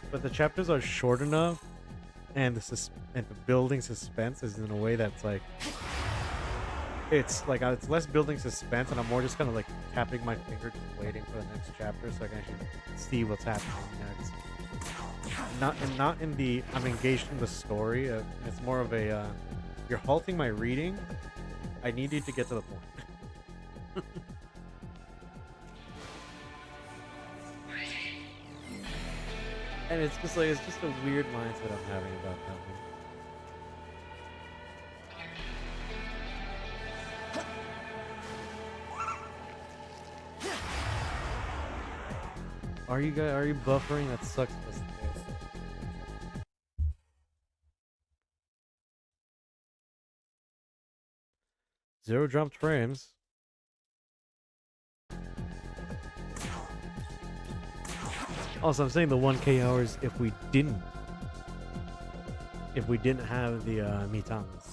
But the chapters are short enough and the building suspense is in a way that's like it's less building suspense and I'm more just kind of like tapping my finger just waiting for the next chapter so I can actually see what's happening next. Not in the I'm engaged in the story. It's more of a you're halting my reading. I need you to get to the point. And it's just a weird mindset I'm having about that one. Are you buffering? That sucks. Zero dropped frames. Also, I'm saying the 1K hours if we didn't have the Mitamas.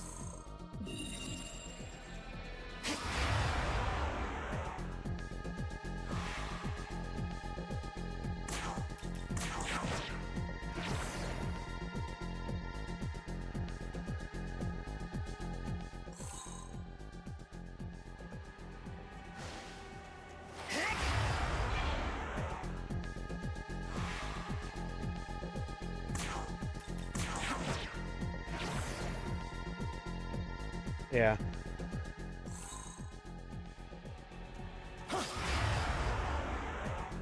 Yeah.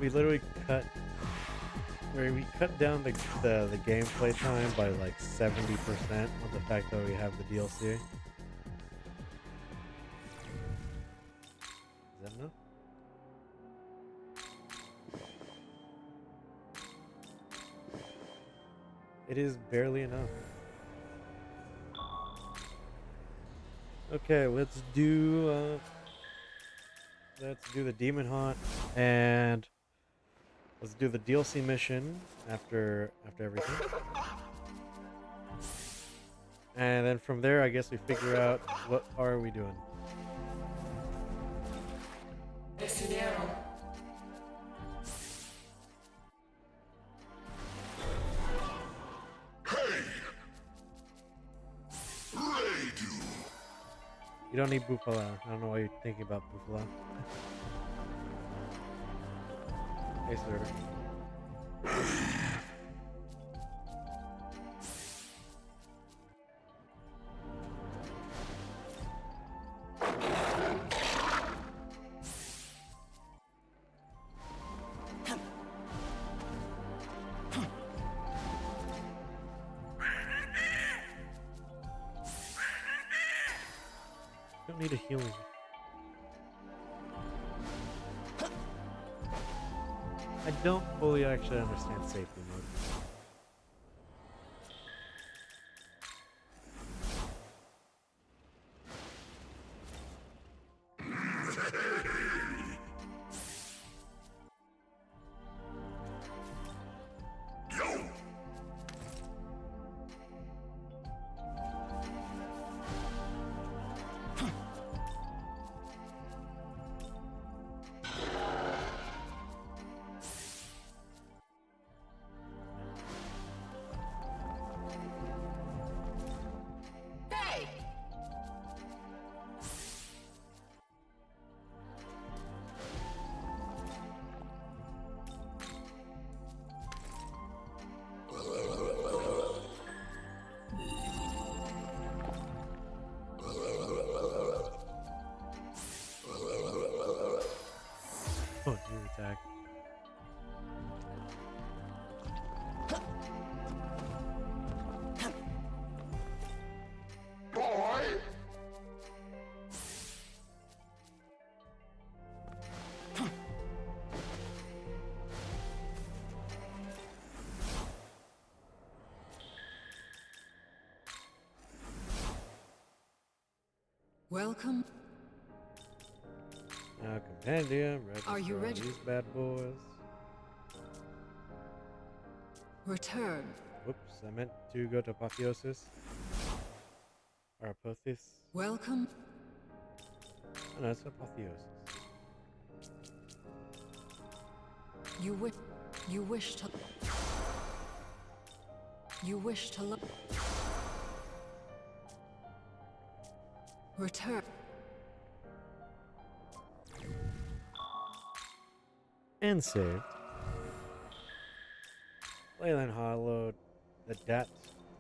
We literally cut down the gameplay time by like 70% on the fact that we have the DLC. Is that enough? It is barely enough. Okay, let's do the Demon Hunt and let's do the DLC mission after everything. And then from there I guess we figure out what are we doing. You don't need Bufala. I don't know why you're thinking about Bufala. Hey, sir. Don't need a healing. I don't fully actually understand safety mode. Welcome. Compendium. Are you ready? These bad boys. Return. Whoops, I meant to go to Apotheosis. Or Apotheos. Welcome. Oh, no, it's Apotheosis. You wish. You wish to. You wish to. Return. And saved. Leyland Hollow, the DAT.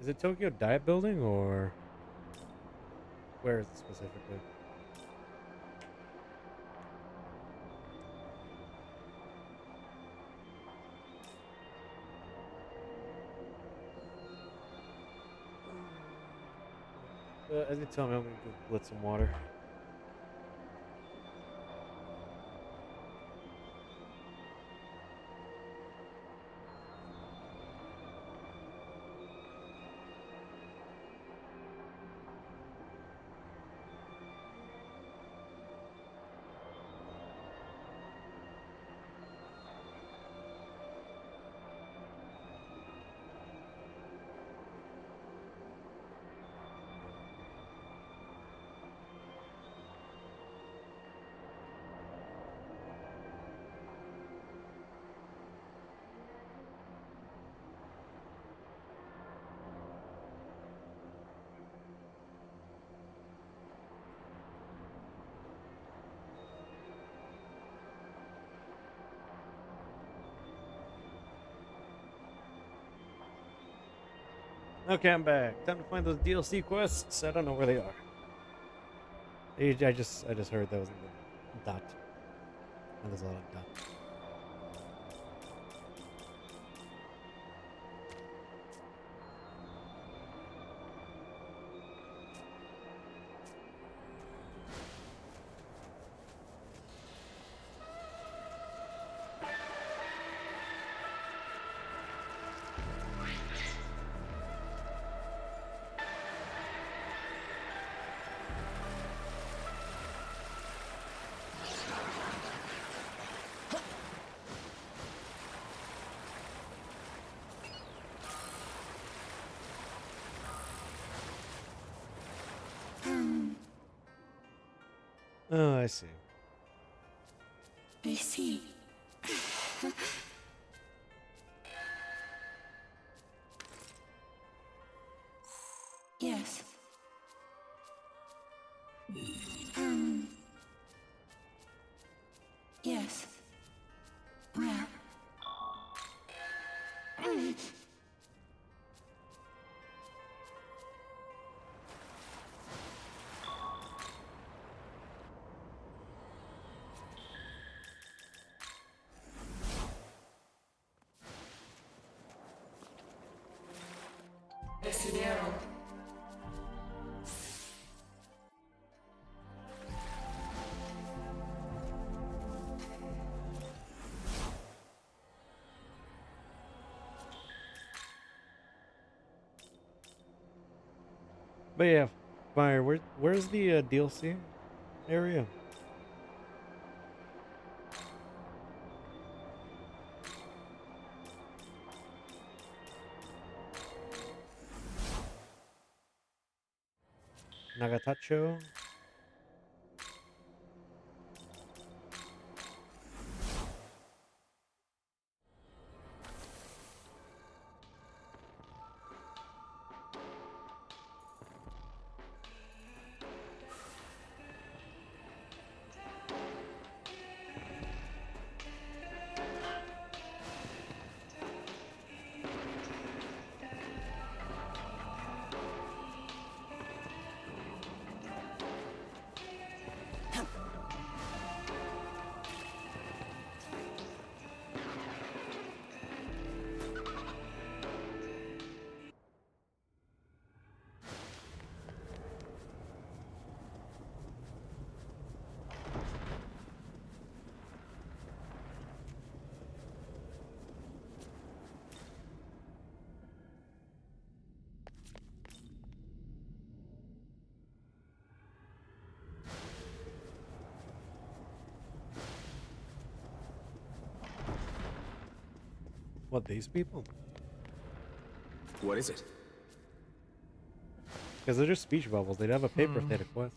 Is it Tokyo Diet Building or where is it specifically? As you tell me, I'm gonna go blitz some water. Okay, I'm back. Time to find those DLC quests. I don't know where they are. I just heard that was in the dot. And there's a lot of dots. Oh, I see. I see. Yes. Yes. Well. But yeah, Fire, where's the DLC area? Nagatacho? What, these people? What is it? Because they're just speech bubbles. They'd have a paper if they had a quest.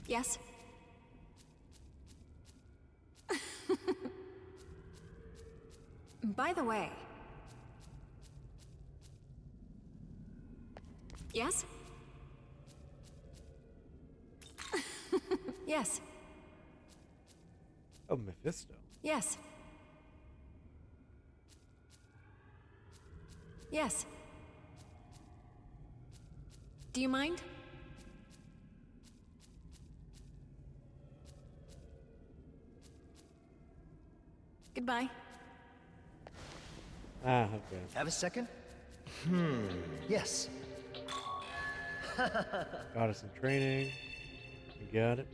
Yes? By the way. Yes? Yes. Oh, Mephisto. Yes. Yes. Do you mind? Goodbye. Ah, okay. Have a second? Yes. Got us some training. We got it.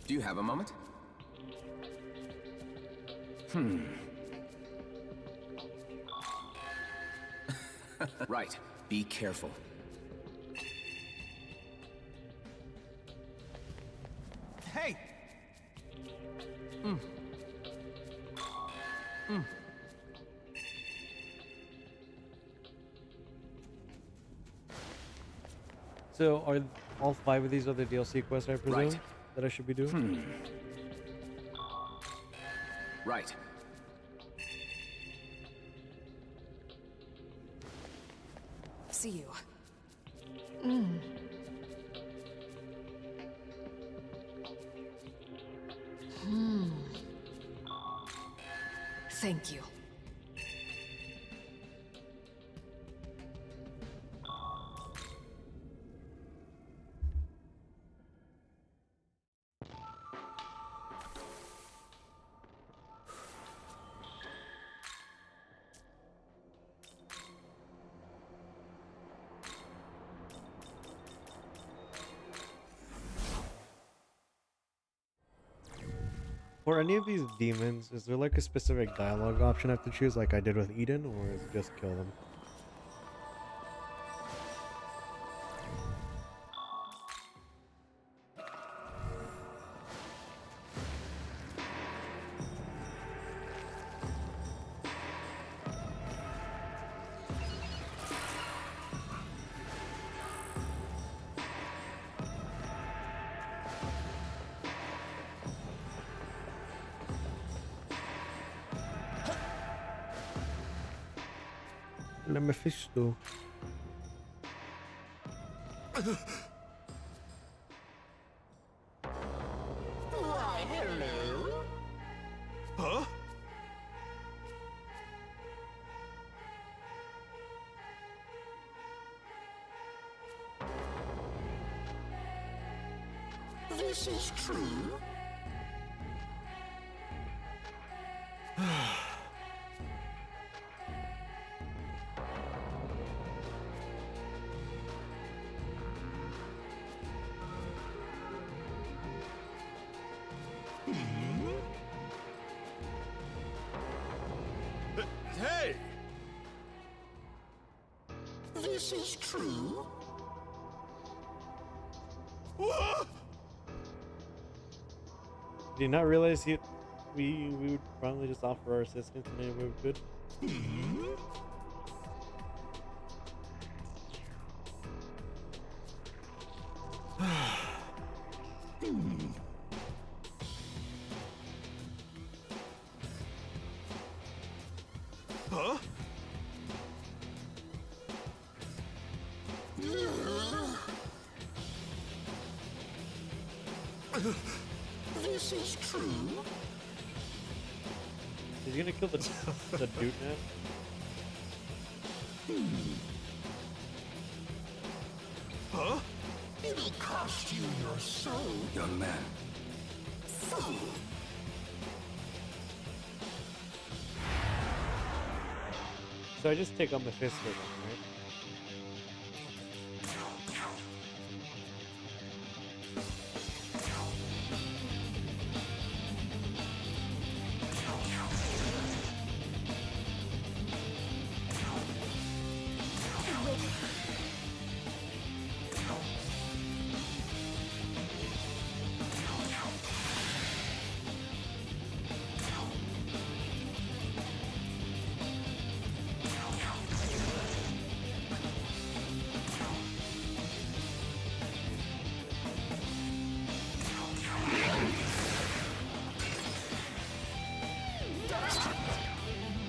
Do you have a moment? Right. Be careful. Hey! So, are all 5 of these other DLC quests, I presume, Right. that I should be doing? Right. See you. Thank you. For any of these demons, is there like a specific dialogue option I have to choose like I did with Eden, or is it just kill them? Le Mephisto. Why, hello? Huh? This is true. Hey! This is true. Did you not realize we would probably just offer our assistance in any way we could? Huh? This is true. He's gonna kill the dude now. Huh? It'll cost you your soul. Young man. Fool. So I just take on Mephisto then, right?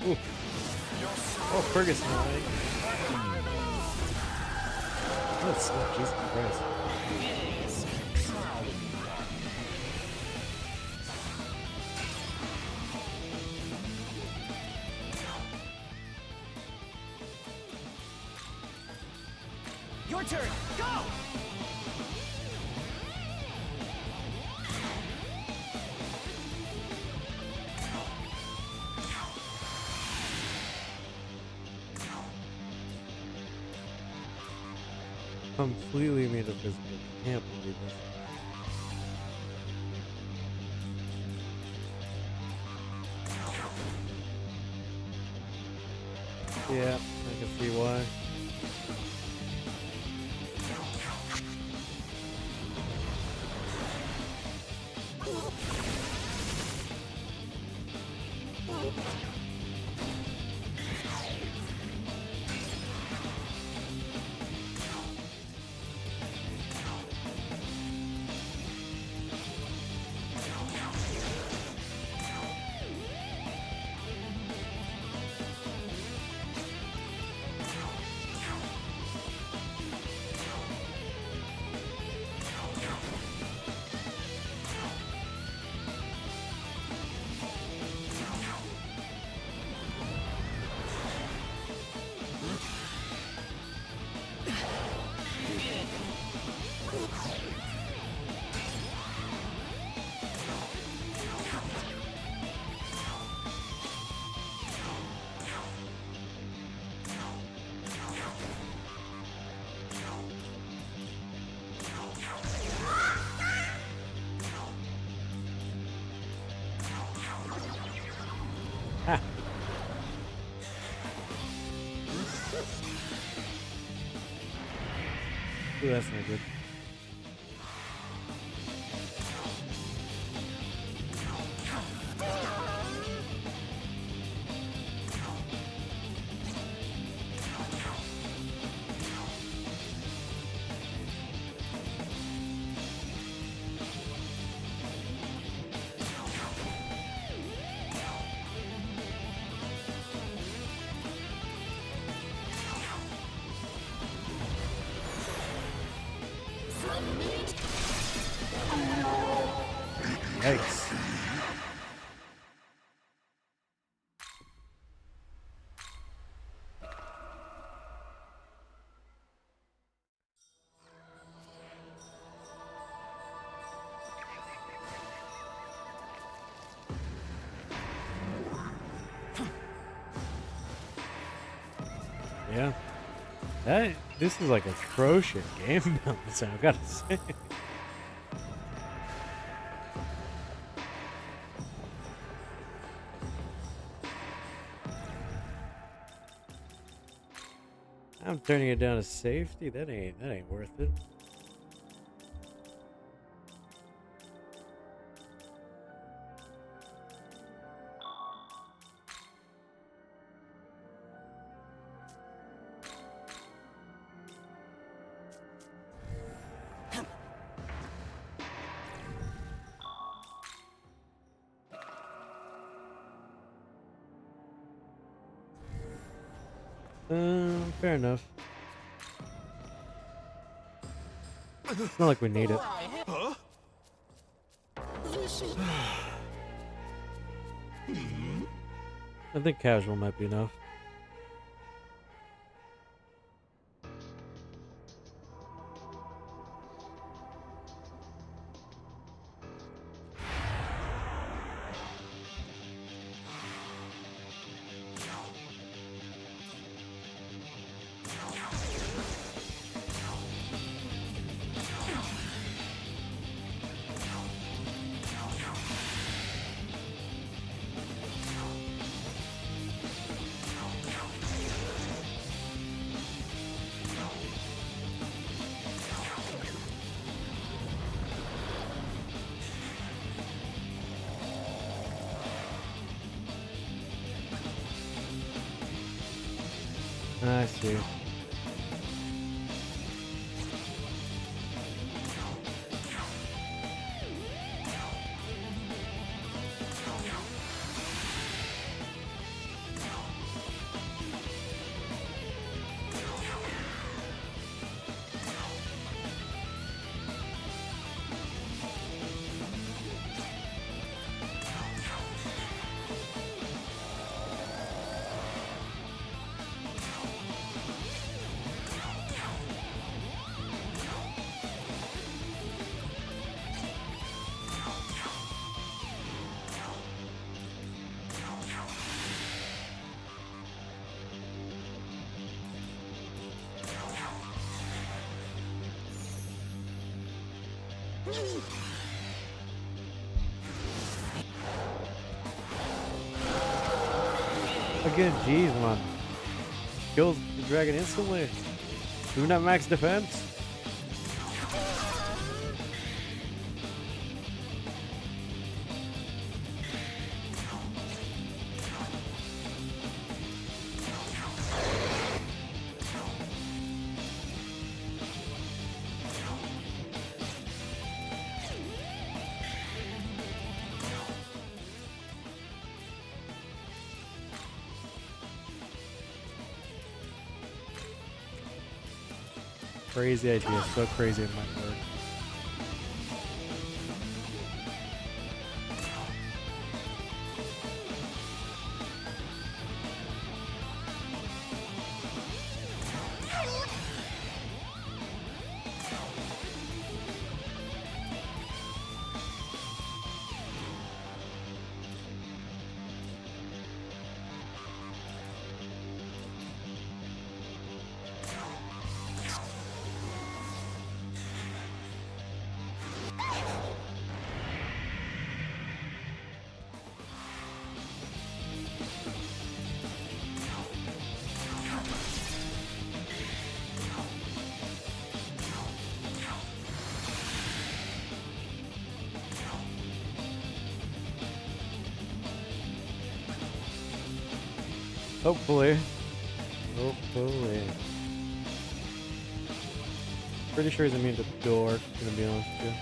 Ooh. Oh, Ferguson. That's Jesus Christ. Your turn. Go! Completely metaphysical. Can't believe this. Yeah, I can see why. Ha! Ooh, that's not good. Yikes. Yeah. This is like atrocious game balance, I gotta say. I'm turning it down to safety. That ain't worth it. Fair enough. It's not like we need it. Huh? This is I think casual might be enough. I see. Again, jeez, man. Kills the dragon instantly. Do not max defense. Crazy idea, so crazy it might work. Hopefully. Hopefully. Pretty sure he's immune to Dork, gonna be honest with you.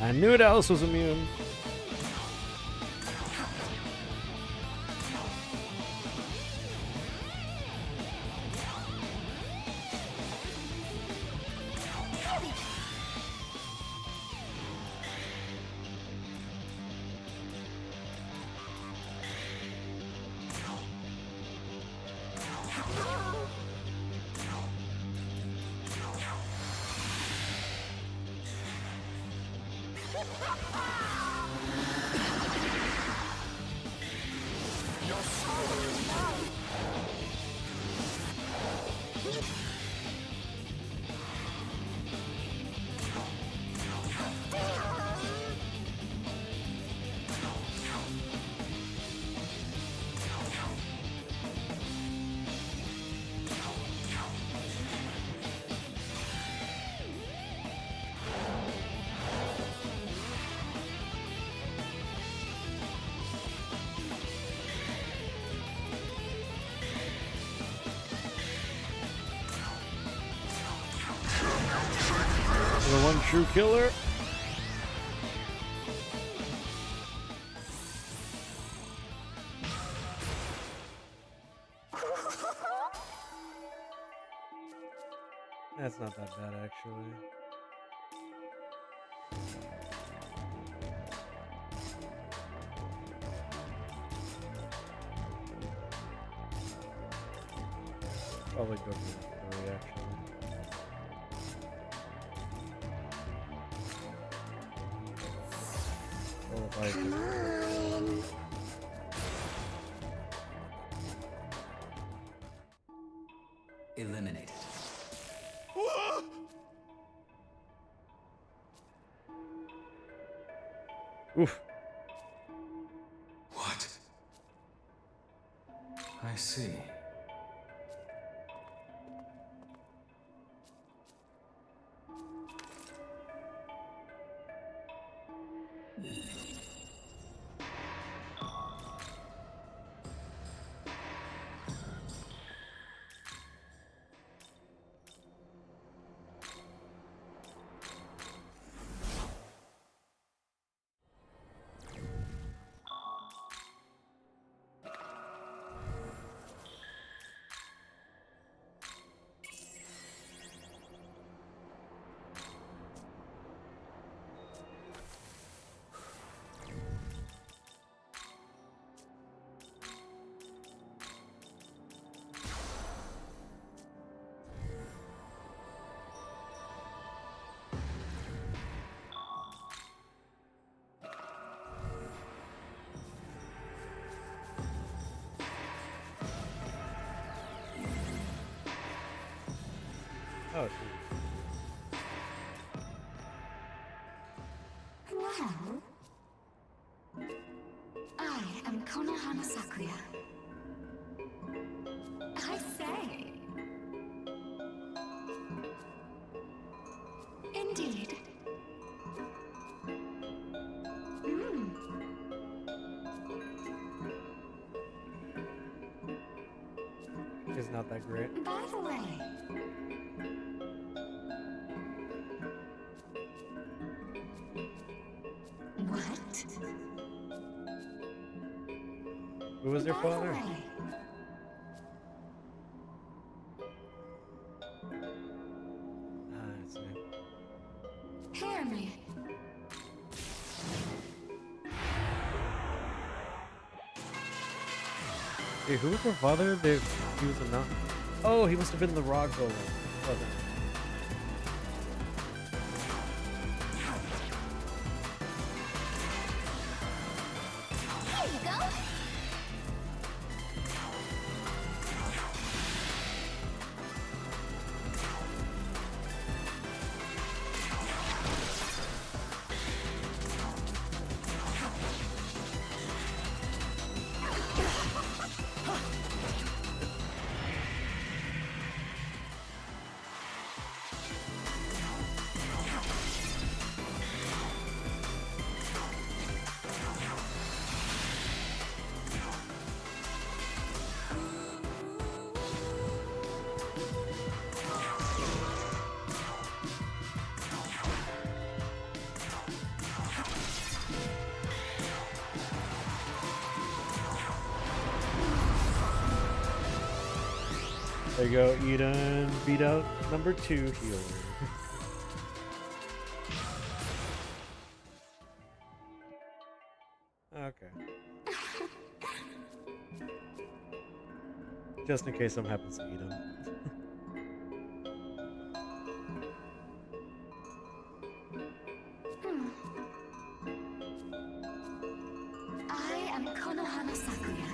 I knew Dallas was immune. The one true killer. That's not that bad, actually. Probably go for the 3, actually. Eliminated. Oof. What? I see. Oh, Well, I am Konohana Sakuya. I say. Indeed. it's not that great. By the way, what? Who was your By the father? way, Ah, that's right. hear me. Hey, who was your father? He was a nun. Oh, he must have been the rock golem. Wasn't he? Here you go. There you go, Eden. Beat out number 2 healer. Okay. Just in case something happens to Eden. I am Konohana Sakuya.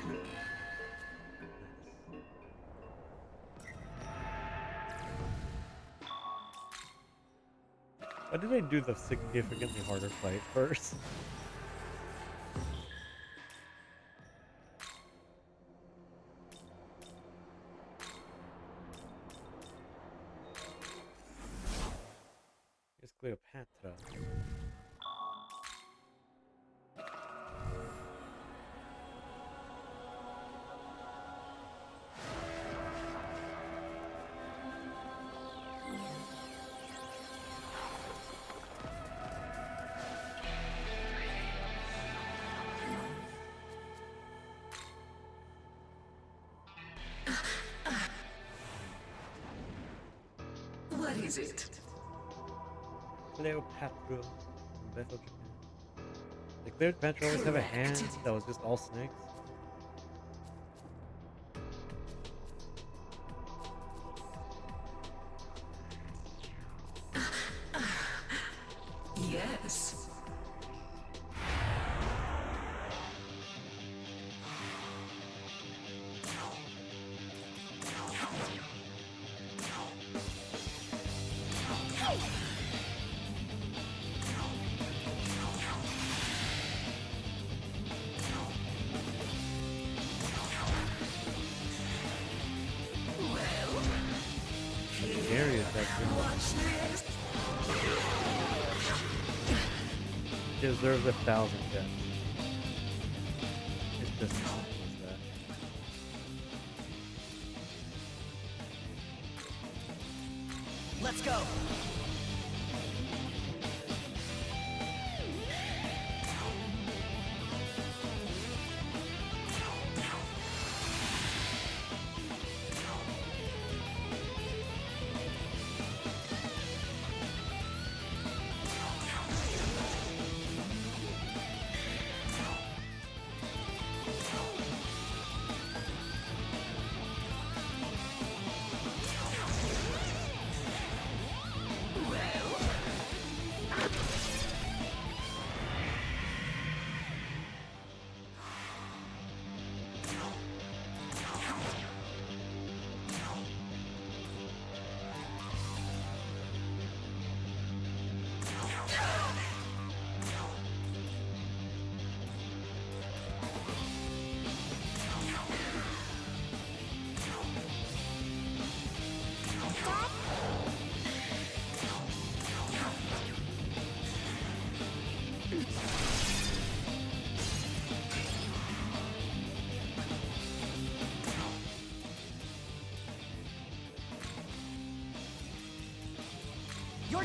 Why did I do the significantly harder fight first? It's Cleopatra. What is it? Cleopatra from Bethel, Japan. Did Cleopatra always have a hand that was just all snakes? Yes. Scary is that thing. Watch this. Deserves 1,000 deaths. It's just as simple as that. Let's go.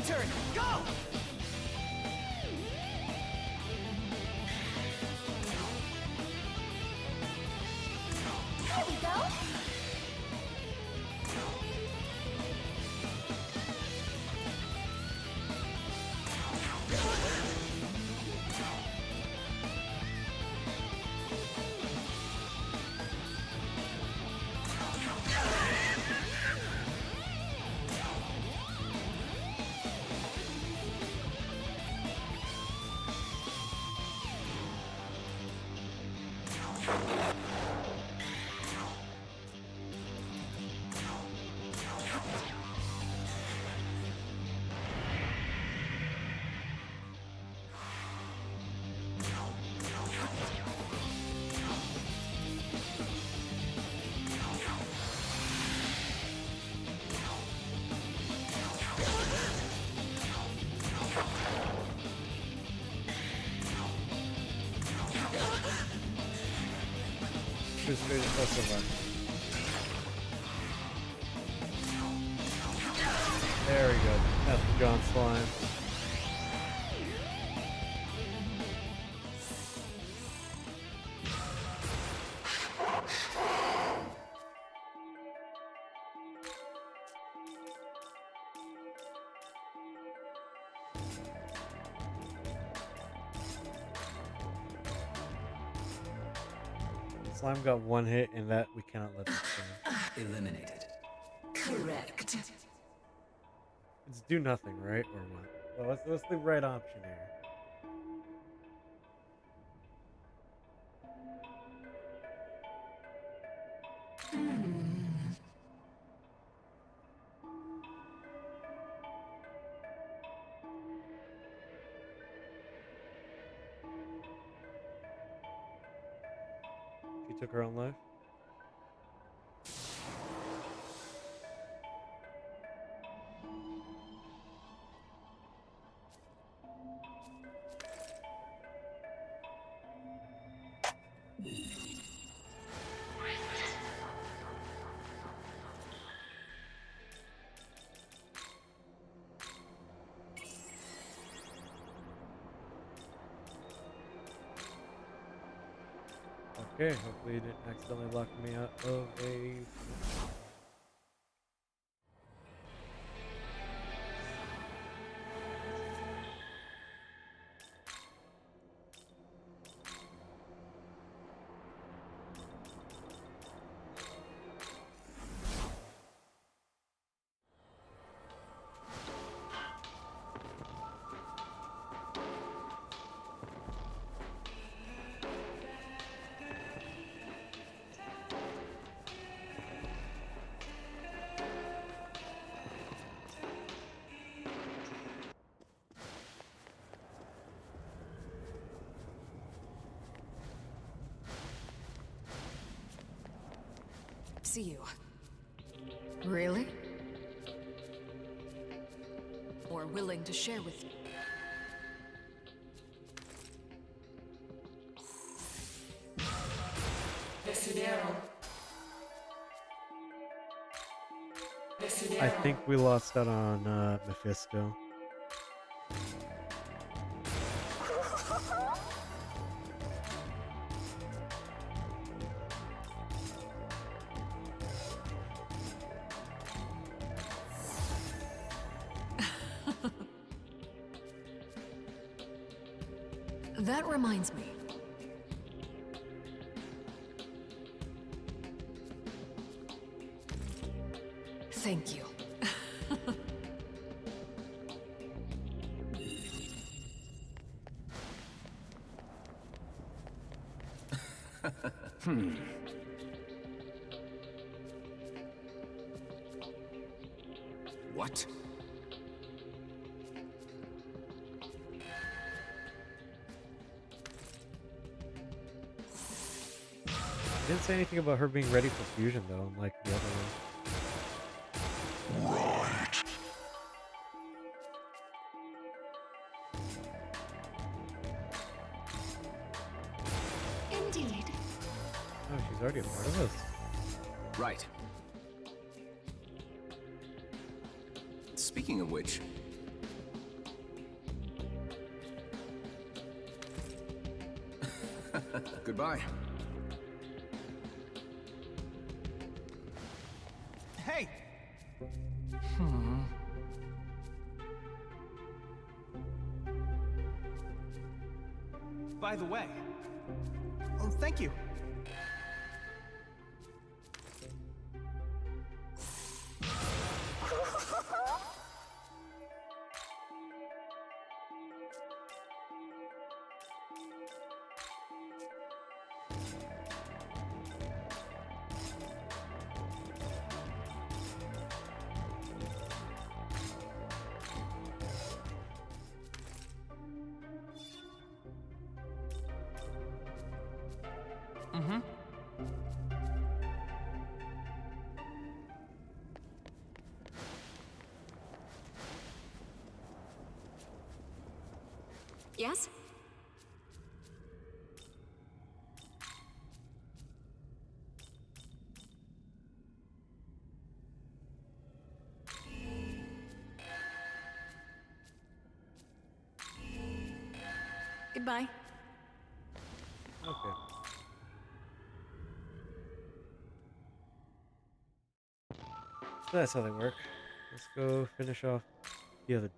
turn. Go! Here we go. Just very impressive one. There we go. That's the John slime. Slime got one hit, and that we cannot let this stand. Eliminated. Correct. It's do nothing, right? Or what? Well, what's the right option here? She took her own life? Okay, hopefully you didn't accidentally lock me out of a... See you. Really? Or willing to share with me? I think we lost out on Mephisto. That reminds me. Thank you. What? I didn't say anything about her being ready for fusion though, unlike the other one. Indeed. Oh, she's already a part of us. Right. Speaking of which, Goodbye. Hey! By the way, oh, thank you. Mm-hmm. Yes? Goodbye. Okay. So that's how they work. Let's go finish off the other.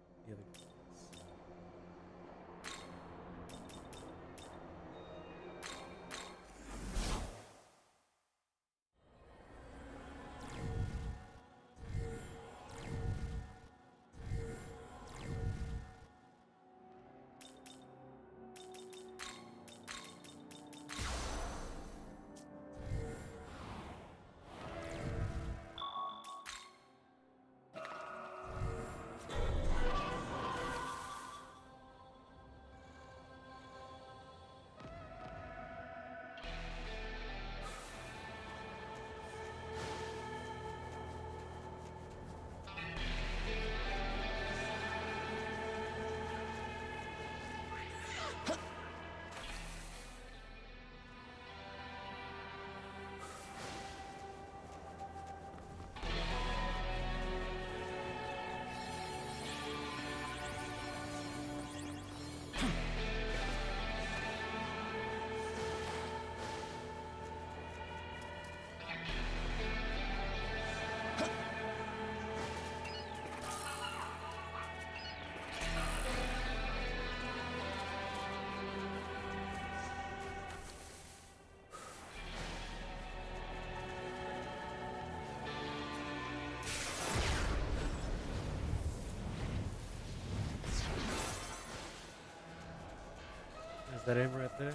Is that him right there?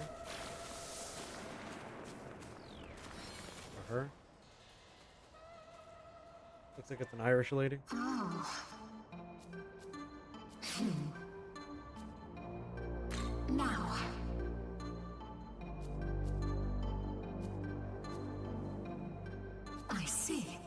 Or her? Looks like it's an Irish lady. Oh. Now. I see.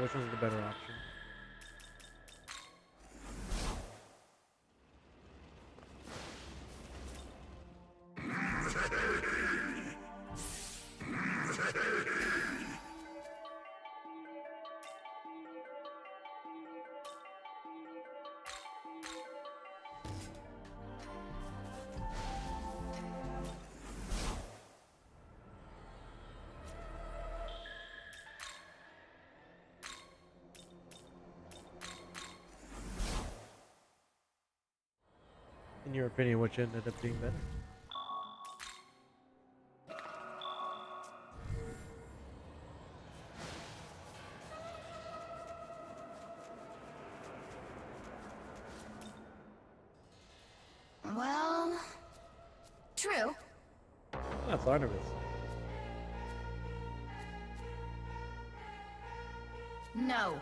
Which one's the better option? In your opinion, which ended up being better? Well, true. That's Artemis. No.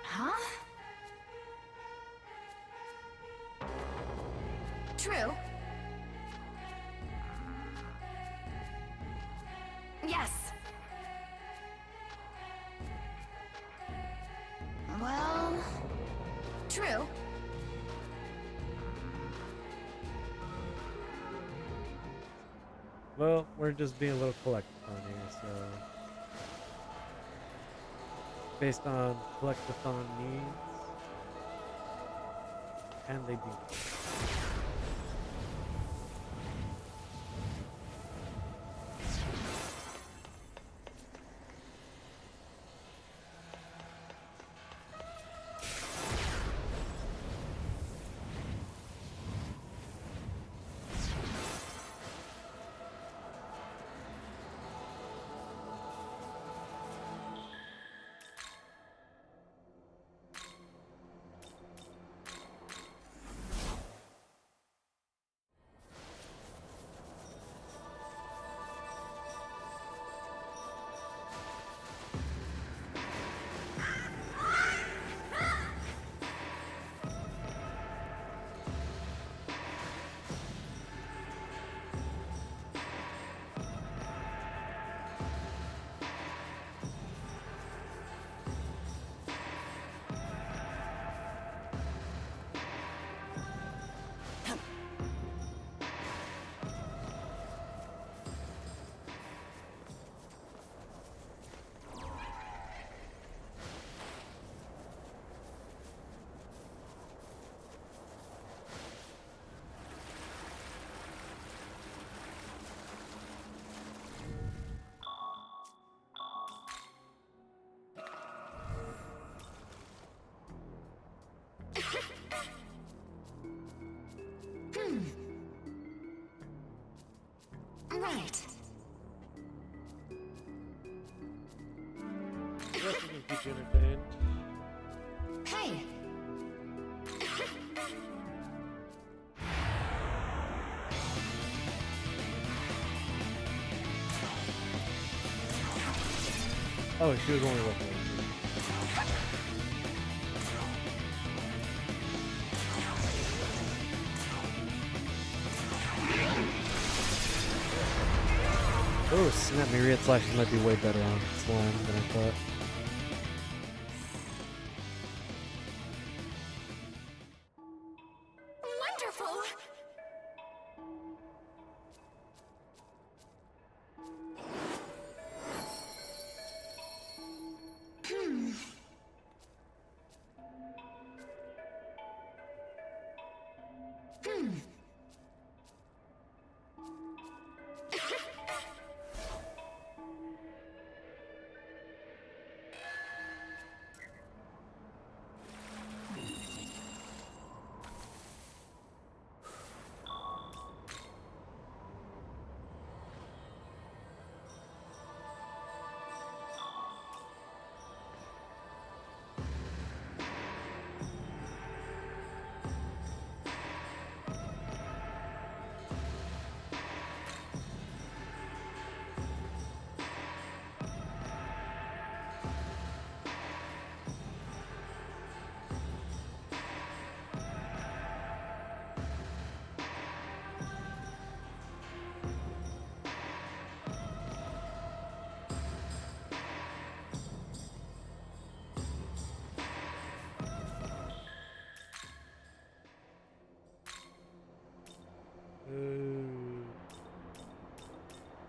Huh? True. Yes. True. Well, we're just being a little collectathon here, so based on collectathon needs, and they do. Right. Yes, we can keep you entertained. Hey. Oh, she was only level 1. Oh snap, myriad slashes might be way better on slime than I thought. Wonderful.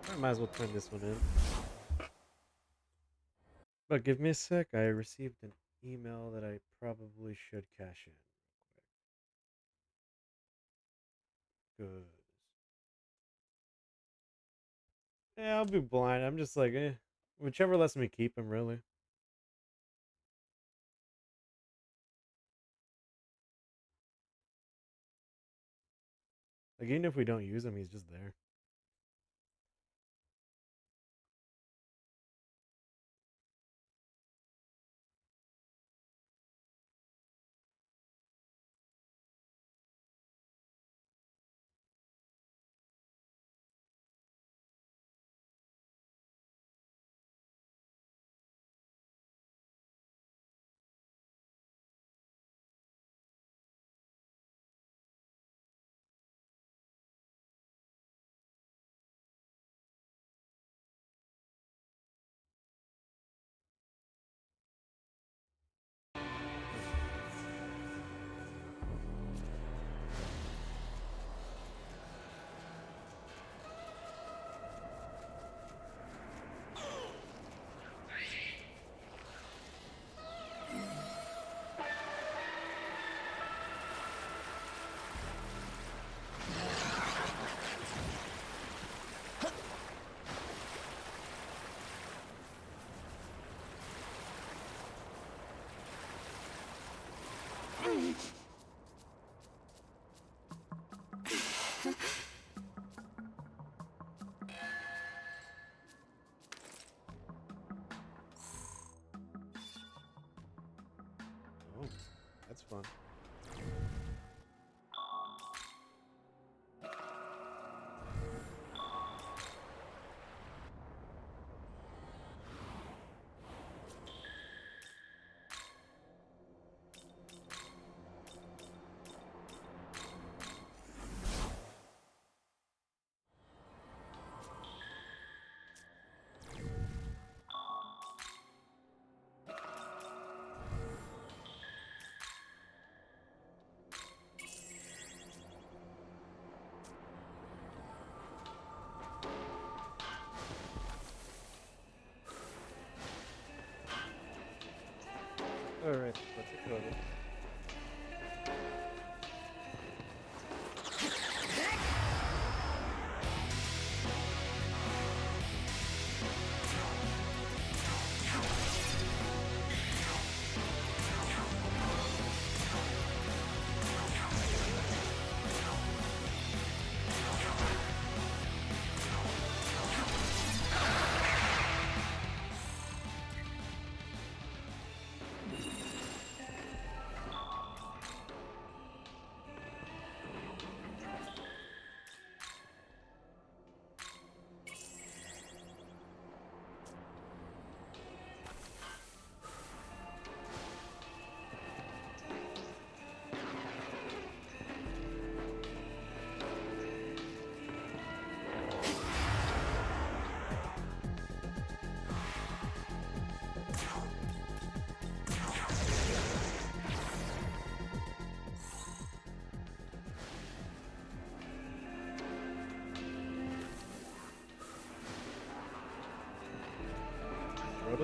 I might as well turn this one in. But give me a sec, I received an email that I probably should cash in. Good. Yeah, I'll be blind. I'm just like, whichever lets me keep him, really. Like, even if we don't use him, he's just there.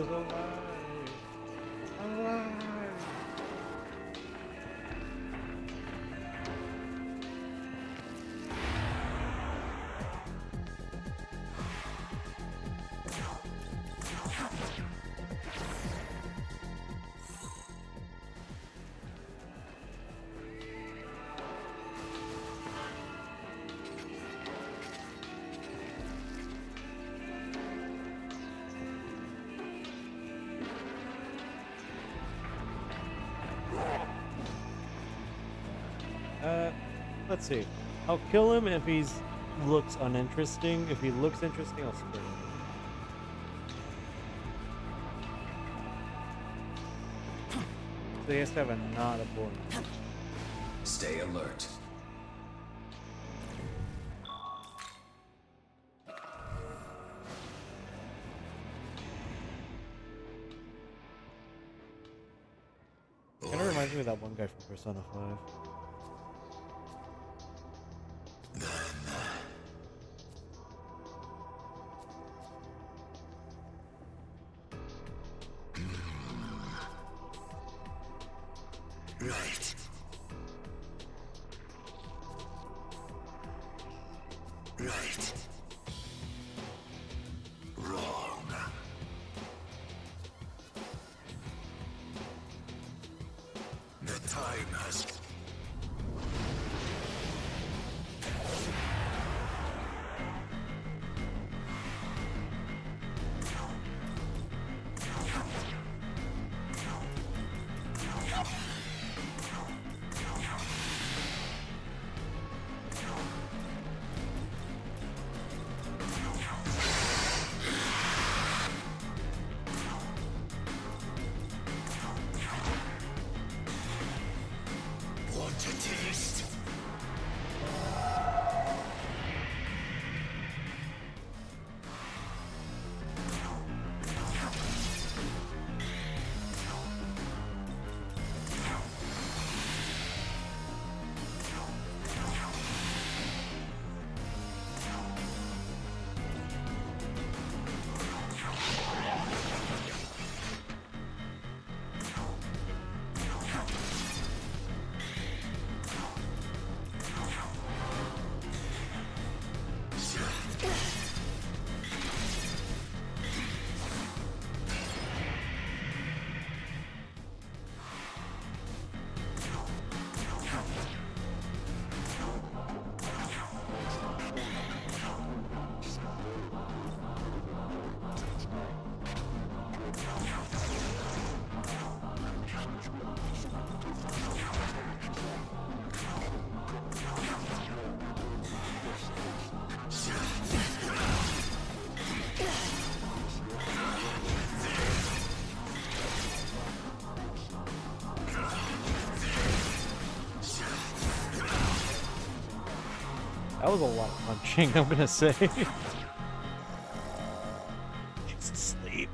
was alive. Alive. Let's see. I'll kill him if he's looks uninteresting. If he looks interesting, I'll split him. So he has to have a not a boring. Stay alert. Kind of reminds me of that one guy from Persona 5. Right. Right. Wrong. The time has... Want a taste? That was a lot of punching, I'm gonna say. She's asleep.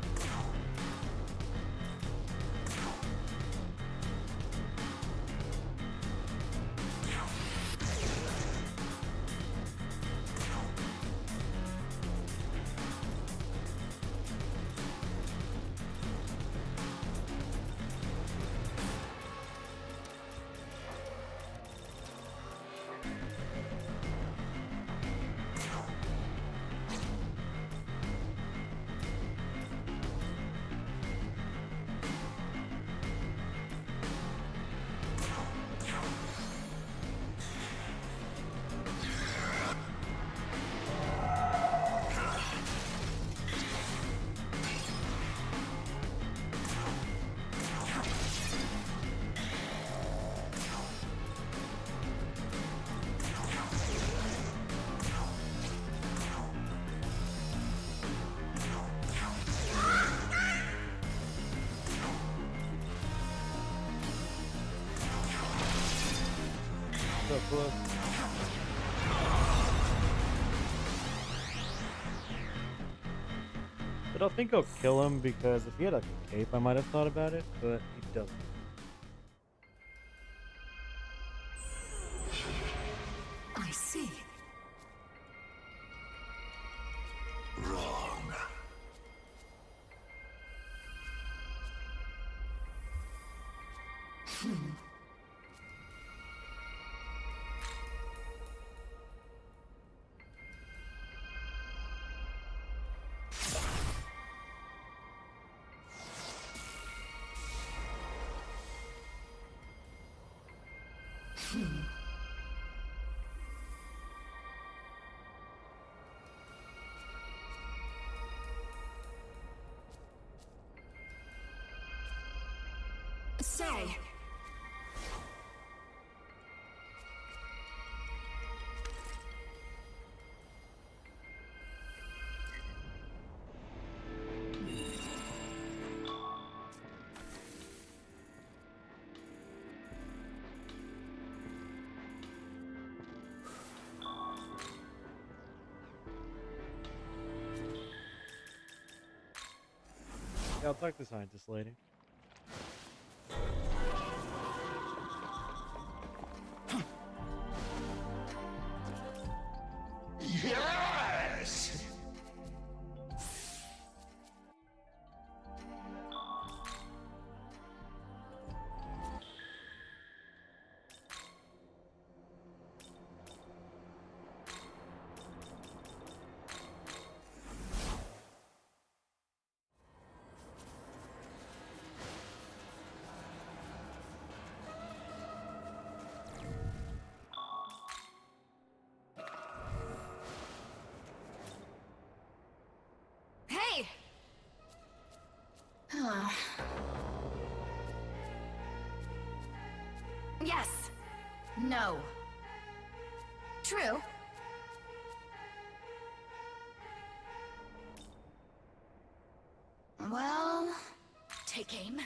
So close. But I think I'll kill him because if he had a cape, I might have thought about it, but he doesn't. I see. Wrong. Say. Yeah, I'll talk to the scientist lady. Yes! Hey! Yes. No. True. Well, take aim.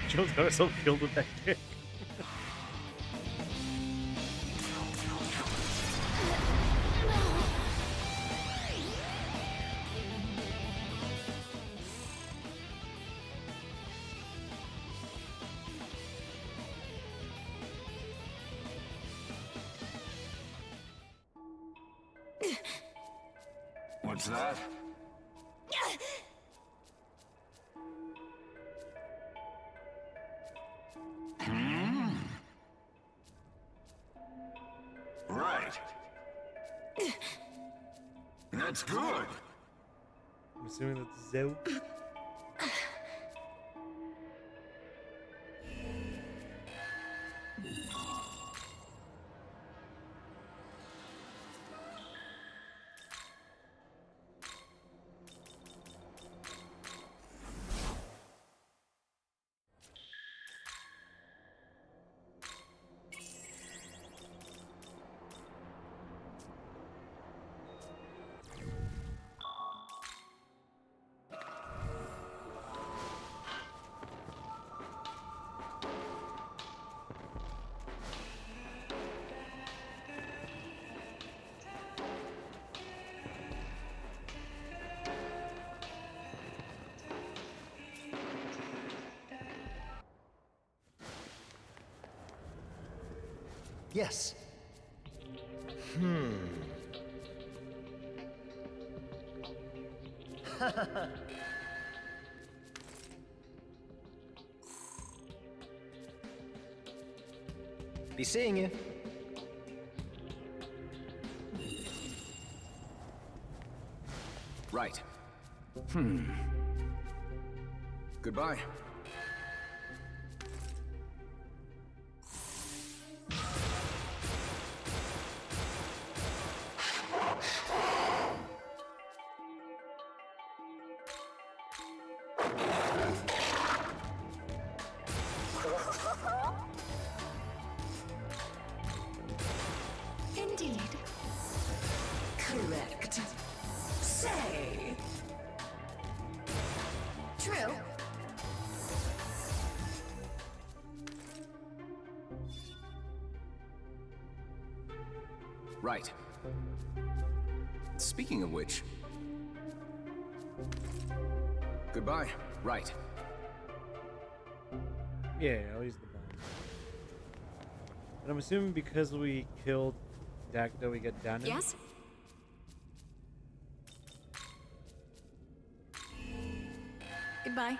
Joe's got herself killed with that kick. What's that? Right. That's good. I'm assuming that's Zoe. Yes. Be seeing you. Right. Goodbye. Indeed. Correct. Say. Right. Speaking of which... Goodbye. Right. Yeah, I'll use the bomb. And I'm assuming because we killed Dacto, we get down. Yes? Goodbye.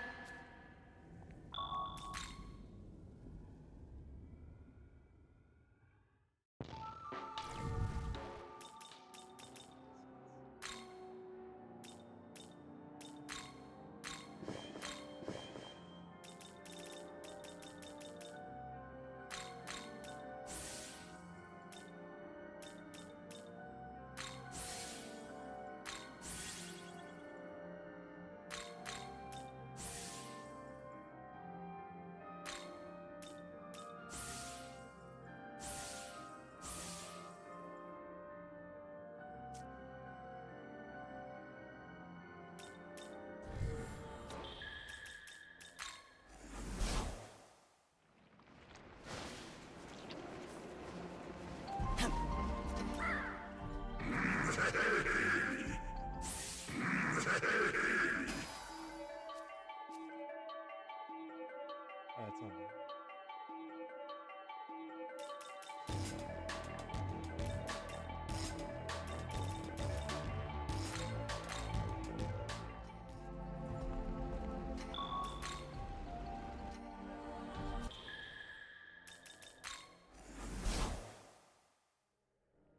Oh, it's on there.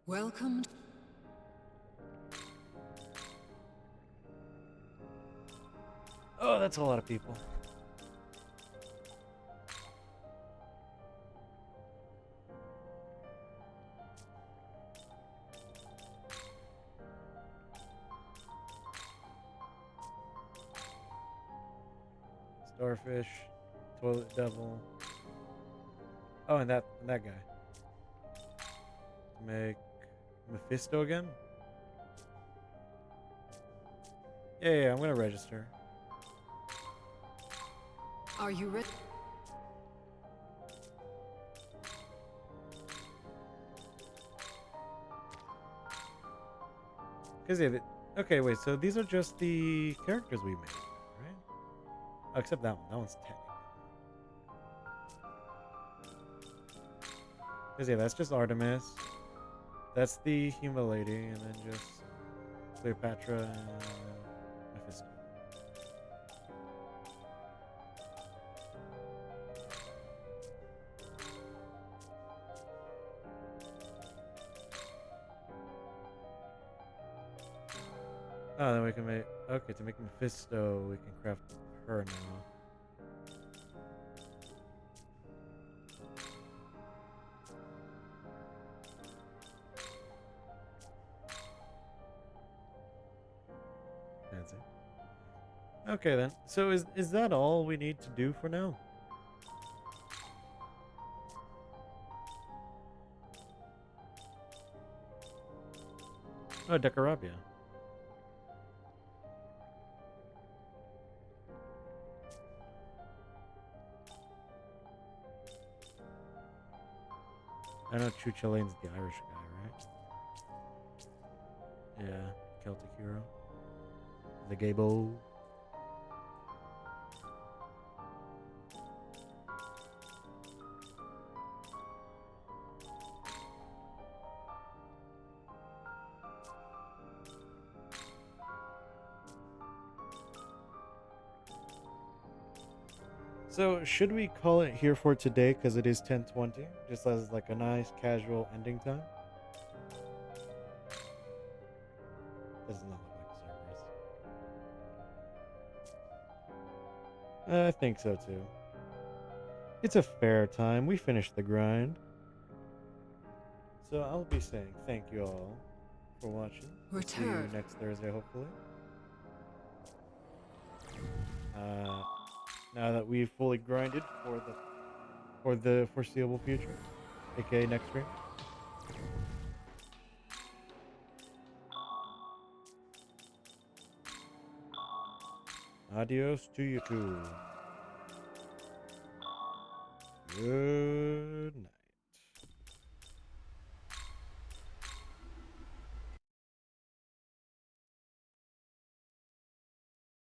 Welcome. Oh, that's a lot of people. Starfish, toilet devil. Oh, and that guy. Make Mephisto again? Yeah, I'm gonna register. Are you ready? Cause yeah, okay, wait. So these are just the characters we made, right? Oh, except that one. That one's technical. Cause yeah, that's just Artemis. That's the Huma lady, and then just Cleopatra and Mephisto. Oh, then we can make... Okay, to make Mephisto, we can craft her now. Fancy. Okay, then. So is that all we need to do for now? Oh, Decorabia. I know Chuchelane's the Irish guy, right? Yeah, Celtic hero. The Gabo. So should we call it here for today because it is 10:20, just as like a nice casual ending time? Does not look like Cerberus. I think so too. It's a fair time. We finished the grind. So I'll be saying thank you all for watching. See you Return. next Thursday, hopefully. Now that we've fully grinded for the foreseeable future, aka next stream. Adios to you too. Yeah.